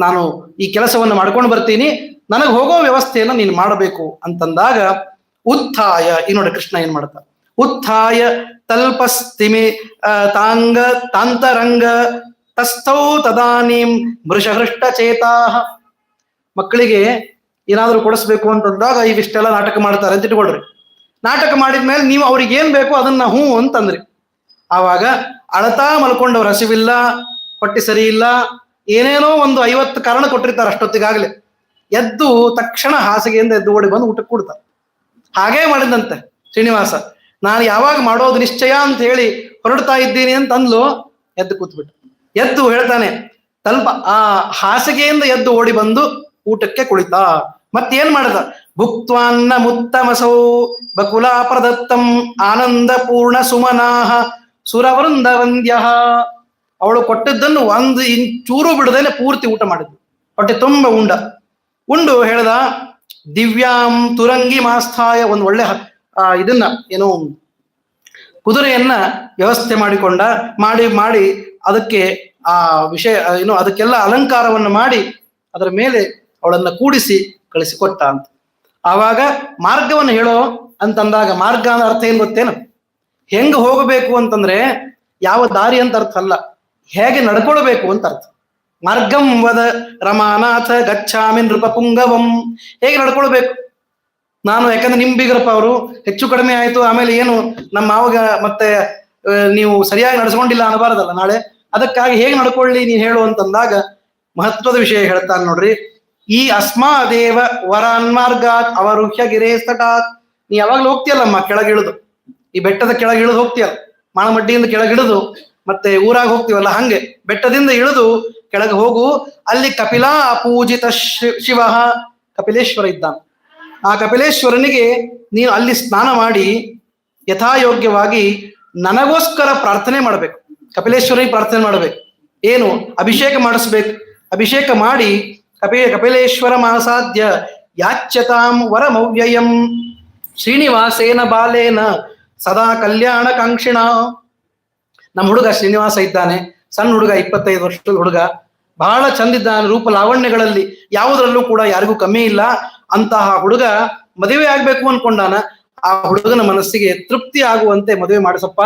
ನಾನು ಈ ಕೆಲಸವನ್ನು ಮಾಡ್ಕೊಂಡು ಬರ್ತೀನಿ, ನನಗೆ ಹೋಗೋ ವ್ಯವಸ್ಥೆಯನ್ನು ನೀನು ಮಾಡಬೇಕು ಅಂತಂದಾಗ ಉತ್ಥಾಯ, ಈ ನೋಡಿ ಕೃಷ್ಣ ಏನ್ ಮಾಡ್ತಾರೆ, ಉತ್ಥಾಯ ತಲ್ಪಸ್ತಿಮಿ ತಾಂತರಂಗ ತಸ್ಥೌ ತದಾನೀಂ ಮೃಷಹೃಷ್ಟ ಚೇತಾಹ. ಮಕ್ಕಳಿಗೆ ಏನಾದರೂ ಕೊಡಿಸ್ಬೇಕು ಅಂತಂದಾಗ ಇವಿಷ್ಟೆಲ್ಲ ನಾಟಕ ಮಾಡ್ತಾರೆ ಅಂತ ಇಟ್ಕೊಳ್ರಿ. ನಾಟಕ ಮಾಡಿದ್ಮೇಲೆ ನೀವು ಅವ್ರಿಗೆ ಏನ್ ಬೇಕು ಅದನ್ನ ಹೂ ಅಂತಂದ್ರಿ. ಆವಾಗ ಅಳತಾ ಮಲ್ಕೊಂಡವ್ರ ಹಸಿವಿಲ್ಲ, ಹೊಟ್ಟೆ ಸರಿ ಇಲ್ಲ, ಏನೇನೋ ಒಂದು 50 ಕಾರಣ ಕೊಟ್ಟಿರ್ತಾರೆ ಅಷ್ಟೊತ್ತಿಗಾಗಲೇ. ಎದ್ದು ತಕ್ಷಣ ಹಾಸಿಗೆಯಿಂದ ಎದ್ದು ಓಡಿ ಬಂದು ಊಟಕ್ಕೆ ಕೊಡ್ತಾರೆ. ಹಾಗೇ ಮಾಡಿದಂತೆ ಶ್ರೀನಿವಾಸ. ನಾನು ಯಾವಾಗ ಮಾಡೋದು ನಿಶ್ಚಯ ಅಂತ ಹೇಳಿ ಹೊರಡ್ತಾ ಇದ್ದೀನಿ ಅಂತ ಅಂದ್ಲು. ಎದ್ದು ಕೂತ್ಬಿಟ್ಟು ಎದ್ದು ಹೇಳ್ತಾನೆ, ಸ್ವಲ್ಪ ಆ ಹಾಸಿಗೆಯಿಂದ ಎದ್ದು ಓಡಿ ಬಂದು ಊಟಕ್ಕೆ ಕುಳಿತ. ಮತ್ತೇನ್ ಮಾಡ್ದ, ಭುಕ್ತ್ವಾನ್ನ ಮುತ್ತಮಸೌ ಬಕುಲಾ ಪ್ರದತ್ತಂ ಆನಂದ ಪೂರ್ಣ ಸುಮನಾಹ ಸುರವೃಂದ ವಂದ್ಯ. ಅವಳು ಕೊಟ್ಟಿದ್ದನ್ನು ಒಂದು ಚೂರು ಬಿಡದೇನೆ ಪೂರ್ತಿ ಊಟ ಮಾಡಿದ್ಲು. ಹೊಟ್ಟೆ ತುಂಬ ಉಂಡು ಹೇಳ್ದ, ದಿವ್ಯಾಂ ತುರಂಗಿ ಮಾಸ್ಥಾಯ, ಒಂದು ಒಳ್ಳೆ ಇದನ್ನ ಏನೋ ಕುದುರೆಯನ್ನ ವ್ಯವಸ್ಥೆ ಮಾಡಿ ಅದಕ್ಕೆ ಆ ವಿಷಯ ಏನು ಅದಕ್ಕೆಲ್ಲ ಅಲಂಕಾರವನ್ನು ಮಾಡಿ ಅದರ ಮೇಲೆ ಅವಳನ್ನ ಕೂಡಿಸಿ ಕಳಿಸಿಕೊಟ್ಟ ಅಂತ. ಆವಾಗ ಮಾರ್ಗವನ್ನು ಹೇಳೋ ಅಂತಂದಾಗ, ಮಾರ್ಗ ಅನ್ನೋ ಅರ್ಥ ಏನ್ ಗೊತ್ತೇನು, ಹೆಂಗ್ ಹೋಗಬೇಕು ಅಂತಂದ್ರೆ ಯಾವ ದಾರಿ ಅಂತ ಅರ್ಥ ಅಲ್ಲ, ಹೇಗೆ ನಡ್ಕೊಳ್ಬೇಕು ಅಂತ ಅರ್ಥ. ಮಾರ್ಗಂ ವದ ರಮಾನಾಥ ಗಚ್ಛಾಮಿ ನೃಪ ಪುಂಗವಂ. ಹೇಗೆ ನಡ್ಕೊಳ್ಬೇಕು ನಾನು, ಯಾಕಂದ್ರೆ ನಿಮ್ ಬೀಗರಪ್ಪ ಅವರು ಹೆಚ್ಚು ಕಡಿಮೆ ಆಯ್ತು, ಆಮೇಲೆ ಏನು ನಮ್ಮ ಮಾವಾಗ ಮತ್ತೆ ನೀವು ಸರಿಯಾಗಿ ನಡೆಸ್ಕೊಂಡಿಲ್ಲ ಅನ್ನಬಾರದಲ್ಲ ನಾಳೆ. ಅದಕ್ಕಾಗಿ ಹೇಗೆ ನಡ್ಕೊಳ್ಳಿ ನೀನ್ ಹೇಳು ಅಂತಂದಾಗ ಮಹತ್ವದ ವಿಷಯ ಹೇಳ್ತಾನೆ ನೋಡ್ರಿ. ಈ ಅಸ್ಮಾದೇವ ವರಾನ್ಮಾರ್ಗಾತ್ ಅವರುಹ್ಯ ಗಿರೇಸ್ತಟಾತ್. ನೀ ಯಾವಾಗ್ಲೂ ಹೋಗ್ತೀಯಲ್ಲಮ್ಮ ಕೆಳಗಿಳಿದು, ಈ ಬೆಟ್ಟದ ಕೆಳಗಿಳಿದು ಹೋಗ್ತೀಯಲ್ಲ, ಮಾಳಮಡ್ಡಿಯಿಂದ ಕೆಳಗಿಳಿದು ಮತ್ತೆ ಊರಾಗ ಹೋಗ್ತೀವಲ್ಲ, ಹಂಗೆ ಬೆಟ್ಟದಿಂದ ಇಳಿದು ಕೆಳಗೆ ಹೋಗು. ಅಲ್ಲಿ ಕಪಿಲಾ ಅಪೂಜಿತ ಶಿವ, ಕಪಿಲೇಶ್ವರ ಇದ್ದಾನೆ. ಆ ಕಪಿಲೇಶ್ವರನಿಗೆ ನೀನು ಅಲ್ಲಿ ಸ್ನಾನ ಮಾಡಿ ಯಥಾಯೋಗ್ಯವಾಗಿ ನನಗೋಸ್ಕರ ಪ್ರಾರ್ಥನೆ ಮಾಡ್ಬೇಕು. ಕಪಿಲೇಶ್ವರನಿಗೆ ಪ್ರಾರ್ಥನೆ ಮಾಡ್ಬೇಕು. ಏನು, ಅಭಿಷೇಕ ಮಾಡಿಸ್ಬೇಕು. ಅಭಿಷೇಕ ಮಾಡಿ ಕಪಿಲೇಶ್ವರ ಮಾಸಾಧ್ಯ ಯಾಚ್ಯತಾಂ ವರಮವ್ಯಯಂ ಶ್ರೀನಿವಾಸೇನ ಬಾಲೇನ ಸದಾ ಕಲ್ಯಾಣ ಕಾಂಕ್ಷಿಣ. ನಮ್ಮ ಹುಡುಗ ಶ್ರೀನಿವಾಸ ಇದ್ದಾನೆ, ಸಣ್ಣ ಹುಡುಗ, 25 ವರ್ಷದ ಹುಡುಗ, ಬಹಳ ಚಂದಿದ್ದಾನೆ. ರೂಪ ಲಾವಣ್ಯಗಳಲ್ಲಿ ಯಾವುದರಲ್ಲೂ ಕೂಡ ಯಾರಿಗೂ ಕಮ್ಮಿ ಇಲ್ಲ. ಅಂತಹ ಹುಡುಗ ಮದುವೆ ಆಗ್ಬೇಕು ಅನ್ಕೊಂಡಾನ. ಆ ಹುಡುಗನ ಮನಸ್ಸಿಗೆ ತೃಪ್ತಿ ಆಗುವಂತೆ ಮದುವೆ ಮಾಡಿಸಪ್ಪ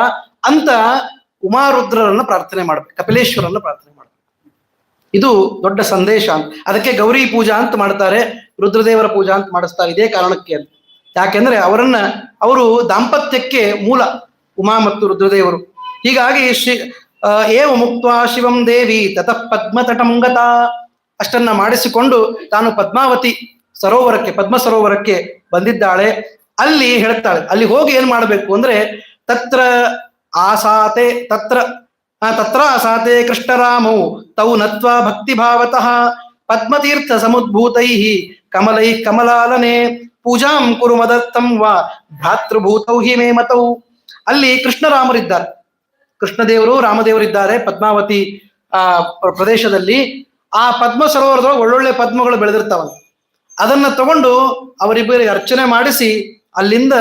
ಅಂತ ಉಮಾರುದ್ರರನ್ನ ಪ್ರಾರ್ಥನೆ ಮಾಡ್ಬೇಕು, ಕಪಿಲೇಶ್ವರನ್ನ ಪ್ರಾರ್ಥನೆ ಮಾಡ್ಬೇಕು. ಇದು ದೊಡ್ಡ ಸಂದೇಶ ಅಂತ. ಅದಕ್ಕೆ ಗೌರಿ ಪೂಜಾ ಅಂತ ಮಾಡ್ತಾರೆ, ರುದ್ರದೇವರ ಪೂಜಾ ಅಂತ ಮಾಡಿಸ್ತಾರೆ, ಇದೇ ಕಾರಣಕ್ಕೆ ಅಂತ. ಯಾಕೆಂದ್ರೆ ಅವರು ದಾಂಪತ್ಯಕ್ಕೆ ಮೂಲ ಉಮಾ ಮತ್ತು ರುದ್ರದೇವರು. ಹೀಗಾಗಿ ಏವ ಮುಕ್ತ ಶಿವಂ ದೇವಿ ತತಃ ಪದ್ಮತಟಂ ಗತ. ಅಷ್ಟನ್ನ ಮಾಡಿಸಿಕೊಂಡು ತಾನು ಪದ್ಮಾವತಿ ಸರೋವರಕ್ಕೆ, ಪದ್ಮ ಸರೋವರಕ್ಕೆ ಬಂದಿದ್ದಾಳೆ. ಅಲ್ಲಿ ಹೇಳ್ತಾಳೆ, ಅಲ್ಲಿ ಹೋಗಿ ಏನ್ ಮಾಡ್ಬೇಕು ಅಂದ್ರೆ ತತ್ರ ಆಸಾತೆ ಕೃಷ್ಣರಾಮೌ ತೌ ನತ್ವಾ ಭಕ್ತಿ ಭಾವತಃ ಪದ್ಮತೀರ್ಥ ಸಮುದ್ಭೂತೈ ಕಮಲೈ ಕಮಲಾಲನೆ ಪೂಜಾಂ ಕುರು ಮದತ್ತಂ ವಾ ಭ್ರಾತೃಭೂತೌ ಹಿ ಮೇ ಮತೌ. ಅಲ್ಲಿ ಕೃಷ್ಣರಾಮರಿದ್ದಾರೆ, ಕೃಷ್ಣದೇವರು ರಾಮದೇವರಿದ್ದಾರೆ ಪದ್ಮಾವತಿ ಪ್ರದೇಶದಲ್ಲಿ. ಆ ಪದ್ಮ ಸರೋವರದೊಳಗೆ ಒಳ್ಳೊಳ್ಳೆ ಪದ್ಮಗಳು ಬೆಳೆದಿರ್ತಾವ. ಅದನ್ನ ತಗೊಂಡು ಅವರಿಬ್ಬರಿಗೆ ಅರ್ಚನೆ ಮಾಡಿಸಿ ಅಲ್ಲಿಂದ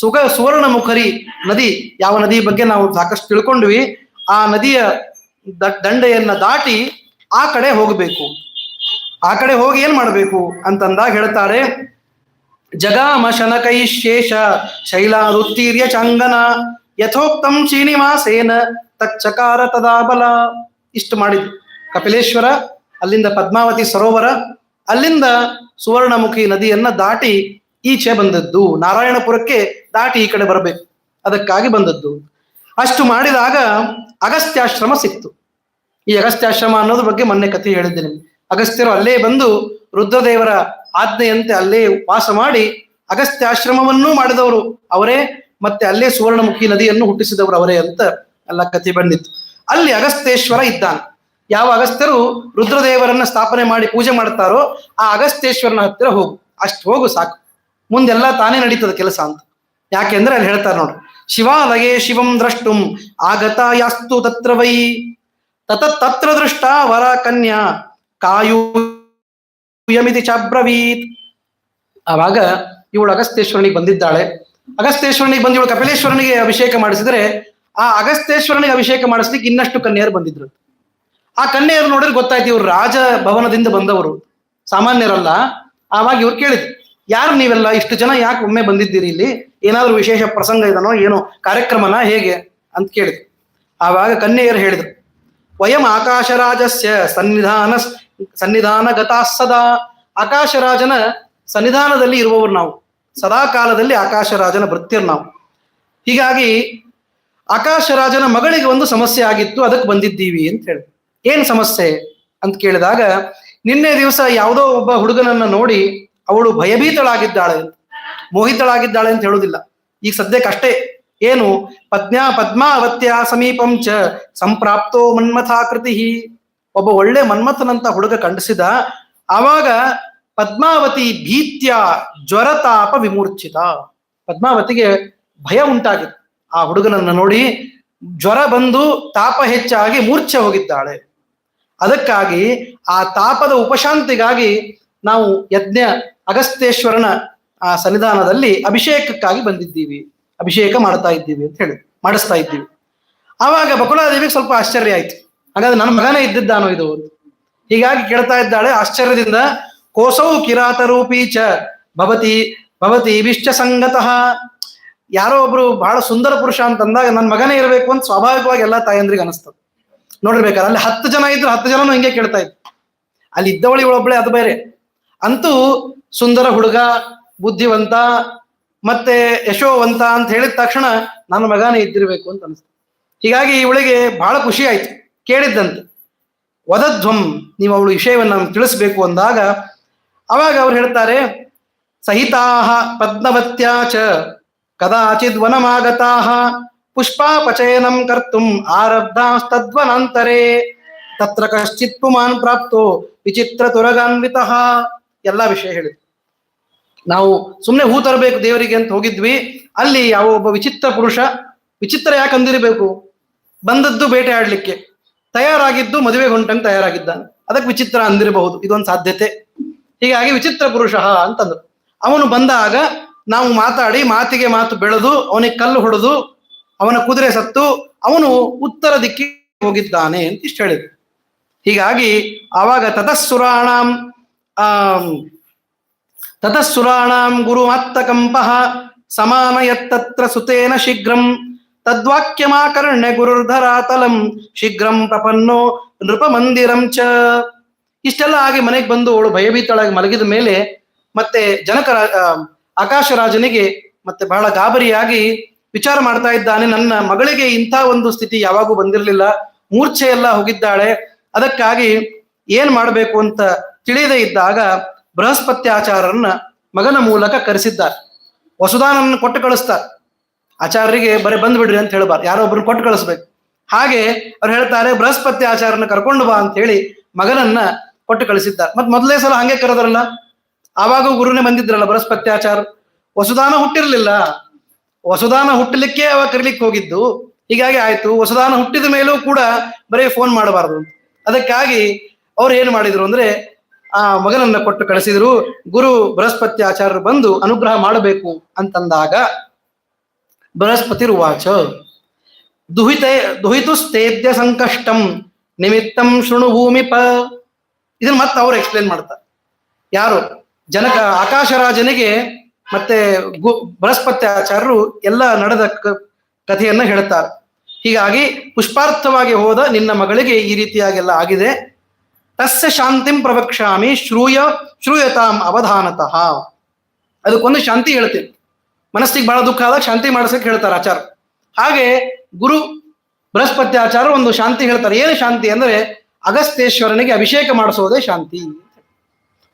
ಸುವರ್ಣ ಮುಖರಿ ನದಿ, ಯಾವ ನದಿ ಬಗ್ಗೆ ನಾವು ಸಾಕಷ್ಟು ತಿಳ್ಕೊಂಡ್ವಿ, ಆ ನದಿಯ ದಂಡೆಯನ್ನ ದಾಟಿ ಆ ಕಡೆ ಹೋಗಬೇಕು. ಆ ಕಡೆ ಹೋಗಿ ಏನ್ ಮಾಡ್ಬೇಕು ಅಂತಂದಾಗ ಹೇಳ್ತಾರೆ, ಜಗಾಮ ಶನಕೈ ಶೇಷ ಶೈಲಾರುತ್ತೀರ್ಯ ಚಾಂಗನ ಯಥೋಕ್ತಂ ಶ್ರೀನಿವಾಸೇನ ತಚ್ಚಕಾರ ತದಾಬಲ. ಇಷ್ಟು ಮಾಡಿದ್ರು ಕಪಿಲೇಶ್ವರ, ಅಲ್ಲಿಂದ ಪದ್ಮಾವತಿ ಸರೋವರ, ಅಲ್ಲಿಂದ ಸುವರ್ಣಮುಖಿ ನದಿಯನ್ನ ದಾಟಿ ಈಚೆ ಬಂದದ್ದು, ನಾರಾಯಣಪುರಕ್ಕೆ ದಾಟಿ ಈ ಕಡೆ ಬರಬೇಕು, ಅದಕ್ಕಾಗಿ ಬಂದದ್ದು. ಅಷ್ಟು ಮಾಡಿದಾಗ ಅಗಸ್ತ್ಯಾಶ್ರಮ ಸಿಕ್ತು. ಈ ಅಗಸ್ತ್ಯಾಶ್ರಮ ಅನ್ನೋದ್ರ ಬಗ್ಗೆ ಮೊನ್ನೆ ಕಥೆ ಹೇಳಿದ್ದೇನೆ. ಅಗಸ್ತ್ಯರು ಅಲ್ಲೇ ಬಂದು ರುದ್ರದೇವರ ಆಜ್ಞೆಯಂತೆ ಅಲ್ಲೇ ವಾಸ ಮಾಡಿ ಅಗಸ್ತ್ಯಾಶ್ರಮವನ್ನೂ ಮಾಡಿದವರು ಅವರೇ, ಮತ್ತೆ ಅಲ್ಲೇ ಸುವರ್ಣಮುಖಿ ನದಿಯನ್ನು ಹುಟ್ಟಿಸಿದವರು ಅವರೇ ಅಂತ ಎಲ್ಲ ಕಥೆ ಬಂದಿತ್ತು. ಅಲ್ಲಿ ಅಗಸ್ತ್ಯೇಶ್ವರ ಇದ್ದಾನೆ. ಯಾವ ಅಗಸ್ತ್ಯರು ರುದ್ರದೇವರನ್ನ ಸ್ಥಾಪನೆ ಮಾಡಿ ಪೂಜೆ ಮಾಡ್ತಾರೋ ಆ ಅಗಸ್ತ್ಯೇಶ್ವರನ ಹತ್ತಿರ ಹೋಗು, ಅಷ್ಟು ಹೋಗು ಸಾಕು, ಮುಂದೆಲ್ಲ ತಾನೇ ನಡೀತದ ಕೆಲಸ ಅಂತ. ಯಾಕೆಂದ್ರೆ ಅಲ್ಲಿ ಹೇಳ್ತಾರೆ ನೋಡಿ, ಶಿವಾಲಯೇ ಶಿವಂ ದ್ರಷ್ಟುಂ ಆಗತ ಯಾಸ್ತು ತತ್ರ ವೈ ತತ್ರ ದೃಷ್ಟ ವರ ಕನ್ಯಾ ಕಾಯೂಯಮಿತಿ ಚಾಬ್ರವೀತ್. ಆವಾಗ ಇವಳು ಅಗಸ್ತ್ಯೇಶ್ವರನಿಗೆ ಬಂದಿದ್ದಾಳೆ. ಅಗಸ್ತ್ಯೇಶ್ವರನಿಗೆ ಬಂದು ಇವಳು ಕಪಿಲೇಶ್ವರನಿಗೆ ಅಭಿಷೇಕ ಮಾಡಿಸಿದ್ರೆ ಆ ಅಗಸ್ತ್ಯೇಶ್ವರನಿಗೆ ಅಭಿಷೇಕ ಮಾಡಿಸ್ಲಿಕ್ಕೆ ಇನ್ನಷ್ಟು ಕನ್ಯರು ಬಂದಿದ್ರು. ಆ ಕನ್ಯೆಯರು ನೋಡಿದ್ರೆ ಗೊತ್ತಾಯ್ತು ಇವ್ರು ರಾಜ ಭವನದಿಂದ ಬಂದವರು, ಸಾಮಾನ್ಯರಲ್ಲ. ಆವಾಗ ಇವ್ರು ಕೇಳಿದ್ರು, ಯಾರು ನೀವೆಲ್ಲ, ಇಷ್ಟು ಜನ ಯಾಕೆ ಒಮ್ಮೆ ಬಂದಿದ್ದೀರಿ ಇಲ್ಲಿ, ಏನಾದ್ರು ವಿಶೇಷ ಪ್ರಸಂಗ ಇದನೋ ಏನೋ, ಕಾರ್ಯಕ್ರಮನ ಹೇಗೆ ಅಂತ ಕೇಳಿದ್ರು. ಆವಾಗ ಕನ್ಯೆಯರು ಹೇಳಿದ್ರು, ವಯಂ ಆಕಾಶರಾಜಸ್ಯ ಸನ್ನಿಧಾನ ಗತಾ ಸದಾ. ಆಕಾಶರಾಜನ ಸನ್ನಿಧಾನದಲ್ಲಿ ಇರುವವರು ನಾವು, ಸದಾ ಕಾಲದಲ್ಲಿ ಆಕಾಶರಾಜನ ಭೃತ್ಯರು ನಾವು. ಹೀಗಾಗಿ ಆಕಾಶರಾಜನ ಮಗಳಿಗೆ ಒಂದು ಸಮಸ್ಯೆ ಆಗಿತ್ತು, ಅದಕ್ಕೆ ಬಂದಿದ್ದೀವಿ ಅಂತ ಹೇಳಿ. ಏನ್ ಸಮಸ್ಯೆ ಅಂತ ಕೇಳಿದಾಗ, ನಿನ್ನೆ ದಿವಸ ಯಾವುದೋ ಒಬ್ಬ ಹುಡುಗನನ್ನ ನೋಡಿ ಅವಳು ಭಯಭೀತಳಾಗಿದ್ದಾಳೆ, ಮೋಹಿತಳಾಗಿದ್ದಾಳೆ ಅಂತ ಹೇಳುವುದಿಲ್ಲ, ಈಗ ಸದ್ಯಕ್ಕಷ್ಟೇ. ಏನು, ಪದ್ಮಾವತ್ಯ ಸಮೀಪಂ ಚ ಸಂಪ್ರಾಪ್ತೋ ಮನ್ಮಥಾಕೃತಿ. ಒಬ್ಬ ಒಳ್ಳೆ ಮನ್ಮಥನಂತ ಹುಡುಗ ಕಂಡಿಸಿದ. ಆವಾಗ ಪದ್ಮಾವತಿ ಭೀತ್ಯ ಜ್ವರತಾಪ ವಿಮೂರ್ಛಿತ. ಪದ್ಮಾವತಿಗೆ ಭಯ ಉಂಟಾಗಿತ್ತು, ಆ ಹುಡುಗನನ್ನ ನೋಡಿ ಜ್ವರ ಬಂದು ತಾಪ ಹೆಚ್ಚಾಗಿ ಮೂರ್ಛೆ ಹೋಗಿದ್ದಾಳೆ. ಅದಕ್ಕಾಗಿ ಆ ತಾಪದ ಉಪಶಾಂತಿಗಾಗಿ ನಾವು ಅಗಸ್ತ್ಯೇಶ್ವರನ ಆ ಸನ್ನಿಧಾನದಲ್ಲಿ ಅಭಿಷೇಕಕ್ಕಾಗಿ ಬಂದಿದ್ದೀವಿ, ಅಭಿಷೇಕ ಮಾಡ್ತಾ ಇದ್ದೀವಿ ಅಂತ ಹೇಳಿ ಮಾಡಿಸ್ತಾ ಇದ್ದೀವಿ. ಆವಾಗ ಬಕುಳಾದೇವಿಗೆ ಸ್ವಲ್ಪ ಆಶ್ಚರ್ಯ ಆಯ್ತು, ಹಾಗಾದ್ರೆ ನನ್ನ ಮಗನೇ ಇದ್ದಿದ್ದಾನೋ ಇದು ಅಂತ. ಹೀಗಾಗಿ ಕೇಳ್ತಾ ಇದ್ದಾಳೆ ಆಶ್ಚರ್ಯದಿಂದ, ಕೋಸೌ ಕಿರಾತ ರೂಪೀ ಚ ಭವತಿ ವಿಶ್ಚ ಸಂಗತಃ. ಯಾರೋ ಒಬ್ರು ಬಹಳ ಸುಂದರ ಪುರುಷ ಅಂತಂದಾಗ ನನ್ನ ಮಗನೇ ಇರಬೇಕು ಅಂತ ಸ್ವಾಭಾವಿಕವಾಗಿ ಎಲ್ಲಾ ತಾಯಂದ್ರಿಗೆ ಅನಿಸ್ತದೆ. ನೋಡಿರ್ಬೇಕಾದ್ರೆ ಅಲ್ಲಿ 10 ಜನ ಇದ್ರು 10 ಜನನು ಹಿಂಗೆ ಕೇಳ್ತಾ ಇದ್ರು. ಅಲ್ಲಿ ಇದ್ದವಳಿ ಒಬ್ಬಳೆ ಅದು ಬೇರೆ. ಅಂತೂ ಸುಂದರ ಹುಡುಗ, ಬುದ್ಧಿವಂತ ಮತ್ತೆ ಯಶೋವಂತ ಅಂತ ಹೇಳಿದ ತಕ್ಷಣ ನನ್ನ ಮಗನೇ ಇದ್ದಿರ್ಬೇಕು ಅಂತ ಅನಿಸ್ತು. ಹೀಗಾಗಿ ಇವಳಿಗೆ ಬಹಳ ಖುಷಿ ಆಯ್ತು, ಕೇಳಿದ್ದಂತೆ. ವದಧ್ವಂ, ನೀವು ಅವಳು ವಿಷಯವನ್ನು ತಿಳಿಸ್ಬೇಕು ಅಂದಾಗ ಅವಾಗ ಅವ್ರು ಹೇಳ್ತಾರೆ, ಸಹಿತಾಹ ಪದ್ಮವತ್ಯಾ ಚ ಕದಾಚಿದ್ ವನಮಾಗತಾಹ ಪುಷ್ಪಾಪಚಯನಂ ಕರ್ತುಂ ಆರಬ್ಧಾಸ್ತದ್ವನಾಂತರೇ ತತ್ರ ಕಶ್ಚಿತ್ ಪುಮಾನ್ ಪ್ರಾಪ್ತೋ ವಿಚಿತ್ರ ತುರಗಾನ್ವಿತಃ. ಎಲ್ಲಾ ವಿಷಯ ಹೇಳಿದ್ರು. ನಾವು ಸುಮ್ಮನೆ ಹೂ ತರಬೇಕು ದೇವರಿಗೆ ಅಂತ ಹೋಗಿದ್ವಿ. ಅಲ್ಲಿ ಯಾವ ಒಬ್ಬ ವಿಚಿತ್ರ ಪುರುಷ, ವಿಚಿತ್ರ ಯಾಕೆ ಅಂದಿರಬೇಕು, ಬಂದದ್ದು ಬೇಟೆ ಆಡ್ಲಿಕ್ಕೆ, ತಯಾರಾಗಿದ್ದು ಮದುವೆ ಹೊಂಟಂಗೆ ತಯಾರಾಗಿದ್ದಾನೆ, ಅದಕ್ಕೆ ವಿಚಿತ್ರ ಅಂದಿರಬಹುದು, ಇದೊಂದು ಸಾಧ್ಯತೆ. ಹೀಗಾಗಿ ವಿಚಿತ್ರ ಪುರುಷ ಅಂತಂದ್ರು. ಅವನು ಬಂದಾಗ ನಾವು ಮಾತಾಡಿ ಮಾತಿಗೆ ಮಾತು ಬೆಳೆದು ಅವನಿಗೆ ಕಲ್ಲು ಹೊಡೆದು ಅವನ ಕುದುರೆ ಸತ್ತು ಅವನು ಉತ್ತರ ದಿಕ್ಕಿಗೆ ಹೋಗಿದ್ದಾನೆ ಅಂತ ಇಷ್ಟು ಹೇಳಿದ್ರು. ಹೀಗಾಗಿ ಆವಾಗ ತತಃಸುರಾಣಾಂ ಗುರುಮಾತ್ತಕಂಪಃ ಸಮಾನಯತ್ತತ್ರ ಸುತೇನ ಶೀಘ್ರಂ ತದ್ವಾಕ್ಯಮಾಕರ್ಣ್ಯ ಗುರುರ್ಧರಾತಲಂ ಶೀಘ್ರಂ ಪ್ರಪನ್ನೋ ನೃಪಮಂದಿರಂ ಚ. ಇಷ್ಟೆಲ್ಲ ಆಗಿ ಮನೆಗೆ ಬಂದು ಅವಳು ಭಯಭೀತಳಾಗಿ ಮಲಗಿದ ಮೇಲೆ ಮತ್ತೆ ಆಕಾಶರಾಜನಿಗೆ ಮತ್ತೆ ಬಹಳ ಗಾಬರಿಯಾಗಿ ವಿಚಾರ ಮಾಡ್ತಾ ಇದ್ದಾನೆ, ನನ್ನ ಮಗಳಿಗೆ ಇಂಥ ಒಂದು ಸ್ಥಿತಿ ಯಾವಾಗೂ ಬಂದಿರಲಿಲ್ಲ, ಮೂರ್ಛೆ ಎಲ್ಲ ಹೋಗಿದ್ದಾಳೆ, ಅದಕ್ಕಾಗಿ ಏನ್ ಮಾಡಬೇಕು ಅಂತ ತಿಳಿಯದೇ ಇದ್ದಾಗ ಬೃಹಸ್ಪತ್ಯಾಚಾರ್ಯರನ್ನ ಮಗನ ಮೂಲಕ ಕರೆಸಿದ್ದಾರೆ. ವಸುದಾನನ್ನು ಕೊಟ್ಟು ಕಳಿಸ್ತಾರೆ. ಆಚಾರ್ಯರಿಗೆ ಬರೀ ಬಂದ್ಬಿಡ್ರಿ ಅಂತ ಹೇಳ್ಬಾರ್ದು, ಯಾರೋ ಒಬ್ರನ್ನ ಕೊಟ್ಟು ಕಳಿಸ್ಬೇಕು. ಹಾಗೆ ಅವ್ರು ಹೇಳ್ತಾರೆ, ಬೃಹಸ್ಪತ್ಯಾಚಾರ್ಯನ ಕರ್ಕೊಂಡು ಬಾ ಅಂತ ಹೇಳಿ ಮಗನನ್ನ ಕೊಟ್ಟು ಕಳಿಸಿದ್ದಾರೆ. ಮತ್ ಮೊದಲೇ ಸಲ ಹಂಗೆ ಕರೆದ್ರಲ್ಲ, ಆವಾಗ ಗುರುನೇ ಬಂದಿದ್ರಲ್ಲ ಬೃಹಸ್ಪತ್ಯಾಚಾರ. ವಸುದಾನ ಹುಟ್ಟಿರ್ಲಿಲ್ಲ, ವಸುದಾನ ಹುಟ್ಟಲಿಕ್ಕೆ ಅವಾಗ ಕರಿಲಿಕ್ಕೆ ಹೋಗಿದ್ದು. ಹೀಗಾಗಿ ಆಯ್ತು, ವಸುದಾನ ಹುಟ್ಟಿದ ಮೇಲೂ ಕೂಡ ಬರೀ ಫೋನ್ ಮಾಡಬಾರ್ದು. ಅದಕ್ಕಾಗಿ ಅವ್ರು ಏನ್ ಮಾಡಿದ್ರು ಅಂದ್ರೆ ಆ ಮಗನನ್ನ ಕೊಟ್ಟು ಕಳಿಸಿದ್ರು. ಗುರು ಬೃಹಸ್ಪತ್ಯಾಚಾರ್ಯರು ಬಂದು ಅನುಗ್ರಹ ಮಾಡಬೇಕು ಅಂತಂದಾಗ ಬೃಹಸ್ಪತಿರುವಾಚ ದುಹಿತುಸ್ತೇದ್ಯ ಸಂಕಷ್ಟಂ ನಿಮಿತ್ತಂ ಶೃಣು ಭೂಮಿಪ. ಇದನ್ನ ಮತ್ತೆ ಅವ್ರು ಎಕ್ಸ್ಪ್ಲೇನ್ ಮಾಡ್ತಾರೆ. ಯಾರು ಆಕಾಶರಾಜನಿಗೆ ಮತ್ತೆ ಬೃಹಸ್ಪತ್ಯಾಚಾರ್ಯರು ಎಲ್ಲ ನಡೆದ ಕಥೆಯನ್ನ ಹೇಳ್ತಾರೆ. ಹೀಗಾಗಿ ಪುಷ್ಪಾರ್ಥವಾಗಿ ಹೋದ ನಿನ್ನ ಮಗಳಿಗೆ ಈ ರೀತಿಯಾಗೆಲ್ಲ ಆಗಿದೆ, ತಸ್ಯ ಶಾಂತಿಂ ಪ್ರವಕ್ಷ್ಯಾಮಿ ಶ್ರೂಯತಾಂ ಅವಧಾನತಃ. ಅದಕ್ಕೊಂದು ಶಾಂತಿ ಹೇಳ್ತೀನಿ. ಮನಸ್ಸಿಗೆ ಬಹಳ ದುಃಖ ಆದಾಗ ಶಾಂತಿ ಮಾಡಿಸಕ್ಕೆ ಹೇಳ್ತಾರೆ ಆಚಾರ. ಹಾಗೆ ಗುರು ಬೃಹಸ್ಪತಿ ಆಚಾರ ಒಂದು ಶಾಂತಿ ಹೇಳ್ತಾರೆ. ಏನು ಶಾಂತಿ ಅಂದ್ರೆ ಅಗಸ್ತ್ಯೇಶ್ವರನಿಗೆ ಅಭಿಷೇಕ ಮಾಡಿಸೋದೇ ಶಾಂತಿ.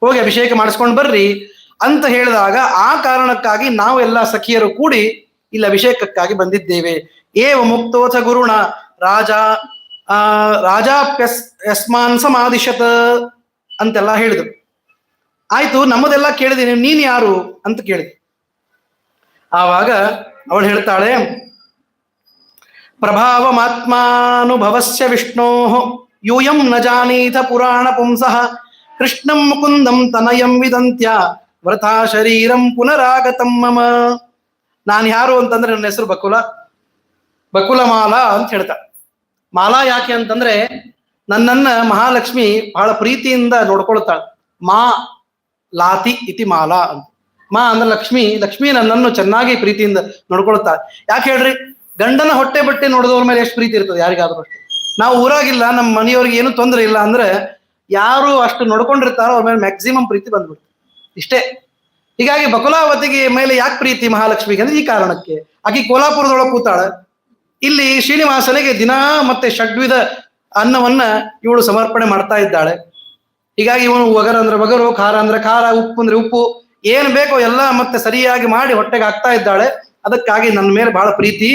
ಹೋಗಿ ಅಭಿಷೇಕ ಮಾಡಿಸ್ಕೊಂಡು ಬರ್ರಿ ಅಂತ ಹೇಳಿದಾಗ ಆ ಕಾರಣಕ್ಕಾಗಿ ನಾವು ಎಲ್ಲ ಸಖಿಯರು ಕೂಡಿ ಇಲ್ಲಿ ಅಭಿಷೇಕಕ್ಕಾಗಿ ಬಂದಿದ್ದೇವೆ. ಏವ ಮುಕ್ತೋಥ ಗುರುಣ ರಾಜಾಪ್ಯಸ್ಮಾನ್ ಸಮಾದಿಶತ್ ಅಂತೆಲ್ಲ ಹೇಳಿದ್ರು. ಆಯ್ತು, ನಮ್ಮದೆಲ್ಲ ಕೇಳಿದೀನಿ, ನೀನ್ ಯಾರು ಅಂತ ಕೇಳಿದೆ. ಆವಾಗ ಅವಳು ಹೇಳ್ತಾಳೆ, ಪ್ರಭಾವಮಾತ್ಮಾನುಭವಸ್ಯ ವಿಷ್ಣೋ ಯೂಯಂ ನ ಜಾನೀತ ಪುರಾಣ ಪುಂಸಃ ಕೃಷ್ಣಂ ಮುಕುಂದಂ ತನಯಂ ವಿದಂತ್ಯ ವ್ರತಾ ಶರೀರಂ ಪುನರಾಗತಂ ಮಮ. ನಾನು ಯಾರು ಅಂತಂದ್ರೆ ನನ್ನ ಹೆಸರು ಬಕುಲ ಮಾಲಾ ಅಂತ ಹೇಳ್ತಾಳೆ. ಮಾಲಾ ಯಾಕೆ ಅಂತಂದ್ರೆ ನನ್ನನ್ನ ಮಹಾಲಕ್ಷ್ಮಿ ಬಹಳ ಪ್ರೀತಿಯಿಂದ ನೋಡ್ಕೊಳ್ತಾಳೆ. ಮಾ ಲಾತಿ ಇತಿ ಮಾಲಾ ಅಂತ. ಮಾ ಅಂದ್ರೆ ಲಕ್ಷ್ಮಿ ನನ್ನನ್ನು ಚೆನ್ನಾಗಿ ಪ್ರೀತಿಯಿಂದ ನೋಡ್ಕೊಳ್ತಾಳೆ. ಯಾಕೆ ಹೇಳ್ರಿ, ಗಂಡನ ಹೊಟ್ಟೆ ಬಟ್ಟೆ ನೋಡಿದವ್ರ ಮೇಲೆ ಎಷ್ಟು ಪ್ರೀತಿ ಇರ್ತದೆ ಯಾರಿಗಾದ್ರೂ ಅಷ್ಟೇ. ನಾವು ಊರಾಗಿಲ್ಲ, ನಮ್ಮ ಮನೆಯವ್ರಿಗೆ ಏನು ತೊಂದರೆ ಇಲ್ಲ ಅಂದ್ರೆ ಯಾರು ಅಷ್ಟು ನೋಡ್ಕೊಂಡಿರ್ತಾರೋ ಅವ್ರ ಮೇಲೆ ಮ್ಯಾಕ್ಸಿಮಮ್ ಪ್ರೀತಿ ಬಂದ್ಬಿಡ್ತು ಇಷ್ಟೇ. ಹೀಗಾಗಿ ಬಕುಲಾವತಿಗೆ ಮೇಲೆ ಯಾಕೆ ಪ್ರೀತಿ ಮಹಾಲಕ್ಷ್ಮಿಗೆ ಅಂದ್ರೆ ಈ ಕಾರಣಕ್ಕೆ. ಆಕಿ ಕೋಲಾಪುರದೊಳಗೆ ಕೂತಾಳೆ, ಇಲ್ಲಿ ಶ್ರೀನಿವಾಸನಿಗೆ ದಿನಾ ಮತ್ತೆ ಷಡ್ವಿಧ ಅನ್ನವನ್ನ ಇವಳು ಸಮರ್ಪಣೆ ಮಾಡ್ತಾ ಇದ್ದಾಳೆ. ಹೀಗಾಗಿ ಇವನು ಒಗರ ಅಂದ್ರೆ ಒಗರು, ಖಾರ ಅಂದ್ರೆ ಖಾರ, ಉಪ್ಪು ಅಂದ್ರೆ ಉಪ್ಪು, ಏನ್ ಬೇಕೋ ಎಲ್ಲ ಮತ್ತೆ ಸರಿಯಾಗಿ ಮಾಡಿ ಹೊಟ್ಟೆಗೆ ಹಾಕ್ತಾ ಇದ್ದಾಳೆ. ಅದಕ್ಕಾಗಿ ನನ್ನ ಮೇಲೆ ಬಹಳ ಪ್ರೀತಿ.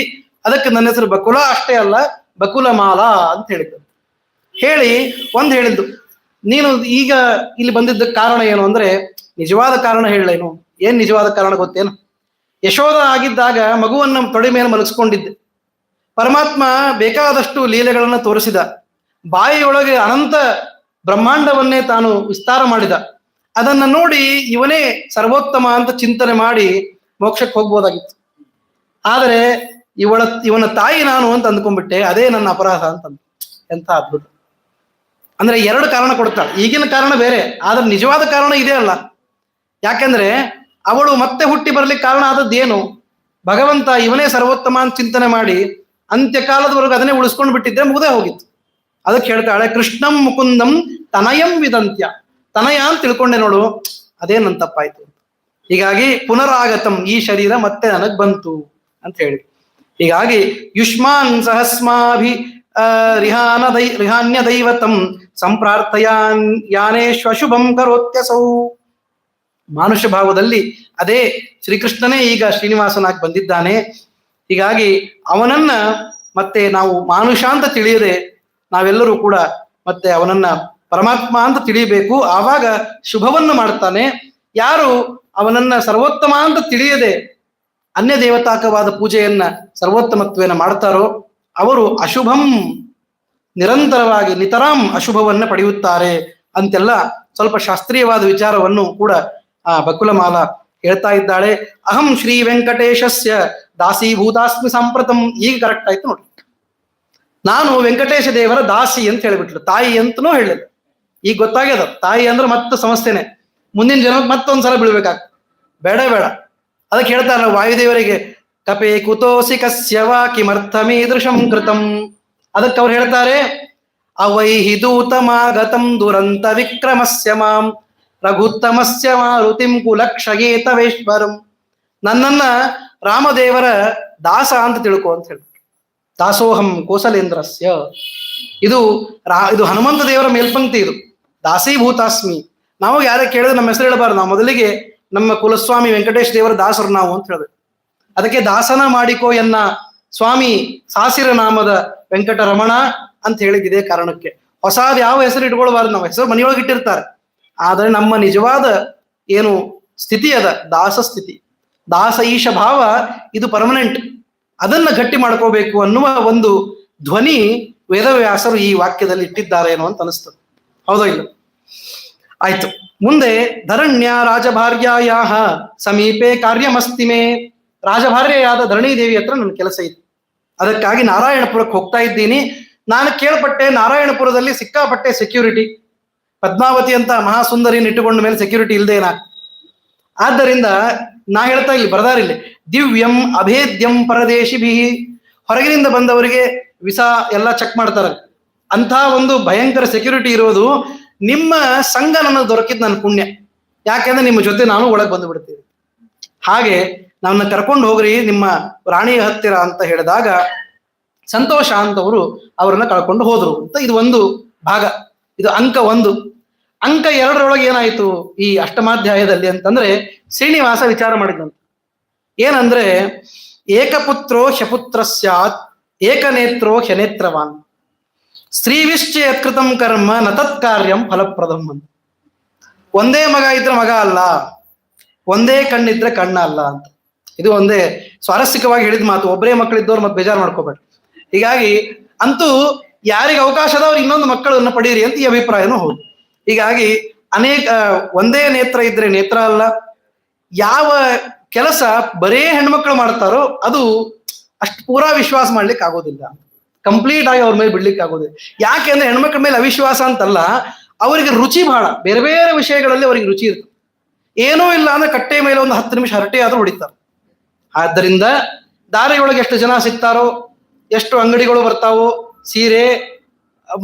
ಅದಕ್ಕೆ ನನ್ನ ಹೆಸರು ಬಕುಲ ಅಷ್ಟೇ ಅಲ್ಲ, ಬಕುಲ ಮಾಲಾ ಅಂತ ಹೇಳಿದ್ದು. ಹೇಳಿದ್ದು ನೀನು ಈಗ ಇಲ್ಲಿ ಬಂದಿದ್ದ ಕಾರಣ ಏನು ಅಂದ್ರೆ ನಿಜವಾದ ಕಾರಣ ಹೇಳಲೇನು. ಏನ್ ನಿಜವಾದ ಕಾರಣ ಗೊತ್ತೇನು? ಯಶೋಧ ಆಗಿದ್ದಾಗ ಮಗುವನ್ನ ತೊಡೆ ಮೇಲೆ ಮಲಗಿಸ್ಕೊಂಡಿದ್ದೆ. ಪರಮಾತ್ಮ ಬೇಕಾದಷ್ಟು ಲೀಲೆಗಳನ್ನ ತೋರಿಸಿದ. ಬಾಯಿಯೊಳಗೆ ಅನಂತ ಬ್ರಹ್ಮಾಂಡವನ್ನೇ ತಾನು ವಿಸ್ತಾರ ಮಾಡಿದ. ಅದನ್ನ ನೋಡಿ ಇವನೇ ಸರ್ವೋತ್ತಮ ಅಂತ ಚಿಂತನೆ ಮಾಡಿ ಮೋಕ್ಷಕ್ಕೆ ಹೋಗ್ಬೋದಾಗಿತ್ತು. ಆದರೆ ಇವನ ತಾಯಿ ನಾನು ಅಂತ ಅಂದ್ಕೊಂಡ್ಬಿಟ್ಟೆ, ಅದೇ ನನ್ನ ಅಪರಾಧ ಅಂತಂದು. ಎಂತ ಅದ್ಭುತ ಅಂದ್ರೆ ಎರಡು ಕಾರಣ ಕೊಡ್ತಾಳೆ. ಈಗಿನ ಕಾರಣ ಬೇರೆ, ಆದ್ರೆ ನಿಜವಾದ ಕಾರಣ ಇದೇ ಅಲ್ಲ. ಯಾಕೆಂದ್ರೆ ಅವಳು ಮತ್ತೆ ಹುಟ್ಟಿ ಬರ್ಲಿಕ್ಕೆ ಕಾರಣ ಆದದ್ದೇನು? ಭಗವಂತ ಇವನೇ ಸರ್ವೋತ್ತಮ ಅಂತ ಚಿಂತನೆ ಮಾಡಿ ಅಂತ್ಯಕಾಲದವರೆಗೂ ಅದನ್ನೇ ಉಳಿಸ್ಕೊಂಡು ಬಿಟ್ಟಿದ್ದೆ, ಮುಗ್ದೇ ಹೋಗಿತ್ತು. ಅದಕ್ಕೆ ಹೇಳ್ತಾಳೆ, ಕೃಷ್ಣಂ ಮುಕುಂದಂ ತನಯಂ ವಿದಂತ್ಯ. ತನಯ ಅಂತ ತಿಳ್ಕೊಂಡೆ ನೋಡು, ಅದೇ ನನ್ನ ತಪ್ಪಾಯ್ತು. ಹೀಗಾಗಿ ಪುನರಾಗತಂ, ಈ ಶರೀರ ಮತ್ತೆ ನನಗ್ ಬಂತು ಅಂತ ಹೇಳಿ. ಹೀಗಾಗಿ ಯುಷ್ಮಾನ್ ಸಹಸ್ಮಾಭಿ ರಿಹಾನ್ಯ ದೈವತಂ ಸಂಪ್ರಾರ್ಥಯಾನ್ ಯಾನೇಶ್ವಶುಭಂ ಕರೋತ್ಯಸೌ. ಮಾನುಷ ಭಾವದಲ್ಲಿ ಅದೇ ಶ್ರೀಕೃಷ್ಣನೇ ಈಗ ಶ್ರೀನಿವಾಸನಾಗಿ ಬಂದಿದ್ದಾನೆ. ಹೀಗಾಗಿ ಅವನನ್ನ ಮತ್ತೆ ನಾವು ಮಾನುಷ ಅಂತ ತಿಳಿಯದೆ ನಾವೆಲ್ಲರೂ ಕೂಡ ಮತ್ತೆ ಅವನನ್ನ ಪರಮಾತ್ಮ ಅಂತ ತಿಳಿಯಬೇಕು. ಆವಾಗ ಶುಭವನ್ನು ಮಾಡ್ತಾನೆ. ಯಾರು ಅವನನ್ನ ಸರ್ವೋತ್ತಮ ಅಂತ ತಿಳಿಯದೆ ಅನ್ಯ ದೇವತಾಕವಾದ ಪೂಜೆಯನ್ನ ಸರ್ವೋತ್ತಮತ್ವೇನ ಮಾಡ್ತಾರೋ ಅವರು ಅಶುಭಂ, ನಿರಂತರವಾಗಿ ನಿತರಾಂ ಅಶುಭವನ್ನ ಪಡೆಯುತ್ತಾರೆ ಅಂತೆಲ್ಲ ಸ್ವಲ್ಪ ಶಾಸ್ತ್ರೀಯವಾದ ವಿಚಾರವನ್ನು ಕೂಡ ಆ ಬಕುಲಮಾಲ ಹೇಳ್ತಾ ಇದ್ದಾಳೆ. ಅಹಂ ಶ್ರೀ ವೆಂಕಟೇಶಸ್ಯ ದಾಸೀಭೂತಾಸ್ಮಿ ಸಾಂಪ್ರತಂ. ಈಗ ಕರೆಕ್ಟ್ ಆಯ್ತು ನೋಡಿ. ನಾನು ವೆಂಕಟೇಶ ದೇವರ ದಾಸಿ ಅಂತ ಹೇಳ್ಬಿಟ್ಲು, ತಾಯಿ ಅಂತನೂ ಹೇಳಿಲ್ಲ. ಈಗ ಗೊತ್ತಾಗ್ಯದ, ತಾಯಿ ಅಂದ್ರೆ ಮತ್ತೆ ಸಮಸ್ಯೆನೆ, ಮುಂದಿನ ಜನ್ಮಕ್ಕೆ ಮತ್ತೊಂದ್ಸಲ ಬೀಳ್ಬೇಕಾಗ್ತದೆ. ಬೇಡ ಅದಕ್ಕೆ ಹೇಳ್ತಾರಲ್ಲ ವಾಯುದೇವರಿಗೆ, ಕಪೆ ಕುತೋಸಿ ಕಸ್ಯವ ಕಿಮರ್ಥಮೀದೃಶಂ ಕೃತಂ. ಅದಕ್ಕೆ ಅವ್ರು ಹೇಳ್ತಾರೆ, ಅವೈಹಿ ದೂತಮಾಗತಂ ದುರಂತ ವಿಕ್ರಮಸ್ಯ ಮಾಂ ರಘುತ್ತಮಸ್ಯ ಮಾರುತಿಂ ಕುಲಕ್ಷಗೇತವೇಶ್ವರಂ. ನನ್ನನ್ನ ರಾಮದೇವರ ದಾಸ ಅಂತ ತಿಳ್ಕೊ ಅಂತ ಹೇಳಿ. ದಾಸೋಹಂ ಕೋಸಲೇಂದ್ರಸ್ಯ. ಇದು ಹನುಮಂತ ದೇವರ ಮೇಲ್ಪಂಕ್ತಿ. ಇದು ದಾಸೀಭೂತಾಸ್ಮಿ. ನಾವು ಯಾರೇ ಕೇಳಿದ್ರೆ ನಮ್ಮ ಹೆಸರು ಹೇಳಬಾರ್ದು. ನಾವು ಮೊದಲಿಗೆ ನಮ್ಮ ಕುಲಸ್ವಾಮಿ ವೆಂಕಟೇಶ ದೇವರ ದಾಸರು ನಾವು ಅಂತ ಹೇಳ್ಬೇಕು. ಅದಕ್ಕೆ ದಾಸನ ಮಾಡಿಕೋ ಎನ್ನ ಸ್ವಾಮಿ ಸಾಸಿರ ನಾಮದ ವೆಂಕಟರಮಣ ಅಂತ ಹೇಳಿದ್ದೆ ಕಾರಣಕ್ಕೆ. ಹೊಸಾದ ಯಾವ ಹೆಸರು ಇಟ್ಕೊಳ್ಬಾರ್ದು. ನಾವು ಹೆಸರು ಮನೆಯೊಳಗೆ ಇಟ್ಟಿರ್ತಾರೆ, ಆದರೆ ನಮ್ಮ ನಿಜವಾದ ಏನು ಸ್ಥಿತಿ ಅದ ದಾಸ ಸ್ಥಿತಿ, ದಾಸ ಈಶ ಭಾವ, ಇದು ಪರ್ಮನೆಂಟ್. ಅದನ್ನ ಗಟ್ಟಿ ಮಾಡ್ಕೋಬೇಕು ಅನ್ನುವ ಒಂದು ಧ್ವನಿ ವೇದವ್ಯಾಸರು ಈ ವಾಕ್ಯದಲ್ಲಿ ಇಟ್ಟಿದ್ದಾರೇನೋ ಅಂತ ಅನಿಸ್ತದೆ. ಹೌದೋ ಇಲ್ಲ? ಆಯ್ತು. ಮುಂದೆ ಧರಣ್ಯ ರಾಜಭಾರ್ಯಾಯ ಸಮೀಪೆ ಕಾರ್ಯಮಸ್ತಿಮೆ. ರಾಜಭಾರ್ಯೆಯಾದ ಧರಣೀದೇವಿ ಹತ್ರ ನನ್ನ ಕೆಲಸ ಇತ್ತು. ಅದಕ್ಕಾಗಿ ನಾರಾಯಣಪುರಕ್ಕೆ ಹೋಗ್ತಾ ಇದ್ದೀನಿ. ನಾನು ಕೇಳ್ಪಟ್ಟೆ ನಾರಾಯಣಪುರದಲ್ಲಿ ಸಿಕ್ಕಾಪಟ್ಟೆ ಸೆಕ್ಯೂರಿಟಿ. ಪದ್ಮಾವತಿ ಅಂತ ಮಹಾಸುಂದರಿಯನ್ನು ಇಟ್ಟುಕೊಂಡ ಮೇಲೆ ಸೆಕ್ಯೂರಿಟಿ ಇಲ್ಲದೇನಾ? ಆದ್ದರಿಂದ ನಾ ಹೇಳ್ತಾ ಇಲ್ಲಿ ಬರದಾರಿಲ್ಲಿ, ದಿವ್ಯಂ ಅಭೇದ್ಯಂ ಪರದೇಶಿಭಿ. ಹೊರಗಿನಿಂದ ಬಂದವರಿಗೆ ವಿಸಾ ಎಲ್ಲ ಚೆಕ್ ಮಾಡ್ತಾರೆ. ಅಂಥ ಒಂದು ಭಯಂಕರ ಸೆಕ್ಯೂರಿಟಿ ಇರೋದು ನಿಮ್ಮ ಸಂಘ ನನಗೆ ದೊರಕಿದ್ ನನ್ನ ಪುಣ್ಯ, ಯಾಕೆಂದ್ರೆ ನಿಮ್ಮ ಜೊತೆ ನಾನು ಒಳಗೆ ಬಂದು ಬಿಡ್ತೀನಿ, ಹಾಗೆ ನನ್ನ ಕರ್ಕೊಂಡು ಹೋಗ್ರಿ ನಿಮ್ಮ ರಾಣಿಯ ಹತ್ತಿರ ಅಂತ ಹೇಳಿದಾಗ ಸಂತೋಷ ಅಂತವರು ಅವರನ್ನ ಕಳ್ಕೊಂಡು ಹೋದ್ರು ಅಂತ ಇದು ಒಂದು ಭಾಗ. ಇದು ಅಂಕ 1. ಅಂಕ 2ರೊಳಗೆ ಏನಾಯ್ತು ಈ ಅಷ್ಟಮಾಧ್ಯಾಯದಲ್ಲಿ ಅಂತಂದ್ರೆ ಶ್ರೀನಿವಾಸ ವಿಚಾರ ಮಾಡಿದಂತ ಏನಂದ್ರೆ ಏಕಪುತ್ರೋ ಶಪುತ್ರ ಸ್ಯಾತ್ ಏಕನೇತ್ರೋ ಹನೇತ್ರವಾನ್ ಸ್ತ್ರೀವಿಶ್ಚಯ ಕೃತಂ ಕರ್ಮ ನ ತತ್ಕಾರ್ಯಂ ಫಲಪ್ರದಂ ಅಂತ. ಒಂದೇ ಮಗ ಇದ್ರೆ ಮಗ ಅಲ್ಲ, ಒಂದೇ ಕಣ್ಣಿದ್ರೆ ಕಣ್ಣ ಅಲ್ಲ ಅಂತ. ಇದು ಒಂದೇ ಸ್ವಾರಸ್ಯಕವಾಗಿ ಹೇಳಿದ ಮಾತು. ಒಬ್ಬರೇ ಮಕ್ಕಳಿದ್ದವ್ರು ಮತ್ತೆ ಬೇಜಾರು ಮಾಡ್ಕೋಬೇಡಿ. ಹೀಗಾಗಿ ಅಂತೂ ಯಾರಿಗೆ ಅವಕಾಶ ಅದ ಅವ್ರು ಇನ್ನೊಂದು ಮಕ್ಕಳನ್ನ ಪಡೀರಿ ಅಂತ ಈ ಅಭಿಪ್ರಾಯನೂ ಹೌದು. ಹೀಗಾಗಿ ಒಂದೇ ನೇತ್ರ ಇದ್ರೆ ನೇತ್ರ ಅಲ್ಲ, ಯಾವ ಕೆಲಸ ಬರೇ ಹೆಣ್ಮಕ್ಳು ಮಾಡ್ತಾರೋ ಅದು ಅಷ್ಟು ಪೂರಾ ವಿಶ್ವಾಸ ಮಾಡ್ಲಿಕ್ಕೆ ಆಗೋದಿಲ್ಲ, ಕಂಪ್ಲೀಟ್ ಆಗಿ ಅವ್ರ ಮೇಲೆ ಬಿಡ್ಲಿಕ್ಕೆ ಆಗೋದಿಲ್ಲ. ಯಾಕೆಂದ್ರೆ ಹೆಣ್ಮಕ್ಳ ಮೇಲೆ ಅವಿಶ್ವಾಸ ಅಂತಲ್ಲ, ಅವರಿಗೆ ರುಚಿ ಬಹಳ, ಬೇರೆ ಬೇರೆ ವಿಷಯಗಳಲ್ಲಿ ಅವರಿಗೆ ರುಚಿ ಇರ್ತದೆ. ಏನೂ ಇಲ್ಲ ಅಂದ್ರೆ ಕಟ್ಟೆ ಮೇಲೆ ಒಂದು 10 ನಿಮಿಷ ಹರಟೆ ಆದ್ರೂ ಹೊಡಿತಾರೆ. ಆದ್ದರಿಂದ ದಾರಿಯೊಳಗೆ ಎಷ್ಟು ಜನ ಸಿಗ್ತಾರೋ, ಎಷ್ಟು ಅಂಗಡಿಗಳು ಬರ್ತಾವೋ, ಸೀರೆ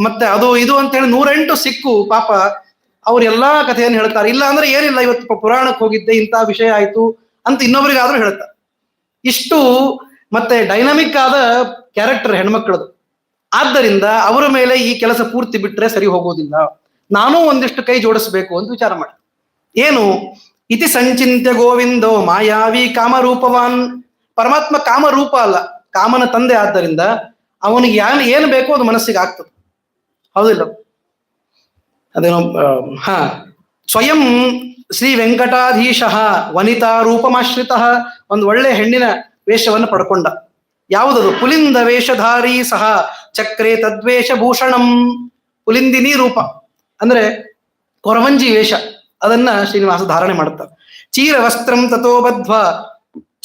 ಮತ್ತೆ ಅದು ಇದು ಅಂತ ಹೇಳಿ 108 ಸಿಕ್ಕು ಪಾಪ ಅವ್ರೆಲ್ಲಾ ಕಥೆಯನ್ನು ಹೇಳ್ತಾರೆ. ಇಲ್ಲ ಅಂದ್ರೆ ಏನಿಲ್ಲ, ಇವತ್ತು ಪುರಾಣಕ್ಕೆ ಹೋಗಿದ್ದೆ, ಇಂಥ ವಿಷಯ ಆಯ್ತು ಅಂತ ಇನ್ನೊಬ್ರಿಗಾದ್ರೂ ಹೇಳ್ತಾರೆ. ಇಷ್ಟು ಮತ್ತೆ ಡೈನಮಿಕ್ ಆದ ಕ್ಯಾರೆಕ್ಟರ್ ಹೆಣ್ಮಕ್ಳದು. ಆದ್ದರಿಂದ ಅವರ ಮೇಲೆ ಈ ಕೆಲಸ ಪೂರ್ತಿ ಬಿಟ್ರೆ ಸರಿ ಹೋಗೋದಿಲ್ಲ, ನಾನೂ ಒಂದಿಷ್ಟು ಕೈ ಜೋಡಿಸ್ಬೇಕು ಅಂತ ವಿಚಾರ ಮಾಡಿ. ಏನು ಇತಿ ಸಂಚಿಂತ್ಯ ಗೋವಿಂದೋ ಮಾಯಾವಿ ಕಾಮರೂಪವಾನ್. ಪರಮಾತ್ಮ ಕಾಮರೂಪ ಅಲ್ಲ, ಕಾಮನ ತಂದೆ. ಆದ್ದರಿಂದ ಅವನಿಗೆ ಏನು ಬೇಕೋ ಅದು ಮನಸ್ಸಿಗೆ ಆಗ್ತದೆ, ಹೌದಿಲ್ಲ? ಅದೇನೋ ಸ್ವಯಂ ಶ್ರೀ ವೆಂಕಟಾಧೀಶ ವನಿತಾ ರೂಪಮಾಶ್ರಿತ. ಒಂದು ಒಳ್ಳೆ ಹೆಣ್ಣಿನ ವೇಷವನ್ನು ಪಡ್ಕೊಂಡ. ಯಾವುದದು? ಪುಲಿಂದ ವೇಷಧಾರಿ ಸಹ ಚಕ್ರೇ ತದ್ವೇಷ ಭೂಷಣಂ. ಪುಲಿಂದಿನಿ ರೂಪ ಅಂದ್ರೆ ಕೊರವಂಜಿ ವೇಷ, ಅದನ್ನ ಶ್ರೀನಿವಾಸ ಧಾರಣೆ ಮಾಡುತ್ತಾರೆ. ಚೀರ ವಸ್ತ್ರಂ ತಥೋ ಬದ್ಧ್ವ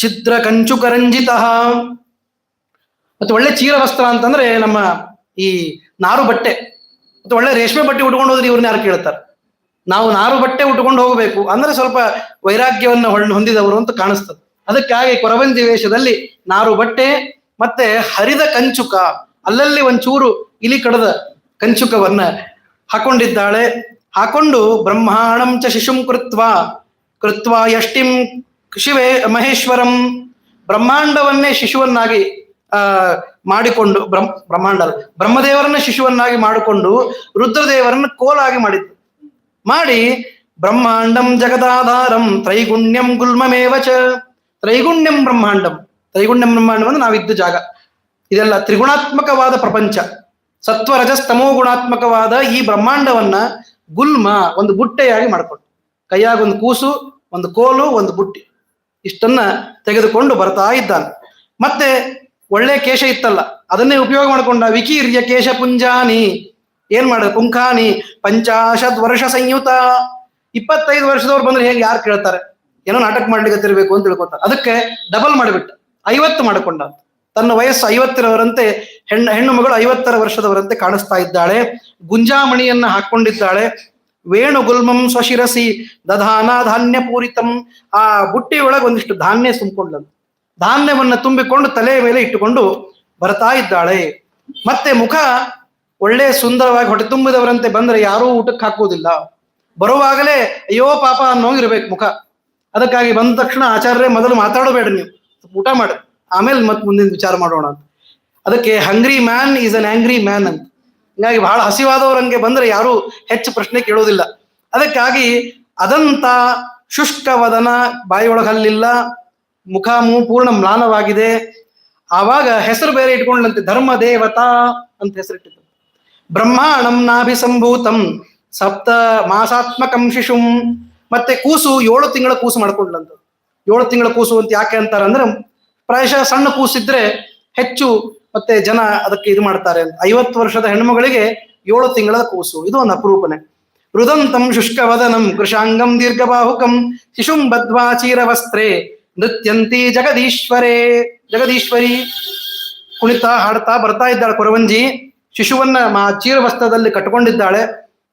ಛಿದ್ರ ಕಂಚುಕರಂಜಿತ. ಮತ್ತೆ ಒಳ್ಳೆ ಚೀರ ವಸ್ತ್ರ ಅಂತಂದ್ರೆ ನಮ್ಮ ಈ ನಾರು ಬಟ್ಟೆ, ಮತ್ತೆ ಒಳ್ಳೆ ರೇಷ್ಮೆ ಬಟ್ಟೆ ಉಟ್ಕೊಂಡು ಹೋದ್ರೆ ಇವ್ರನ್ನ ಯಾರು ಕೇಳ್ತಾರೆ? ನಾವು ನಾರು ಬಟ್ಟೆ ಉಟ್ಕೊಂಡು ಹೋಗಬೇಕು ಅಂದ್ರೆ ಸ್ವಲ್ಪ ವೈರಾಗ್ಯವನ್ನು ಹೊಂದಿದವರು ಅಂತ ಕಾಣಿಸ್ತದೆ. ಅದಕ್ಕಾಗಿ ಕೊರವಂಜಿ ವೇಷದಲ್ಲಿ ನಾರು ಬಟ್ಟೆ ಮತ್ತೆ ಹರಿದ ಕಂಚುಕ, ಅಲ್ಲಲ್ಲಿ ಒಂಚೂರು ಇಲಿ ಕಡದ ಕಂಚುಕವನ್ನ ಹಾಕೊಂಡಿದ್ದಾಳೆ. ಹಾಕೊಂಡು ಬ್ರಹ್ಮಾಣಂ ಚ ಶಿಶುಂ ಕೃತ್ವ ಯಷ್ಟಿಂ ಶಿವೇ ಮಹೇಶ್ವರಂ. ಬ್ರಹ್ಮಾಂಡವನ್ನೇ ಶಿಶುವನ್ನಾಗಿ ಮಾಡಿಕೊಂಡು ಬ್ರಹ್ಮದೇವರನ್ನ ಶಿಶುವನ್ನಾಗಿ ಮಾಡಿಕೊಂಡು ರುದ್ರದೇವರನ್ನ ಕೋಲಾಗಿ ಮಾಡಿ ಬ್ರಹ್ಮಾಂಡಂ ಜಗದಾಧಾರಂ ತ್ರೈಗುಣ್ಯಂ ಗುಲ್ಮಮೇವಚ. ತ್ರೈಗುಣ್ಯಂ ಬ್ರಹ್ಮಾಂಡಂ ಅಂದ್ರೆ ನಾವಿದ್ದ ಜಾಗ. ಇದೆಲ್ಲ ತ್ರಿಗುಣಾತ್ಮಕವಾದ ಪ್ರಪಂಚ, ಸತ್ವರಜಸ್ತಮೋ ಗುಣಾತ್ಮಕವಾದ ಈ ಬ್ರಹ್ಮಾಂಡವನ್ನ ಗುಲ್ಮ ಒಂದು ಬುಟ್ಟೆಯಾಗಿ ಮಾಡಿಕೊಂಡು, ಕೈಯಾಗ ಒಂದು ಕೂಸು, ಒಂದು ಕೋಲು, ಒಂದು ಬುಟ್ಟಿ, ಇಷ್ಟನ್ನ ತೆಗೆದುಕೊಂಡು ಬರ್ತಾ ಇದ್ದಾನೆ. ಮತ್ತೆ ಒಳ್ಳೆ ಕೇಶ ಇತ್ತಲ್ಲ, ಅದನ್ನೇ ಉಪಯೋಗ ಮಾಡಿಕೊಂಡ. ವಿಕೀರ್ಯ ಕೇಶ ಪುಂಜಾನಿ. ಏನ್ ಮಾಡೋದು? ಪುಂಖಾನಿ 50 ವರ್ಷ ಸಂಯುತ. 25 ವರ್ಷದವ್ರು ಬಂದ್ರೆ ಹೇಗೆ ಯಾರು ಕೇಳ್ತಾರೆ? ಏನೋ ನಾಟಕ ಮಾಡ್ಲಿಕ್ಕೆ ತಿರ್ಬೇಕು ಅಂತ ತಿಳ್ಕೊತಾರೆ. ಅದಕ್ಕೆ ಡಬಲ್ ಮಾಡಿಬಿಟ್ಟ, 50 ಮಾಡಿಕೊಂಡ. ತನ್ನ ವಯಸ್ಸು 50ರವರಂತೆ, ಹೆಣ್ಣು ಮಗಳು 50 ವರ್ಷದವರಂತೆ ಕಾಣಿಸ್ತಾ ಇದ್ದಾಳೆ. ಗುಂಜಾಮಣಿಯನ್ನ ಹಾಕೊಂಡಿದ್ದಾಳೆ. ವೇಣು ಗುಲ್ಮಂ ಸ್ವಶಿರಸಿ ದಧಾನ ಧಾನ್ಯ ಪೂರಿತಂ. ಆ ಬುಟ್ಟಿಯೊಳಗೆ ಒಂದಿಷ್ಟು ಧಾನ್ಯ ತುಂಬಿಕೊಂಡಂತ, ಧಾನ್ಯವನ್ನ ತುಂಬಿಕೊಂಡು ತಲೆಯ ಮೇಲೆ ಇಟ್ಟುಕೊಂಡು ಬರ್ತಾ ಇದ್ದಾಳೆ. ಮತ್ತೆ ಮುಖ ಒಳ್ಳೆ ಸುಂದರವಾಗಿ ಹೊಟ್ಟೆ ತುಂಬಿದವರಂತೆ ಬಂದ್ರೆ ಯಾರೂ ಊಟಕ್ಕೆ ಹಾಕುವುದಿಲ್ಲ. ಬರುವಾಗಲೇ ಅಯ್ಯೋ ಪಾಪ ಅನ್ನೋಗಿರ್ಬೇಕು ಮುಖ. ಅದಕ್ಕಾಗಿ ಬಂದ ತಕ್ಷಣ ಆಚಾರ್ಯರೇ ಮೊದಲು ಮಾತಾಡಬೇಡ, ನೀವು ಊಟ ಮಾಡಿ ಆಮೇಲೆ ಮತ್ತೆ ಮುಂದಿನ ವಿಚಾರ ಮಾಡೋಣ ಅಂತ. ಅದಕ್ಕೆ hungry man is an angry man ಅಂತ. ಹೀಗಾಗಿ ಬಹಳ ಹಸಿವಾದವರಂಗೆ ಬಂದ್ರೆ ಯಾರು ಹೆಚ್ಚು ಪ್ರಶ್ನೆ ಕೇಳೋದಿಲ್ಲ. ಅದಕ್ಕಾಗಿ ಅದಂತ ಶುಷ್ಕವದನ, ಬಾಯಿಯೊಳಗಲ್ಲಿಲ್ಲ, ಮುಖ ಪೂರ್ಣ ಮ್ಲಾನವಾಗಿದೆ. ಆವಾಗ ಹೆಸರು ಬೇರೆ ಇಟ್ಕೊಂಡಂತೆ, ಧರ್ಮ ದೇವತಾ ಅಂತ ಹೆಸರಿಟ್ಟಿದ್ದು. ಬ್ರಹ್ಮಾಣಂ ನಾಭಿಸಂಭೂತಂ 7 ಮಾಸಾತ್ಮಕಂ ಶಿಶುಂ. ಮತ್ತೆ ಕೂಸು 7 ತಿಂಗಳ ಕೂಸು ಮಾಡ್ಕೊಂಡ್ಲಂತ. 7 ತಿಂಗಳ ಕೂಸು ಅಂತ ಯಾಕೆ ಅಂತಾರೆ ಅಂದ್ರೆ, ಪ್ರಾಯಶಃ ಸಣ್ಣ ಕೂಸಿದ್ರೆ ಹೆಚ್ಚು ಮತ್ತೆ ಜನ ಅದಕ್ಕೆ ಇದು ಮಾಡ್ತಾರೆ ಅಂತ. 50 ವರ್ಷದ ಹೆಣ್ಣುಮಗಳಿಗೆ 7 ತಿಂಗಳ ಕೂಸು, ಇದು ಒಂದು ಅಪರೂಪನೆ. ರುದಂತಂ ಶುಷ್ಕವದನಂ ಕೃಶಾಂಗಂ ದೀರ್ಘಬಾಹುಕಂ ಶಿಶುಂ ಬದ್ಧ್ವಾ ಚೀರವಸ್ತ್ರೇ ನೃತ್ಯಂತಿ ಜಗದೀಶ್ವರಿ. ಕುಣಿತಾ ಹಾಡ್ತಾ ಬರ್ತಾ ಇದ್ದಾಳೆ ಕೊರವಂಜಿ. ಶಿಶುವನ್ನ ಚೀರವಸ್ತ್ರದಲ್ಲಿ ಕಟ್ಟಿಕೊಂಡಿದ್ದಾಳೆ.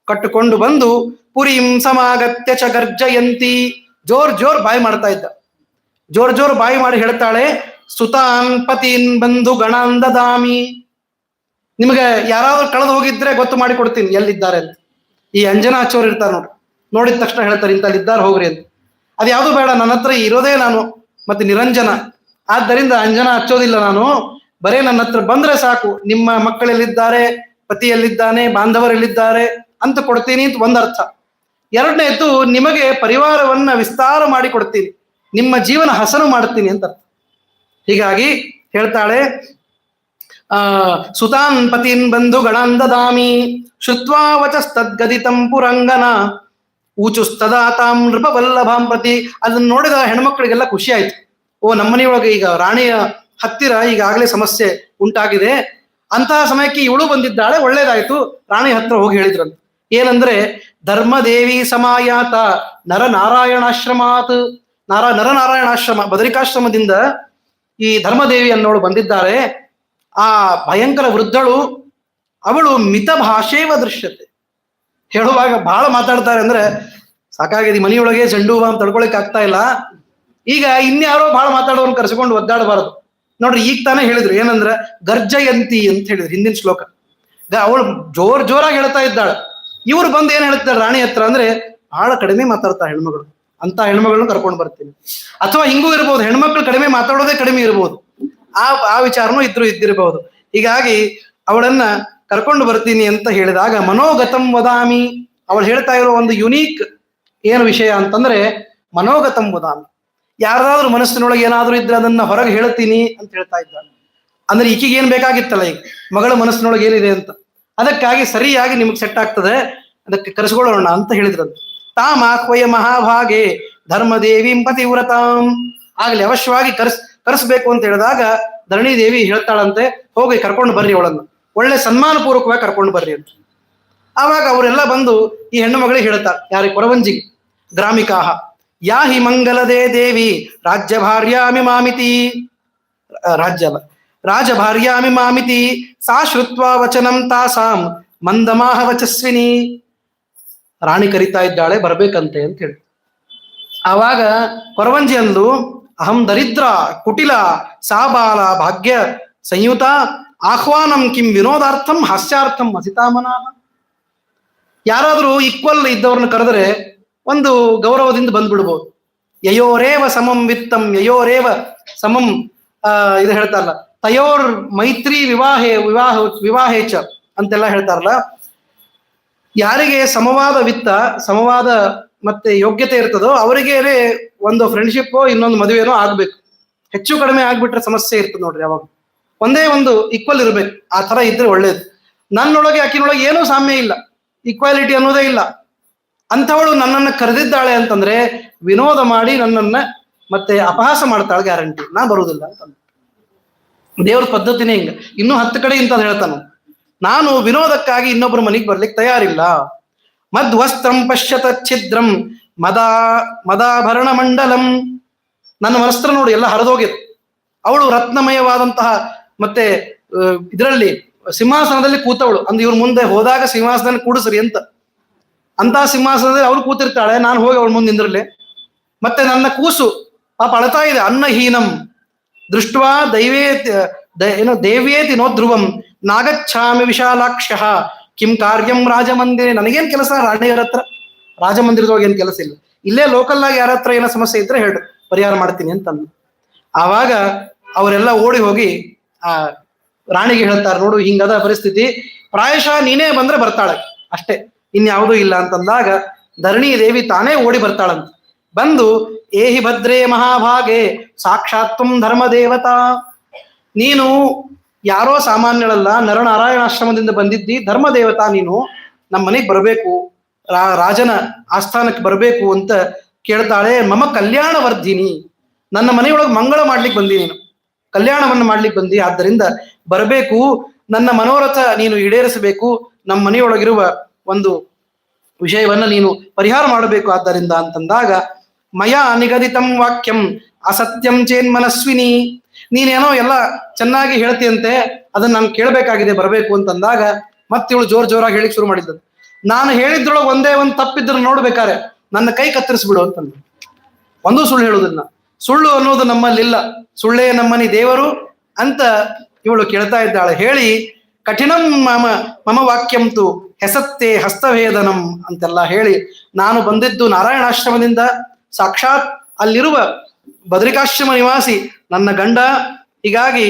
ಕಟ್ಟಿಕೊಂಡು ಬಂದು ಪುರೀಂ ಸಮಾಗತ್ಯ ಚ ಗರ್ಜಯಂತಿ. ಜೋರ್ ಬಾಯಿ ಮಾಡ್ತಾ ಇದ್ದ. ಜೋರ್ ಬಾಯಿ ಮಾಡಿ ಹೇಳ್ತಾಳೆ, ಸುತಾನ್ ಪತೀನ್ ಬಂಧು ಗಣಾಂದದಾಮಿ. ನಿಮಗೆ ಯಾರಾದ್ರೂ ಕಳೆದು ಹೋಗಿದ್ರೆ ಗೊತ್ತು ಮಾಡಿ ಕೊಡ್ತೀನಿ ಎಲ್ಲಿದ್ದಾರೆ ಅಂತ. ಈ ಅಂಜನಾ ಹಚ್ಚೋರು ಇರ್ತಾರೆ ನೋಡ್ರಿ, ನೋಡಿದ ತಕ್ಷಣ ಹೇಳ್ತಾರೆ ಇಂಥಲ್ಲಿದ್ದಾರೆ ಹೋಗ್ರಿ ಅಂತ. ಅದು ಯಾವುದು ಬೇಡ, ನನ್ನ ಹತ್ರ ಇರೋದೇ ನಾನು ಮತ್ತೆ ನಿರಂಜನ, ಆದ್ದರಿಂದ ಅಂಜನಾ ಹಚ್ಚೋದಿಲ್ಲ ನಾನು, ಬರೇ ನನ್ನ ಹತ್ರ ಬಂದ್ರೆ ಸಾಕು, ನಿಮ್ಮ ಮಕ್ಕಳೆಲ್ಲಿದ್ದಾರೆ, ಪತಿಯಲ್ಲಿದ್ದಾನೆ, ಬಾಂಧವರೆಲ್ಲಿದ್ದಾರೆ ಅಂತ ಕೊಡ್ತೀನಿ ಅಂತ ಒಂದರ್ಥ. ಎರಡನೇದ್ದು, ನಿಮಗೆ ಪರಿವಾರವನ್ನ ವಿಸ್ತಾರ ಮಾಡಿ ಕೊಡ್ತೀನಿ, ನಿಮ್ಮ ಜೀವನ ಹಸನು ಮಾಡ್ತೀನಿ ಅಂತ ಅರ್ಥ. ಹೀಗಾಗಿ ಹೇಳ್ತಾಳೆ, ಸುತಾನ್ ಪತೀನ್ ಬಂಧು ಗಣಾನ್ ದದಾಮಿ ಶ್ರುತ್ವಾ ವಚಸ್ತದ್ಗದಿತಂ ಪುರಂಗನ ಊಚುಸ್ತದಾ ತಾಂ ನೃಪವಲ್ಲಭಾಂ ಪ್ರತಿ. ಅದನ್ನ ನೋಡಿದ ಹೆಣ್ಮಕ್ಳಿಗೆಲ್ಲ ಖುಷಿ ಆಯ್ತು. ಓ, ನಮ್ಮನೆಯೊಳಗೆ ಈಗ ರಾಣಿಯ ಹತ್ತಿರ ಈಗಾಗಲೇ ಸಮಸ್ಯೆ ಉಂಟಾಗಿದೆ, ಅಂತಹ ಸಮಯಕ್ಕೆ ಇವಳು ಬಂದಿದ್ದಾಳೆ, ಒಳ್ಳೇದಾಯ್ತು. ರಾಣಿ ಹತ್ರ ಹೋಗಿ ಹೇಳಿದ್ರಂತ, ಏನಂದ್ರೆ ಧರ್ಮದೇವಿ ಸಮಾಯಾತ ನರನಾರಾಯಣಾಶ್ರಮಾತ್. ನರನಾರಾಯಣಾಶ್ರಮ ಬದರಿಕಾಶ್ರಮದಿಂದ ಈ ಧರ್ಮದೇವಿ ಅನ್ನೋಳು ಬಂದಿದ್ದಾರೆ. ಆ ಭಯಂಕರ ವೃದ್ಧಳು, ಅವಳು ಮಿತ ಭಾಷೇವ ದೃಶ್ಯತೆ. ಹೇಳುವಾಗ ಬಹಳ ಮಾತಾಡ್ತಾರೆ, ಅಂದ್ರೆ ಸಾಕಾಗಿದೆ, ಮನೆಯೊಳಗೆ ಜಂಡು ಹೂವ ತಡ್ಕೊಳಕ್ ಆಗ್ತಾ ಇಲ್ಲ, ಈಗ ಇನ್ಯಾರೋ ಬಹಳ ಮಾತಾಡೋರ್ನ ಕರೆಸಿಕೊಂಡು ಒದ್ದಾಡಬಾರದು. ನೋಡ್ರಿ, ಈಗ ತಾನೇ ಹೇಳಿದ್ರು ಏನಂದ್ರ ಗರ್ಜಯಂತಿ ಅಂತ ಹೇಳಿದ್ರು ಹಿಂದಿನ ಶ್ಲೋಕ. ಅವಳು ಜೋರಾಗಿ ಹೇಳ್ತಾ ಇದ್ದಾಳೆ, ಇವ್ರು ಬಂದು ಏನ್ ಹೇಳ್ತಾರೆ ರಾಣಿ ಹತ್ರ ಅಂದ್ರೆ ಬಹಳ ಕಡಿಮೆ ಮಾತಾಡ್ತಾ ಹೆಣ್ಮಗಳು, ಅಂತ ಹೆಣ್ಮಗಳನ್ನ ಕರ್ಕೊಂಡು ಬರ್ತೀನಿ. ಅಥವಾ ಹಿಂಗೂ ಇರ್ಬೋದು, ಹೆಣ್ಮಕ್ಳು ಕಡಿಮೆ ಮಾತಾಡೋದೇ ಕಡಿಮೆ ಇರ್ಬೋದು, ಆ ವಿಚಾರನೂ ಇದ್ದಿರಬಹುದು. ಹೀಗಾಗಿ ಅವಳನ್ನ ಕರ್ಕೊಂಡು ಬರ್ತೀನಿ ಅಂತ ಹೇಳಿದಾಗ ಮನೋಗತಂ ವದಾಮಿ, ಅವಳು ಹೇಳ್ತಾ ಇರೋ ಒಂದು ಯುನೀಕ್ ಏನು ವಿಷಯ ಅಂತಂದ್ರೆ ಮನೋಗತಂ ವದಾಮಿ, ಯಾರಾದ್ರೂ ಮನಸ್ಸಿನೊಳಗೆ ಏನಾದ್ರೂ ಇದ್ರೆ ಅದನ್ನ ಹೊರಗೆ ಹೇಳ್ತೀನಿ ಅಂತ ಹೇಳ್ತಾ ಇದ್ದಾಳೆ. ಅಂದ್ರೆ ಈಕೆಗೆ ಏನ್ ಬೇಕಾಗಿತ್ತಲ್ಲ, ಈಗ ಮಗಳ ಮನಸ್ಸಿನೊಳಗೆ ಏನಿದೆ ಅಂತ, ಅದಕ್ಕಾಗಿ ಸರಿಯಾಗಿ ನಿಮ್ಗೆ ಸೆಟ್ ಆಗ್ತದೆ, ಅದಕ್ಕೆ ಕರೆಸ್ಕೊಳ್ಳೋಣ ಅಂತ ಹೇಳಿದ್ರಂತ. ತಾಮಾಹ್ವಯ ಮಹಾಭಾಗೆ ಧರ್ಮದೇವಿ ಪತಿವ್ರತಾಂ, ಆಗ್ಲಿ ಅವಶ್ಯವಾಗಿ ಕರೆಸ್ಬೇಕು ಅಂತ ಹೇಳಿದಾಗ ಧರಣಿ ದೇವಿ ಹೇಳ್ತಾಳಂತೆ, ಹೋಗಿ ಕರ್ಕೊಂಡು ಬರ್ರಿ ಅವಳನ್ನು, ಒಳ್ಳೆ ಸನ್ಮಾನ ಪೂರ್ವಕವಾಗಿ ಕರ್ಕೊಂಡು ಬರ್ರಿ ಅಂತ. ಆವಾಗ ಅವರೆಲ್ಲ ಬಂದು ಈ ಹೆಣ್ಣು ಮಗಳಿಗೆ ಹೇಳ್ತಾರೆ, ಯಾರಿಗೆ, ಕೊರವಂಜಿಗೆ, ಗ್ರಾಮಿಕಾಹ ಯಾ ಹಿ ಮಂಗಲದೇ ದೇವಿ ರಾಜ್ಯಭಾರ್ಯಾಮಿ ಮಾಮಿತಿ, ರಾಜಭಾರ್ಯಾಮಿ ಮಾಮಿತಿ ಸಾ ಶ್ರುತ್ವಾ ವಚನಂ ತಾಸಾಂ ಮಂದಮಾಹ ವಚಸ್ವಿನಿ. ರಾಣಿ ಕರಿತಾ ಇದ್ದಾಳೆ ಬರ್ಬೇಕಂತೆ ಅಂತ ಹೇಳಿ. ಆವಾಗ ಕೊರವಂಜಿ ಅಂದು, ಅಹಂ ದರಿದ್ರ ಕುಟಿಲ ಸಾಬಾಲ ಭಾಗ್ಯ ಸಂಯುತ ಆಹ್ವಾನಂ ಕಿಂ ವಿನೋದಾರ್ಥಂ ಹಾಸ್ಯಾರ್ಥಂ ಹಸಿತಾಮನಾಹ. ಯಾರಾದ್ರೂ ಈಕ್ವಲ್ ಇದ್ದವ್ರನ್ನ ಕರೆದ್ರೆ ಒಂದು ಗೌರವದಿಂದ ಬಂದ್ಬಿಡ್ಬೋದು. ಯಯೋರೇವ ಸಮಂ ವಿತ್ತಂ ಯಯೋರೇವ ಸಮಂ ಇದು ಹೇಳ್ತಾರಲ್ಲ, ತಯೋರ್ ಮೈತ್ರಿ ವಿವಾಹೇಚ ಅಂತೆಲ್ಲ ಹೇಳ್ತಾರಲ್ಲ. ಯಾರಿಗೆ ಸಮವಾದ ವಿತ್ತ, ಸಮವಾದ ಮತ್ತೆ ಯೋಗ್ಯತೆ ಇರ್ತದೋ ಅವರಿಗೆ ಒಂದು ಫ್ರೆಂಡ್ಶಿಪ್ ಇನ್ನೊಂದು ಮದುವೆನೋ ಆಗ್ಬೇಕು. ಹೆಚ್ಚು ಕಡಿಮೆ ಆಗ್ಬಿಟ್ರೆ ಸಮಸ್ಯೆ ಇರ್ತದೆ ನೋಡ್ರಿ. ಯಾವಾಗ ಒಂದೇ ಒಂದು ಈಕ್ವಲ್ ಇರ್ಬೇಕು, ಆ ತರ ಇದ್ರೆ ಒಳ್ಳೇದು. ನನ್ನೊಳಗೆ ಆಕಿನೊಳಗೆ ಏನೂ ಸಾಮ್ಯ ಇಲ್ಲ, ಈಕ್ವಾಲಿಟಿ ಅನ್ನೋದೇ ಇಲ್ಲ. ಅಂಥವಳು ನನ್ನನ್ನು ಕರೆದಿದ್ದಾಳೆ ಅಂತಂದ್ರೆ ವಿನೋದ ಮಾಡಿ ನನ್ನನ್ನ ಮತ್ತೆ ಅಪಹಾಸ ಮಾಡ್ತಾಳೆ, ಗ್ಯಾರಂಟಿ ನಾ ಬರುವುದಿಲ್ಲ ಅಂತಂದ್ರೆ. ದೇವ್ರ ಪದ್ಧತಿನೇ ಹಿಂಗ. ಇನ್ನೂ 10 ಕಡೆ ಇಂಥದ್ದು ಹೇಳ್ತಾನ, ನಾನು ವಿನೋದಕ್ಕಾಗಿ ಇನ್ನೊಬ್ರು ಮನೆಗೆ ಬರ್ಲಿಕ್ಕೆ ತಯಾರಿಲ್ಲ. ಮದ್ವಸ್ತ್ರಂ ಪಶ್ಯತ ಛಿದ್ರಂ ಮದಾಭರಣ ಮಂಡಲಂ, ನನ್ನ ವಸ್ತ್ರ ನೋಡಿ ಎಲ್ಲ ಹರಿದೋಗಿದೆ. ಅವಳು ರತ್ನಮಯವಾದಂತಹ ಮತ್ತೆ ಇದರಲ್ಲಿ ಸಿಂಹಾಸನದಲ್ಲಿ ಕೂತವಳು, ಅಂದ್ರೆ ಇವ್ರ ಮುಂದೆ ಹೋದಾಗ ಸಿಂಹಾಸನದಲ್ಲಿ ಕೂಡಿಸ್ರಿ ಅಂತ ಸಿಂಹಾಸನದಲ್ಲಿ ಅವ್ರು ಕೂತಿರ್ತಾಳೆ, ನಾನು ಹೋಗಿ ಅವಳ ಮುಂದೆ ನಿಂದ್ರಲೆ. ಮತ್ತೆ ನನ್ನ ಕೂಸು ಪಾಪ ಅಳ್ತಾ ಇದೆ, ಅನ್ನಹೀನಂ ದೃಷ್ಟ್ವಾ ದೇವ್ಯೇತಿ ನೋ ಧ್ರುವಂ ನಾಗಚ್ಛಾಮಿ ವಿಶಾಲಾಕ್ಷ ಕಿಂ ಕಾರ್ಯಂ ರಾಜಮಂದಿರೇ. ನನಗೇನ್ ಕೆಲಸ ರಾಣಿಯರ ಹತ್ರ, ರಾಜಮಂದಿರದೊಳಗೆ ಏನ್ ಕೆಲಸ ಇಲ್ಲ, ಇಲ್ಲೇ ಲೋಕಲ್ ಆಗಿ ಯಾರ ಹತ್ರ ಏನೋ ಸಮಸ್ಯೆ ಇದ್ರೆ ಹೇಳು, ಪರಿಹಾರ ಮಾಡ್ತೀನಿ ಅಂತಂದು. ಆವಾಗ ಅವರೆಲ್ಲ ಓಡಿ ಹೋಗಿ ಆ ರಾಣಿಗೆ ಹೇಳ್ತಾರೆ, ನೋಡು ಹಿಂಗದ ಪರಿಸ್ಥಿತಿ, ಪ್ರಾಯಶಃ ನೀನೇ ಬಂದ್ರೆ ಬರ್ತಾಳೆ ಅಷ್ಟೇ, ಇನ್ಯಾವುದೂ ಇಲ್ಲ ಅಂತಂದಾಗ ಧರಣಿ ದೇವಿ ತಾನೇ ಓಡಿ ಬರ್ತಾಳಂತ. ಬಂದು ಏಹಿ ಭದ್ರೇ ಮಹಾಭಾಗೆ ಸಾಕ್ಷಾತ್ವಂ ಧರ್ಮದೇವತಾ, ನೀನು ಯಾರೋ ಸಾಮಾನ್ಯಳಲ್ಲ, ನರನಾರಾಯಣಾಶ್ರಮದಿಂದ ಬಂದಿದ್ದಿ, ಧರ್ಮದೇವತಾ ನೀನು ನಮ್ಮ ಮನೆಗೆ ಬರಬೇಕು, ರಾಜನ ಆಸ್ಥಾನಕ್ಕೆ ಬರಬೇಕು ಅಂತ ಕೇಳ್ತಾಳೆ. ಮಮ ಕಲ್ಯಾಣ ವರ್ಧಿನಿ, ನನ್ನ ಮನೆಯೊಳಗೆ ಮಂಗಳ ಮಾಡ್ಲಿಕ್ಕೆ ಬಂದಿ, ನೀನು ಕಲ್ಯಾಣವನ್ನು ಮಾಡ್ಲಿಕ್ಕೆ ಬಂದಿ, ಆದ್ದರಿಂದ ಬರಬೇಕು, ನನ್ನ ಮನೋರಥ ನೀನು ಈಡೇರಿಸಬೇಕು, ನಮ್ಮ ಮನೆಯೊಳಗಿರುವ ಒಂದು ವಿಷಯವನ್ನ ನೀನು ಪರಿಹಾರ ಮಾಡಬೇಕು ಆದ್ದರಿಂದ ಅಂತಂದಾಗ, ಮಯಾ ನಿಗದಿತಂ ವಾಕ್ಯಂ ಅಸತ್ಯಂ ಚೇನ್ಮನಸ್ವಿನಿ, ನೀನೇನೋ ಎಲ್ಲ ಚೆನ್ನಾಗಿ ಹೇಳ್ತೀಯಂತೆ, ಅದನ್ನ ನಾನು ಕೇಳಬೇಕಾಗಿದೆ, ಬರಬೇಕು ಅಂತಂದಾಗ ಮತ್ತೆ ಇವಳು ಜೋರಾಗಿ ಹೇಳಿಕ್ ಶುರು ಮಾಡಿದ್ದು, ನಾನು ಹೇಳಿದ್ರೊಳಗೆ ಒಂದೇ ಒಂದು ತಪ್ಪಿದ್ರು ನೋಡ್ಬೇಕಾರೆ ನನ್ನ ಕೈ ಕತ್ತರಿಸ್ಬಿಡು ಅಂತಂದು. ಒಂದೂ ಸುಳ್ಳು ಹೇಳುವುದಿಲ್ಲ, ಸುಳ್ಳು ಅನ್ನೋದು ನಮ್ಮಲ್ಲಿಲ್ಲ, ಸುಳ್ಳೇ ನಮ್ಮನಿ ದೇವರು ಅಂತ ಇವಳು ಕೇಳ್ತಾ ಇದ್ದಾಳೆ. ಹೇಳಿ ಕಠಿಣಂ ಮಮ ವಾಕ್ಯಂತು ಹೆಸತ್ತೆ ಹಸ್ತವೇದನಂ ಅಂತೆಲ್ಲ ಹೇಳಿ, ನಾನು ಬಂದಿದ್ದು ನಾರಾಯಣಾಶ್ರಮದಿಂದ, ಸಾಕ್ಷಾತ್ ಅಲ್ಲಿರುವ ಬದರಿಕಾಶ್ರಮ ನಿವಾಸಿ ನನ್ನ ಗಂಡ, ಹೀಗಾಗಿ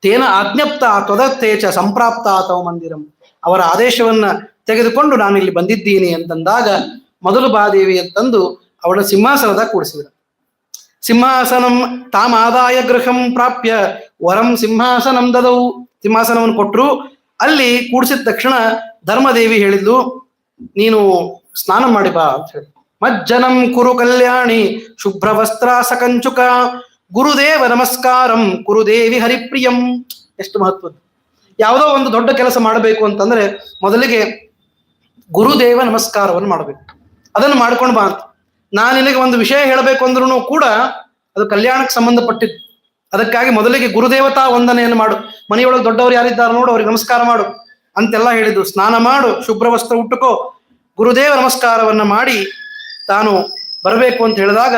ತೇನ ಆಜ್ಞಪ್ತ ತ್ವದತ್ತೇಚ ಸಂಪ್ರಾಪ್ತ ಅಥವಾ ಮಂದಿರಂ, ಅವರ ಆದೇಶವನ್ನ ತೆಗೆದುಕೊಂಡು ನಾನು ಇಲ್ಲಿ ಬಂದಿದ್ದೀನಿ ಅಂತಂದಾಗ ಮೊದಲು ಬಾದೇವಿ ಅಂತಂದು ಅವಳ ಸಿಂಹಾಸನದ ಕೂಡಿಸಿದರು. ಸಿಂಹಾಸನಂ ತಾಮಾದಾಯ ಗೃಹಂ ಪ್ರಾಪ್ಯ ವರಂ ಸಿಂಹಾಸನಂ ದದವು, ಸಿಂಹಾಸನವನ್ನು ಕೊಟ್ಟರು. ಅಲ್ಲಿ ಕೂಡಿಸಿದ ತಕ್ಷಣ ಧರ್ಮದೇವಿ ಹೇಳಿದ್ಲು, ನೀನು ಸ್ನಾನ ಮಾಡಿ ಬಾ ಅಂತ ಹೇಳಿ. ಮಜ್ಜನಂ ಕುರು ಕಲ್ಯಾಣಿ ಶುಭ್ರ ವಸ್ತ್ರ ಸಕಂಚುಕ ಗುರುದೇವ ನಮಸ್ಕಾರಂ ಕುರುದೇವಿ ಹರಿಪ್ರಿಯಂ. ಎಷ್ಟು ಮಹತ್ವದ್ದು! ಯಾವುದೋ ಒಂದು ದೊಡ್ಡ ಕೆಲಸ ಮಾಡಬೇಕು ಅಂತಂದ್ರೆ ಮೊದಲಿಗೆ ಗುರುದೇವ ನಮಸ್ಕಾರವನ್ನು ಮಾಡಬೇಕು. ಅದನ್ನು ಮಾಡ್ಕೊಂಡು ಬಾ ಅಂತ. ನಾನು ನಿನಗೆ ಒಂದು ವಿಷಯ ಹೇಳಬೇಕು ಅಂದ್ರೂ ಕೂಡ ಅದು ಕಲ್ಯಾಣಕ್ಕೆ ಸಂಬಂಧಪಟ್ಟಿದ್ದು. ಅದಕ್ಕಾಗಿ ಮೊದಲಿಗೆ ಗುರುದೇವತಾ ವಂದನೆಯನ್ನು ಮಾಡು, ಮನೆಯೊಳಗೆ ದೊಡ್ಡವರು ಯಾರಿದ್ದಾರೆ ನೋಡು, ಅವ್ರಿಗೆ ನಮಸ್ಕಾರ ಮಾಡು ಅಂತೆಲ್ಲ ಹೇಳಿದ್ದು. ಸ್ನಾನ ಮಾಡು, ಶುಭ್ರ ವಸ್ತ್ರ ಉಟ್ಟುಕೋ, ಗುರುದೇವ ನಮಸ್ಕಾರವನ್ನ ಮಾಡಿ ತಾನು ಬರಬೇಕು ಅಂತ ಹೇಳಿದಾಗ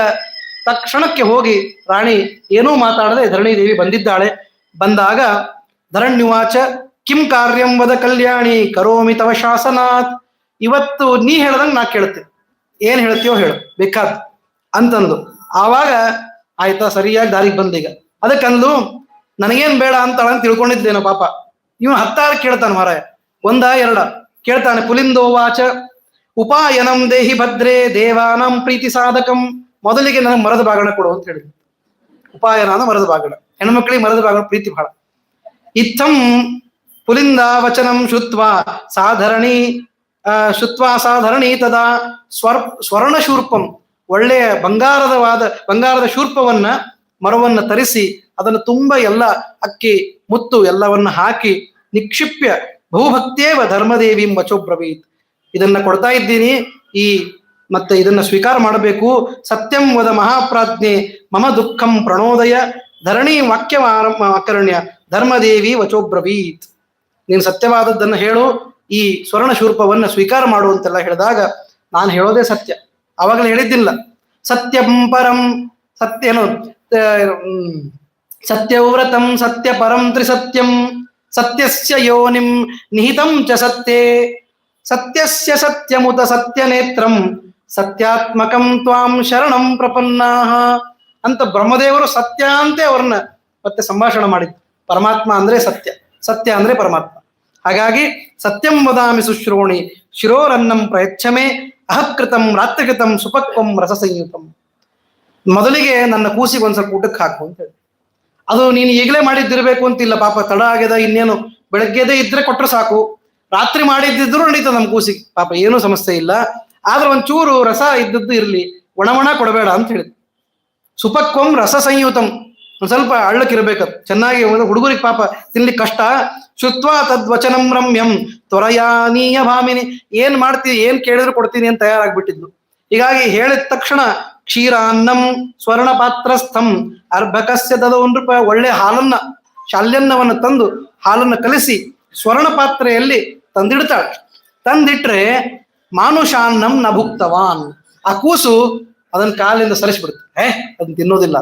ತಕ್ಷಣಕ್ಕೆ ಹೋಗಿ ರಾಣಿ ಏನೂ ಮಾತಾಡದೆ ಧರಣಿದೇವಿ ಬಂದಿದ್ದಾಳೆ. ಬಂದಾಗ ಧರಣ್ಯುವಾಚ ಕಿಂ ಕಾರ್ಯಂ ವದ ಕಲ್ಯಾಣಿ ಕರೋಮಿ ತವ ಶಾಸನಾತ್. ಇವತ್ತು ನೀ ಹೇಳ್ದಂಗೆ ನಾ ಕೇಳ್ತೇನೆ, ಏನ್ ಹೇಳ್ತೀಯೋ ಹೇಳು ಬೇಕಾದ್ ಅಂತಂದು. ಆವಾಗ ಆಯ್ತಾ, ಸರಿಯಾಗಿ ದಾರಿಗೆ ಬಂದೀಗ. ಅದಕ್ಕಂದು ನನಗೇನ್ ಬೇಡ ಅಂತ ತಿಳ್ಕೊಂಡಿದ್ದೇನೋ ಪಾಪ. ಇವನು 10 ಕೇಳ್ತಾನೆ ಮಾರಾಯ, 1 2 ಕೇಳ್ತಾನೆ. ಪುಲಿಂದೋವಾಚ ಉಪಾಯನಂ ದೇಹಿ ಭದ್ರೇ ದೇವಾನಂ ಪ್ರೀತಿ ಸಾಧಕಂ. ಮೊದಲಿಗೆ ನನಗೆ ಮರದ ಬಾಗಣ ಕೊಡು ಅಂತ ಹೇಳಿದ್ರು. ಉಪಾಯನ ಅಂದ್ರೆ ಮರದ ಬಾಗಣ, ಹೆಣ್ಮಕ್ಳಿಗೆ ಮರದ ಬಾಗಣ ಪ್ರೀತಿ ಬಹಳ. ಇತ್ತಂ ಪುಲಿಂದ ವಚನಂ ಶುತ್ವಾ ಸಾಧರಣಿ ಸಾಧರಣಿ ತದಾ ಸ್ವರ್ಣ ಶೂರ್ಪಂ, ಒಳ್ಳೆಯ ಬಂಗಾರದ ಶೂರ್ಪವನ್ನ ಮರವನ್ನ ತರಿಸಿ ಅದನ್ನು ತುಂಬ ಎಲ್ಲ ಅಕ್ಕಿ ಮುತ್ತು ಎಲ್ಲವನ್ನ ಹಾಕಿ ನಿಕ್ಷಿಪ್ಯ ಬಹುಭಕ್ತೇವ ಧರ್ಮದೇವಿ ವಚೋಬ್ರವೀತ್. ಇದನ್ನ ಕೊಡ್ತಾ ಇದ್ದೀನಿ, ಮತ್ತೆ ಇದನ್ನ ಸ್ವೀಕಾರ ಮಾಡಬೇಕು. ಸತ್ಯಂ ವದ ಮಹಾಪ್ರಾಜ್ಞೆ ಮಮ ದುಃಖಂ ಪ್ರಣೋದಯ ಧರಣಿ ವಾಕ್ಯವಾಕರಣ್ಯ ಧರ್ಮದೇವಿ ವಚೋಬ್ರವೀತ್. ನೀನು ಸತ್ಯವಾದದ್ದನ್ನು ಹೇಳು, ಈ ಸ್ವರ್ಣ ಶೂರ್ಪವನ್ನ ಸ್ವೀಕಾರ ಮಾಡು ಅಂತೆಲ್ಲ ಹೇಳಿದಾಗ ನಾನು ಹೇಳೋದೇ ಸತ್ಯ. ಅವಾಗಲೇ ಹೇಳಿದ್ದಿಲ್ಲ, ಸತ್ಯಂ ಪರಂ ಸತ್ಯನು ಸತ್ಯವ್ರತಂ ಸತ್ಯ ಪರಂ ತ್ರಿಸತ್ಯಂ ಸತ್ಯಸ್ಯ ಯೋನಿಂ ನಿಹಿತಂ ಚ ಸತ್ಯೇ ಸತ್ಯಸ್ಯ ಸತ್ಯಮುತ ಸತ್ಯನೇತ್ರಂ ಸತ್ಯಾತ್ಮಕಂ ತ್ವಾಂ ಶರಣಂ ಪ್ರಪನ್ನಾಹ ಅಂತ ಬ್ರಹ್ಮದೇವರು ಸತ್ಯ ಅಂತೆ ಅವ್ರನ್ನ ಮತ್ತೆ ಸಂಭಾಷಣೆ ಮಾಡಿದ್ರು. ಪರಮಾತ್ಮ ಅಂದ್ರೆ ಸತ್ಯ, ಸತ್ಯ ಅಂದ್ರೆ ಪರಮಾತ್ಮ. ಹಾಗಾಗಿ ಸತ್ಯಂ ವದಾಮಿ ಸುಶ್ರೋಣಿ ಶಿರೋರನ್ನಂ ಪ್ರಯಚ್ಛಮೆ ಅಹಕೃತಂ ರಾತ್ರಿಕೃತಂ ಸುಪಕ್ವಂ ರಸಸಂಯುತಂ. ಮೊದಲಿಗೆ ನನ್ನ ಕೂಸಿಗೆ ಒಂದ್ ಸ್ವಲ್ಪ ಊಟಕ್ಕೆ ಹಾಕು ಅಂತ ಹೇಳಿ. ಅದು ನೀನು ಈಗಲೇ ಮಾಡಿದ್ದಿರ್ಬೇಕು ಅಂತಿಲ್ಲ, ಪಾಪ ತಡ ಆಗ್ಯದ, ಇನ್ನೇನು ಬೆಳಗ್ಗೆದೇ ಇದ್ರೆ ಕೊಟ್ರೆ ಸಾಕು, ರಾತ್ರಿ ಮಾಡಿದ್ದಿದ್ರು ನಡೀತದೆ ನಮ್ಮ ಕೂಸಿಗೆ, ಪಾಪ ಏನೂ ಸಮಸ್ಯೆ ಇಲ್ಲ. ಆದ್ರೆ ಒಂಚೂರು ರಸ ಇದ್ದದ್ದು ಇರ್ಲಿ, ಒಣ ಕೊಡಬೇಡ ಅಂತ ಹೇಳಿದ್. ಸುಪಕ್ವಂ ರಸ ಸಂಯುತಂ, ಒಂದ್ ಸ್ವಲ್ಪ ಅಳ್ಳಕ್ಕಿರ್ಬೇಕದು, ಚೆನ್ನಾಗಿ. ಹುಡುಗರಿಗೆ ಪಾಪ ತಿನ್ಲಿಕ್ಕೆ ಕಷ್ಟ. ಶುತ್ವಾ ತದ್ವಚನಂ ರಮ್ಯಂ ತ್ವರಯಾನೀಯ ಭಾಮಿನಿ, ಏನ್ ಮಾಡ್ತೀವಿ, ಏನ್ ಕೇಳಿದ್ರು ಕೊಡ್ತೀನಿ ಅಂತ ತಯಾರಾಗ್ಬಿಟ್ಟಿದ್ದು. ಹೀಗಾಗಿ ಹೇಳಿದ ತಕ್ಷಣ ಕ್ಷೀರಾನ್ನಂ ಸ್ವರ್ಣ ಪಾತ್ರಸ್ಥಂ ಅರ್ಭಕಸ್ಯ ದದೌನ್ರೂಪ, ಒಳ್ಳೆ ಹಾಲನ್ನ ಶಾಲ್ಯನ್ನವನ್ನು ತಂದು ಹಾಲನ್ನು ಕಲಿಸಿ ಸ್ವರ್ಣ ಪಾತ್ರೆಯಲ್ಲಿ ತಂದಿಡ್ತಾಳೆ. ತಂದಿಟ್ರೆ ಮಾನುಷಾನ್ನಂ ನ ಭುಕ್ತವಾನ್, ಆ ಕೂಸು ಅದನ್ನ ಕಾಲಿಂದ ಸರಿಸ್ಬಿಡುತ್ತೆ, ಅದನ್ನ ತಿನ್ನೋದಿಲ್ಲ.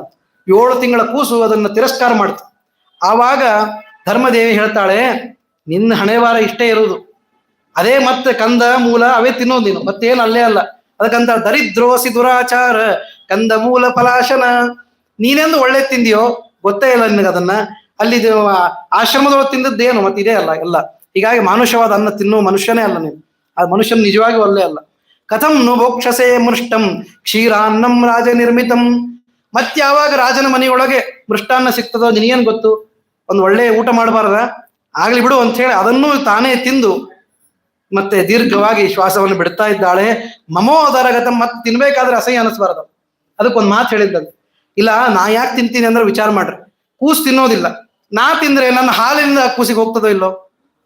7 ತಿಂಗಳ ಕೂಸು ಅದನ್ನ ತಿರಸ್ಕಾರ ಮಾಡ್ತು. ಆವಾಗ ಧರ್ಮದೇವಿ ಹೇಳ್ತಾಳೆ, ನಿನ್ನ ಹಣೆವಾರ ಇಷ್ಟೇ ಇರುವುದು, ಅದೇ ಮತ್ತೆ ಕಂದ ಮೂಲ ಅವೇ ತಿನ್ನೋದು ನೀನು, ಮತ್ತೇನು ಅಲ್ಲೇ ಅಲ್ಲ. ಅದಕ್ಕಂತ ದರಿದ್ರೋಸಿ ದುರಾಚಾರ ಕಂದ ಮೂಲ ಫಲಾಶನ. ನೀನೆಂದು ಒಳ್ಳೆ ತಿಂದಿಯೋ ಗೊತ್ತೇ ಇಲ್ಲ ನಿನಗೆ ಅದನ್ನ. ಅಲ್ಲಿ ಆಶ್ರಮದೊಳಗೆ ತಿಂದದ್ದೇನು ಮತ್ತೆ ಇದೇ ಅಲ್ಲ ಎಲ್ಲ. ಹೀಗಾಗಿ ಮಾನುಷವಾದ ಅನ್ನ ತಿನ್ನುವ ಮನುಷ್ಯನೇ ಅಲ್ಲ ನೀನು, ಆ ಮನುಷ್ಯನ ನಿಜವಾಗಿಯೂ ಅಲ್ಲೇ ಅಲ್ಲ. ಕಥಂ ನು ಭೋಕ್ಷಸೆ ಮೃಷ್ಟಂ ಕ್ಷೀರಾನ್ನಂ ರಾಜ ನಿರ್ಮಿತಂ. ಮತ್ಯಾವಾಗ ರಾಜನ ಮನೆಯೊಳಗೆ ಮೃಷ್ಟಾನ್ನ ಸಿಗ್ತದೋ ನಿನಗೇನು ಗೊತ್ತು? ಒಂದು ಒಳ್ಳೆ ಊಟ ಮಾಡಬಾರ್ದ? ಆಗ್ಲಿ ಬಿಡು ಅಂತ ಹೇಳಿ ಅದನ್ನೂ ತಾನೇ ತಿಂದು ಮತ್ತೆ ದೀರ್ಘವಾಗಿ ಶ್ವಾಸವನ್ನು ಬಿಡ್ತಾ ಇದ್ದಾಳೆ. ಮಮೋದರಗತ, ಮತ್ತೆ ತಿನ್ಬೇಕಾದ್ರೆ ಅಸಹ್ಯ ಅನಿಸ್ಬಾರ್ದು. ಅದಕ್ಕೊಂದು ಮಾತು ಹೇಳಿದ್ದಂತೆ, ಇಲ್ಲ ನಾ ಯಾಕೆ ತಿಂತೀನಿ ಅಂದ್ರೆ ವಿಚಾರ ಮಾಡ್ರಿ, ಕೂಸು ತಿನ್ನೋದಿಲ್ಲ, ನಾ ತಿಂದ್ರೆ ನನ್ನ ಹಾಲಿನಿಂದ ಕೂಸಿಗೆ ಹೋಗ್ತದೋ ಇಲ್ಲೋ,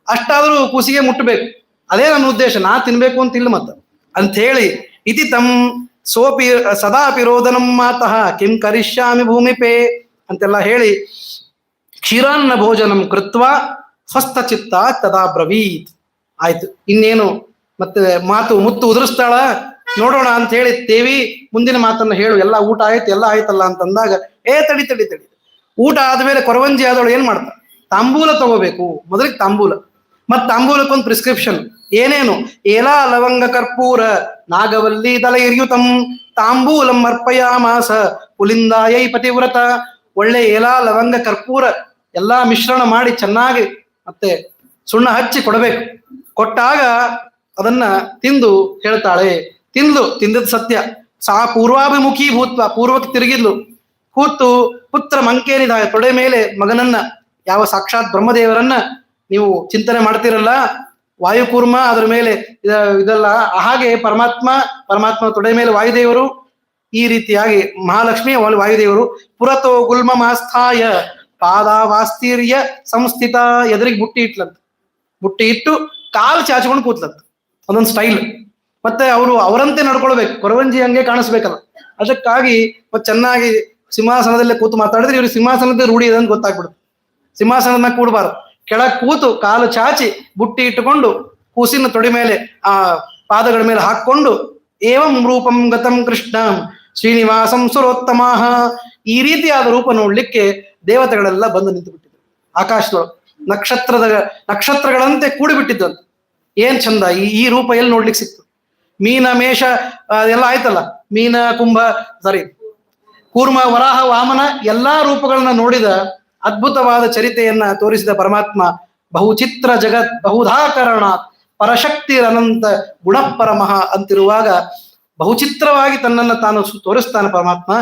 ಅಷ್ಟಾದ್ರೂ ಕೂಸಿಗೆ ಮುಟ್ಟಬೇಕು, ಅದೇ ನನ್ನ ಉದ್ದೇಶ, ನಾ ತಿನ್ಬೇಕು ಅಂತಿಲ್ಲ ಮತ್ತ ಅಂತ ಹೇಳಿ. ಇತಿ ತಂ ಸೋಪಿ ಸದಾಪಿ ರೋದನಂ ಮಾತಃ ಕಿಂ ಕರಿಷ್ಯಾಮಿ ಭೂಮಿಪೇ ಅಂತೆಲ್ಲ ಹೇಳಿ ಕ್ಷೀರಾನ್ನ ಭೋಜನಂ ಕೃತ್ವ ಸ್ವಸ್ಥ ಚಿತ್ತ ತದಾ ಬ್ರವೀತ್. ಆಯ್ತು, ಇನ್ನೇನು ಮತ್ತೆ ಮುತ್ತು ಉದುರಿಸ್ತಾಳ ನೋಡೋಣ ಅಂತ ಹೇಳಿ, ದೇವಿ ಮುಂದಿನ ಮಾತನ್ನ ಹೇಳು, ಎಲ್ಲ ಊಟ ಆಯ್ತು, ಎಲ್ಲ ಆಯ್ತಲ್ಲ ಅಂತಂದಾಗ, ತಡಿ ಊಟ ಆದ್ಮೇಲೆ ಕೊರವಂಜಿ ಆದವಳು ಏನ್ ಮಾಡ್ತಾಳೆ? ತಾಂಬೂಲ ತಗೋಬೇಕು. ಮೊದಲಿಗೆ ತಾಂಬೂಲ, ಮತ್ ತಾಂಬೂಲಕ್ಕೊಂದು ಪ್ರಿಸ್ಕ್ರಿಪ್ಷನ್ ಏನೇನು ಏಲಾ ಲವಂಗ ಕರ್ಪೂರ ನಾಗವಲ್ಲಿ ದಲೈರ್ಯುತಂ ತಾಂಬೂಲಂ ಅರ್ಪಯಾಮಾಸ ಪುಲಿಂದಾಯೈ ಪತಿವ್ರತ. ಒಳ್ಳೆ ಏಲಾ ಲವಂಗ ಕರ್ಪೂರ ಎಲ್ಲಾ ಮಿಶ್ರಣ ಮಾಡಿ ಚೆನ್ನಾಗಿ ಮತ್ತೆ ಸುಣ್ಣ ಹಚ್ಚಿ ಕೊಡಬೇಕು. ಕೊಟ್ಟಾಗ ಅದನ್ನ ತಿಂದು ಹೇಳ್ತಾಳೆ, ತಿಂದದ್ ಸತ್ಯ. ಸಾ ಪೂರ್ವಾಭಿಮುಖಿ ಭೂತ್ವ, ಪೂರ್ವಕ್ಕೆ ತಿರುಗಿದ್ಲು. ಕೂತು ಪುತ್ರ ಮಂಕೇನಿದ ತೊಡೆ ಮೇಲೆ ಮಗನನ್ನ, ಯಾವ ಸಾಕ್ಷಾತ್ ಬ್ರಹ್ಮದೇವರನ್ನ ನೀವು ಚಿಂತನೆ ಮಾಡ್ತಿರಲ್ಲ, ವಾಯುಕೂರ್ಮ ಅದರ ಮೇಲೆ ಇದೆಲ್ಲ, ಹಾಗೆ ಪರಮಾತ್ಮ ತೊಡೆ ಮೇಲೆ ವಾಯುದೇವರು, ಈ ರೀತಿಯಾಗಿ ಮಹಾಲಕ್ಷ್ಮಿ ವಾಯುದೇವರು. ಪುರತೋ ಗುಲ್ಮ ಮಾಸ್ಥಾಯ ಪಾದಾವಾಸ್ತೀರ್ಯ ಸಂಸ್ಥಿತ, ಎದುರಿಗೆ ಬುಟ್ಟಿ ಇಟ್ಲಂತ. ಬುಟ್ಟಿ ಇಟ್ಟು ಕಾಲು ಚಾಚಿಕೊಂಡು ಕೂತ್ಲಂತ. ಅದೊಂದು ಸ್ಟೈಲ್. ಮತ್ತೆ ಅವರಂತೆ ನಡ್ಕೊಳ್ಬೇಕು, ಕೊರವಂಜಿ ಹಂಗೆ ಕಾಣಿಸ್ಬೇಕಲ್ಲ. ಅದಕ್ಕಾಗಿ ಚೆನ್ನಾಗಿ ಸಿಂಹಾಸನದಲ್ಲೇ ಕೂತು ಮಾತಾಡಿದ್ರೆ ಇವ್ರಿಗೆ ಸಿಂಹಾಸನದ ರೂಢಿ ಇದೆ ಅಂತ ಗೊತ್ತಾಗ್ಬಿಡುತ್ತೆ. ಸಿಂಹಾಸನದ ಕೂಡಬಾರ್ದು, ಕೆಳಗೆ ಕೂತು ಕಾಲು ಚಾಚಿ ಬುಟ್ಟಿ ಇಟ್ಟುಕೊಂಡು ಕೂಸಿನ ತೊಡಿ ಮೇಲೆ ಆ ಪಾದಗಳ ಮೇಲೆ ಹಾಕೊಂಡು ಏವಂ ರೂಪಂ ಗತಂ ಕೃಷ್ಣ ಶ್ರೀನಿವಾಸಂ ಸುರೋತ್ತಮಾಹ, ಈ ರೀತಿಯಾದ ರೂಪ ನೋಡ್ಲಿಕ್ಕೆ ದೇವತೆಗಳೆಲ್ಲ ಬಂದು ನಿಂತು ಬಿಟ್ಟಿದ್ರು. ಆಕಾಶದೊಳಗೆ ನಕ್ಷತ್ರಗಳಂತೆ ಕೂಡಿಬಿಟ್ಟಿದ್ದಂತ. ಏನ್ ಚಂದ ಈ ರೂಪ ಎಲ್ಲಿ ನೋಡ್ಲಿಕ್ಕೆ ಸಿಕ್ತು. ಮೀನ ಮೇಷ ಎಲ್ಲ ಆಯ್ತಲ್ಲ, ಮೀನ ಕುಂಭ ಕೂರ್ಮ ವರಾಹ ವಾಮನ ಎಲ್ಲಾ ರೂಪಗಳನ್ನ ನೋಡಿದ ಅದ್ಭುತವಾದ ಚರಿತೆಯನ್ನ ತೋರಿಸಿದ ಪರಮಾತ್ಮ. ಬಹುಚಿತ್ರ ಜಗತ್ ಬಹುಧಾಕರಣ ಪರಶಕ್ತಿರನಂತ ಗುಣಪರಮಃ ಅಂತಿರುವಾಗ ಬಹುಚಿತ್ರವಾಗಿ ತನ್ನನ್ನು ತಾನು ತೋರಿಸ್ತಾನೆ ಪರಮಾತ್ಮ.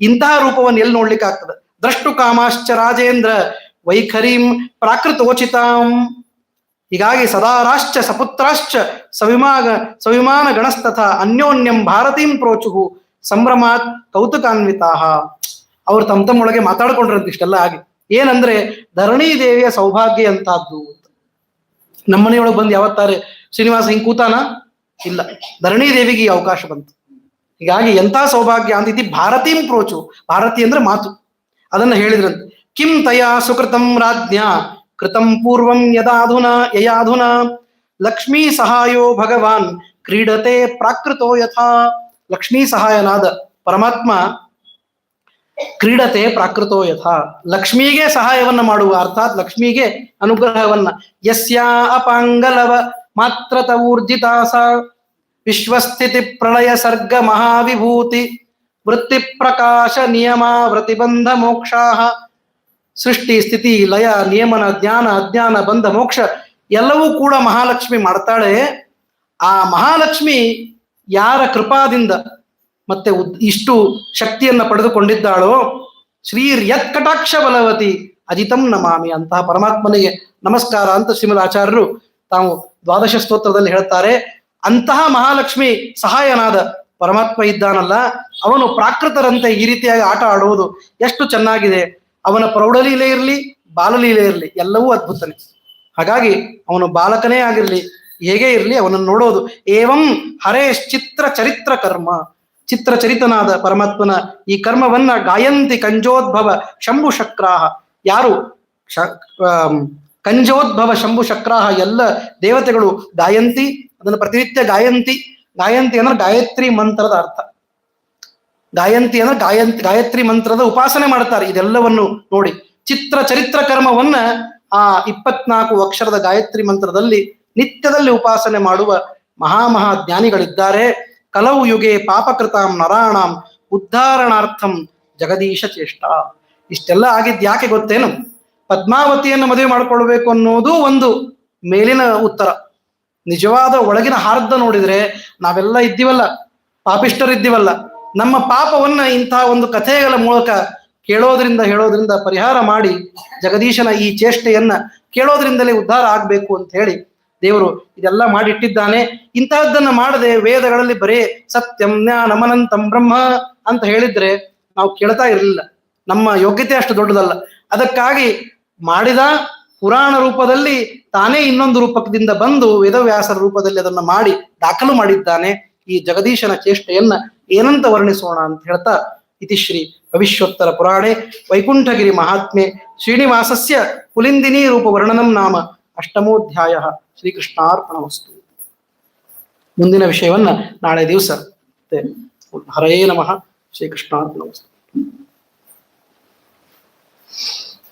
ಇಂತಹ ರೂಪವನ್ನು ಎಲ್ಲಿ ನೋಡ್ಲಿಕ್ಕೆ ಆಗ್ತದೆ. ದ್ರಷ್ಟು ಕಾಮಾಶ್ಚ ರಾಜೇಂದ್ರ ವೈಖರೀಂ ಪ್ರಾಕೃತೋಚಿತಾಂ. ಹೀಗಾಗಿ ಸದಾರಾಶ್ಚ ಸಪುತ್ರಾಶ್ಚ ಸವಿಮಾನ ಗಣಸ್ತಥ ಅನ್ಯೋನ್ಯಂ ಭಾರತೀಂ ಪ್ರೋಚುಹು ಸಂಭ್ರಮಾತ್ ಕೌತುಕಾನ್ವಿತಾಹ. ಅವ್ರು ತಮ್ಮೊಳಗೆ ಮಾತಾಡ್ಕೊಂಡ್ರಂತ ಇಷ್ಟೆಲ್ಲ ಆಗಿ. ಏನಂದ್ರೆ ಧರಣಿ ದೇವಿಯ ಸೌಭಾಗ್ಯ ಅಂತಹದ್ದು. ನಮ್ಮನೆಯೊಳಗೆ ಬಂದು ಯಾವತ್ತಾರೆ ಶ್ರೀನಿವಾಸ ಹಿಂಗ್ ಕೂತಾನ? ಇಲ್ಲ, ಧರಣಿ ದೇವಿಗೆ ಈ ಅವಕಾಶ ಬಂತು. ಹೀಗಾಗಿ ಎಂಥ ಸೌಭಾಗ್ಯ ಅಂದಿತಿ ಭಾರತೀಂ ಪ್ರೋಚು. ಭಾರತಿ ಅಂದ್ರೆ ಮಾತು. ಅದನ್ನ ಹೇಳಿದ್ರಂತ. ಕಿಂ ತಯಾ ಸುಕೃತಂ ರಾಜ್ಞ ಕೃತಂ ಪೂರ್ವಂ ಯಯಾಧುನಾ ಲಕ್ಷ್ಮೀ ಸಹಾಯೋ ಭಗವಾನ್ ಕ್ರೀಡತೆ ಪ್ರಾಕೃತೋ ಯಥಾ. ಲಕ್ಷ್ಮೀ ಸಹಾಯನಾದ ಪರಮಾತ್ಮ ಕ್ರೀಡತೆ ಪ್ರಾಕೃತೋ ಯಥಾ, ಲಕ್ಷ್ಮಿಗೆ ಸಹಾಯವನ್ನ ಮಾಡುವ, ಅರ್ಥಾತ್ ಲಕ್ಷ್ಮಿಗೆ ಅನುಗ್ರಹವನ್ನ. ಯಸ್ಯಾ ಅಪಾಂಗಲವ ಮಾತ್ರತ ಊರ್ಜಿತಾಸ ವಿಶ್ವಸ್ಥಿತಿ ಪ್ರಳಯ ಸರ್ಗ ಮಹಾವಿಭೂತಿ ವೃತ್ತಿ ಪ್ರಕಾಶ ನಿಯಮ ವೃತಿಬಂಧ ಮೋಕ್ಷಾಹ. ಸೃಷ್ಟಿ ಸ್ಥಿತಿ ಲಯ ನಿಯಮನ ಜ್ಞಾನ ಅಜ್ಞಾನ ಬಂಧ ಮೋಕ್ಷ ಎಲ್ಲವೂ ಕೂಡ ಮಹಾಲಕ್ಷ್ಮಿ ಮಾಡ್ತಾಳೆ. ಆ ಮಹಾಲಕ್ಷ್ಮಿ ಯಾರ ಕೃಪಾದಿಂದ ಮತ್ತೆ ಇಷ್ಟು ಶಕ್ತಿಯನ್ನ ಪಡೆದುಕೊಂಡಿದ್ದಾಳೋ ಶ್ರೀರ್ಯತ್ ಕಟಾಕ್ಷ ಬಲವತಿ ಅಜಿತಂ ನಮಾಮಿ. ಅಂತಹ ಪರಮಾತ್ಮನಿಗೆ ನಮಸ್ಕಾರ ಅಂತ ಶ್ರೀಮದ್ ಆಚಾರ್ಯರು ತಾವು ದ್ವಾದಶ ಸ್ತೋತ್ರದಲ್ಲಿ ಹೇಳ್ತಾರೆ. ಅಂತಹ ಮಹಾಲಕ್ಷ್ಮಿ ಸಹಾಯನಾದ ಪರಮಾತ್ಮ ಇದ್ದಾನಲ್ಲ, ಅವನು ಪ್ರಾಕೃತರಂತೆ ಈ ರೀತಿಯಾಗಿ ಆಟ ಆಡುವುದು ಎಷ್ಟು ಚೆನ್ನಾಗಿದೆ. ಅವನ ಪ್ರೌಢಲೀಲೆ ಇರಲಿ ಬಾಲಲೀಲೆ ಇರಲಿ ಎಲ್ಲವೂ ಅದ್ಭುತನೇ. ಹಾಗಾಗಿ ಅವನು ಬಾಲಕನೇ ಆಗಿರ್ಲಿ ಹೇಗೆ ಇರಲಿ ಅವನನ್ನು ನೋಡೋದು. ಏವಂ ಹರೇಶ್ ಚಿತ್ರ ಚರಿತ್ರ ಕರ್ಮ. ಚಿತ್ರಚರಿತನಾದ ಪರಮಾತ್ಮನ ಈ ಕರ್ಮವನ್ನ ಗಾಯಂತಿ ಕಂಜೋದ್ಭವ ಶಂಭು ಶಕ್ರಾಹ. ಯಾರು ಕಂಜೋದ್ಭವ ಶಂಭು ಶಕ್ರಾಹ ಎಲ್ಲ ದೇವತೆಗಳು ಗಾಯಂತಿ, ಅದನ್ನು ಪ್ರತಿನಿತ್ಯ ಗಾಯಂತಿ. ಗಾಯಂತಿ ಅಂದ್ರೆ ಗಾಯತ್ರಿ ಮಂತ್ರದ ಅರ್ಥ. ಗಾಯಂತಿ ಅಂದ್ರೆ ಗಾಯತ್ರಿ ಮಂತ್ರದ ಉಪಾಸನೆ ಮಾಡ್ತಾರೆ. ಇದೆಲ್ಲವನ್ನು ನೋಡಿ ಚಿತ್ರ ಚರಿತ್ರ ಕರ್ಮವನ್ನ ಆ 24 ಅಕ್ಷರದ ಗಾಯತ್ರಿ ಮಂತ್ರದಲ್ಲಿ ನಿತ್ಯದಲ್ಲಿ ಉಪಾಸನೆ ಮಾಡುವ ಮಹಾ ಜ್ಞಾನಿಗಳಿದ್ದಾರೆ. ಕಲವು ಯುಗೆ ಪಾಪಕೃತಾಂ ನರಾಣಾಂ ಉದ್ಧಾರಣಾರ್ಥಂ ಜಗದೀಶ ಚೇಷ್ಟ. ಇಷ್ಟೆಲ್ಲ ಆಗಿದ್ ಯಾಕೆ ಗೊತ್ತೇನು? ಪದ್ಮಾವತಿಯನ್ನು ಮದುವೆ ಮಾಡಿಕೊಳ್ಬೇಕು ಅನ್ನೋದು ಒಂದು ಮೇಲಿನ ಉತ್ತರ. ನಿಜವಾದ ಒಳಗಿನ ಹಾರ್ದ ನೋಡಿದ್ರೆ ನಾವೆಲ್ಲ ಇದ್ದೀವಲ್ಲ, ಪಾಪಿಷ್ಟರಿದ್ದೀವಲ್ಲ, ನಮ್ಮ ಪಾಪವನ್ನ ಇಂತಹ ಒಂದು ಕಥೆಗಳ ಮೂಲಕ ಹೇಳೋದ್ರಿಂದ ಪರಿಹಾರ ಮಾಡಿ ಜಗದೀಶನ ಈ ಚೇಷ್ಟೆಯನ್ನ ಕೇಳೋದ್ರಿಂದಲೇ ಉದ್ಧಾರ ಆಗ್ಬೇಕು ಅಂತ ಹೇಳಿ ದೇವರು ಇದೆಲ್ಲ ಮಾಡಿಟ್ಟಿದ್ದಾನೆ. ಇಂತಹದ್ದನ್ನ ಮಾಡದೆ ವೇದಗಳಲ್ಲಿ ಬರೇ ಸತ್ಯಂ ಜ್ಞಾನಮನಂತಂ ಬ್ರಹ್ಮ ಅಂತ ಹೇಳಿದ್ರೆ ನಾವು ಕೇಳ್ತಾ ಇರಲಿಲ್ಲ. ನಮ್ಮ ಯೋಗ್ಯತೆ ಅಷ್ಟು ದೊಡ್ಡದಲ್ಲ. ಅದಕ್ಕಾಗಿ ಮಾಡಿದ ಪುರಾಣ ರೂಪದಲ್ಲಿ ತಾನೇ ಇನ್ನೊಂದು ರೂಪದಿಂದ ಬಂದು ವೇದವ್ಯಾಸರ ರೂಪದಲ್ಲಿ ಅದನ್ನ ಮಾಡಿ ದಾಖಲು ಮಾಡಿದ್ದಾನೆ. ಈ ಜಗದೀಶನ ಚೇಷ್ಟೆಯನ್ನ ಏನಂತ ವರ್ಣಿಸೋಣ ಅಂತ ಹೇಳ್ತಾ ಇತಿಶ್ರೀ ಭವಿಷ್ಯೋತ್ತರ ಪುರಾಣೆ ವೈಕುಂಠಗಿರಿ ಮಹಾತ್ಮೆ ಶ್ರೀನಿವಾಸಸ್ಯ ಪುಲಿಂದಿನಿ ರೂಪ ವರ್ಣನಂ ನಾಮ ಅಷ್ಟಮೋಧ್ಯಾಯ. ಶ್ರೀಕೃಷ್ಣಾರ್ಪಣಮಸ್ತು. ಮುಂದಿನ ವಿಷಯವನ್ನ ನಾಳೆ ದಿವಸ. ಹರೇ ನಮಃ. ಶ್ರೀಕೃಷ್ಣಾರ್ಪಣಮಸ್ತು.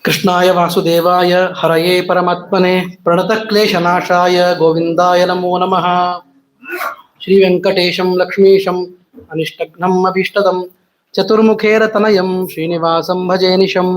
ಕೃಷ್ಣಾಯ ವಾಸುದೇವಾಯ ಹರಯೇ ಪರಮಾತ್ಮನೆ ಪ್ರಣತಕ್ಲೇಶನಾಶಾಯ ಗೋವಿಂದಾಯ ನಮೋ ನಮಃ. ಶ್ರೀ ವೆಂಕಟೇಶಂ ಲಕ್ಷ್ಮೀಶಂ ಅನಿಷ್ಟಘ್ನಂ ಅಭೀಷ್ಟದಂ ಚತುರ್ಮುಖೇರತನಯಂ ಶ್ರೀನಿವಾಸಂ ಭಜೇ ನಿಶಂ.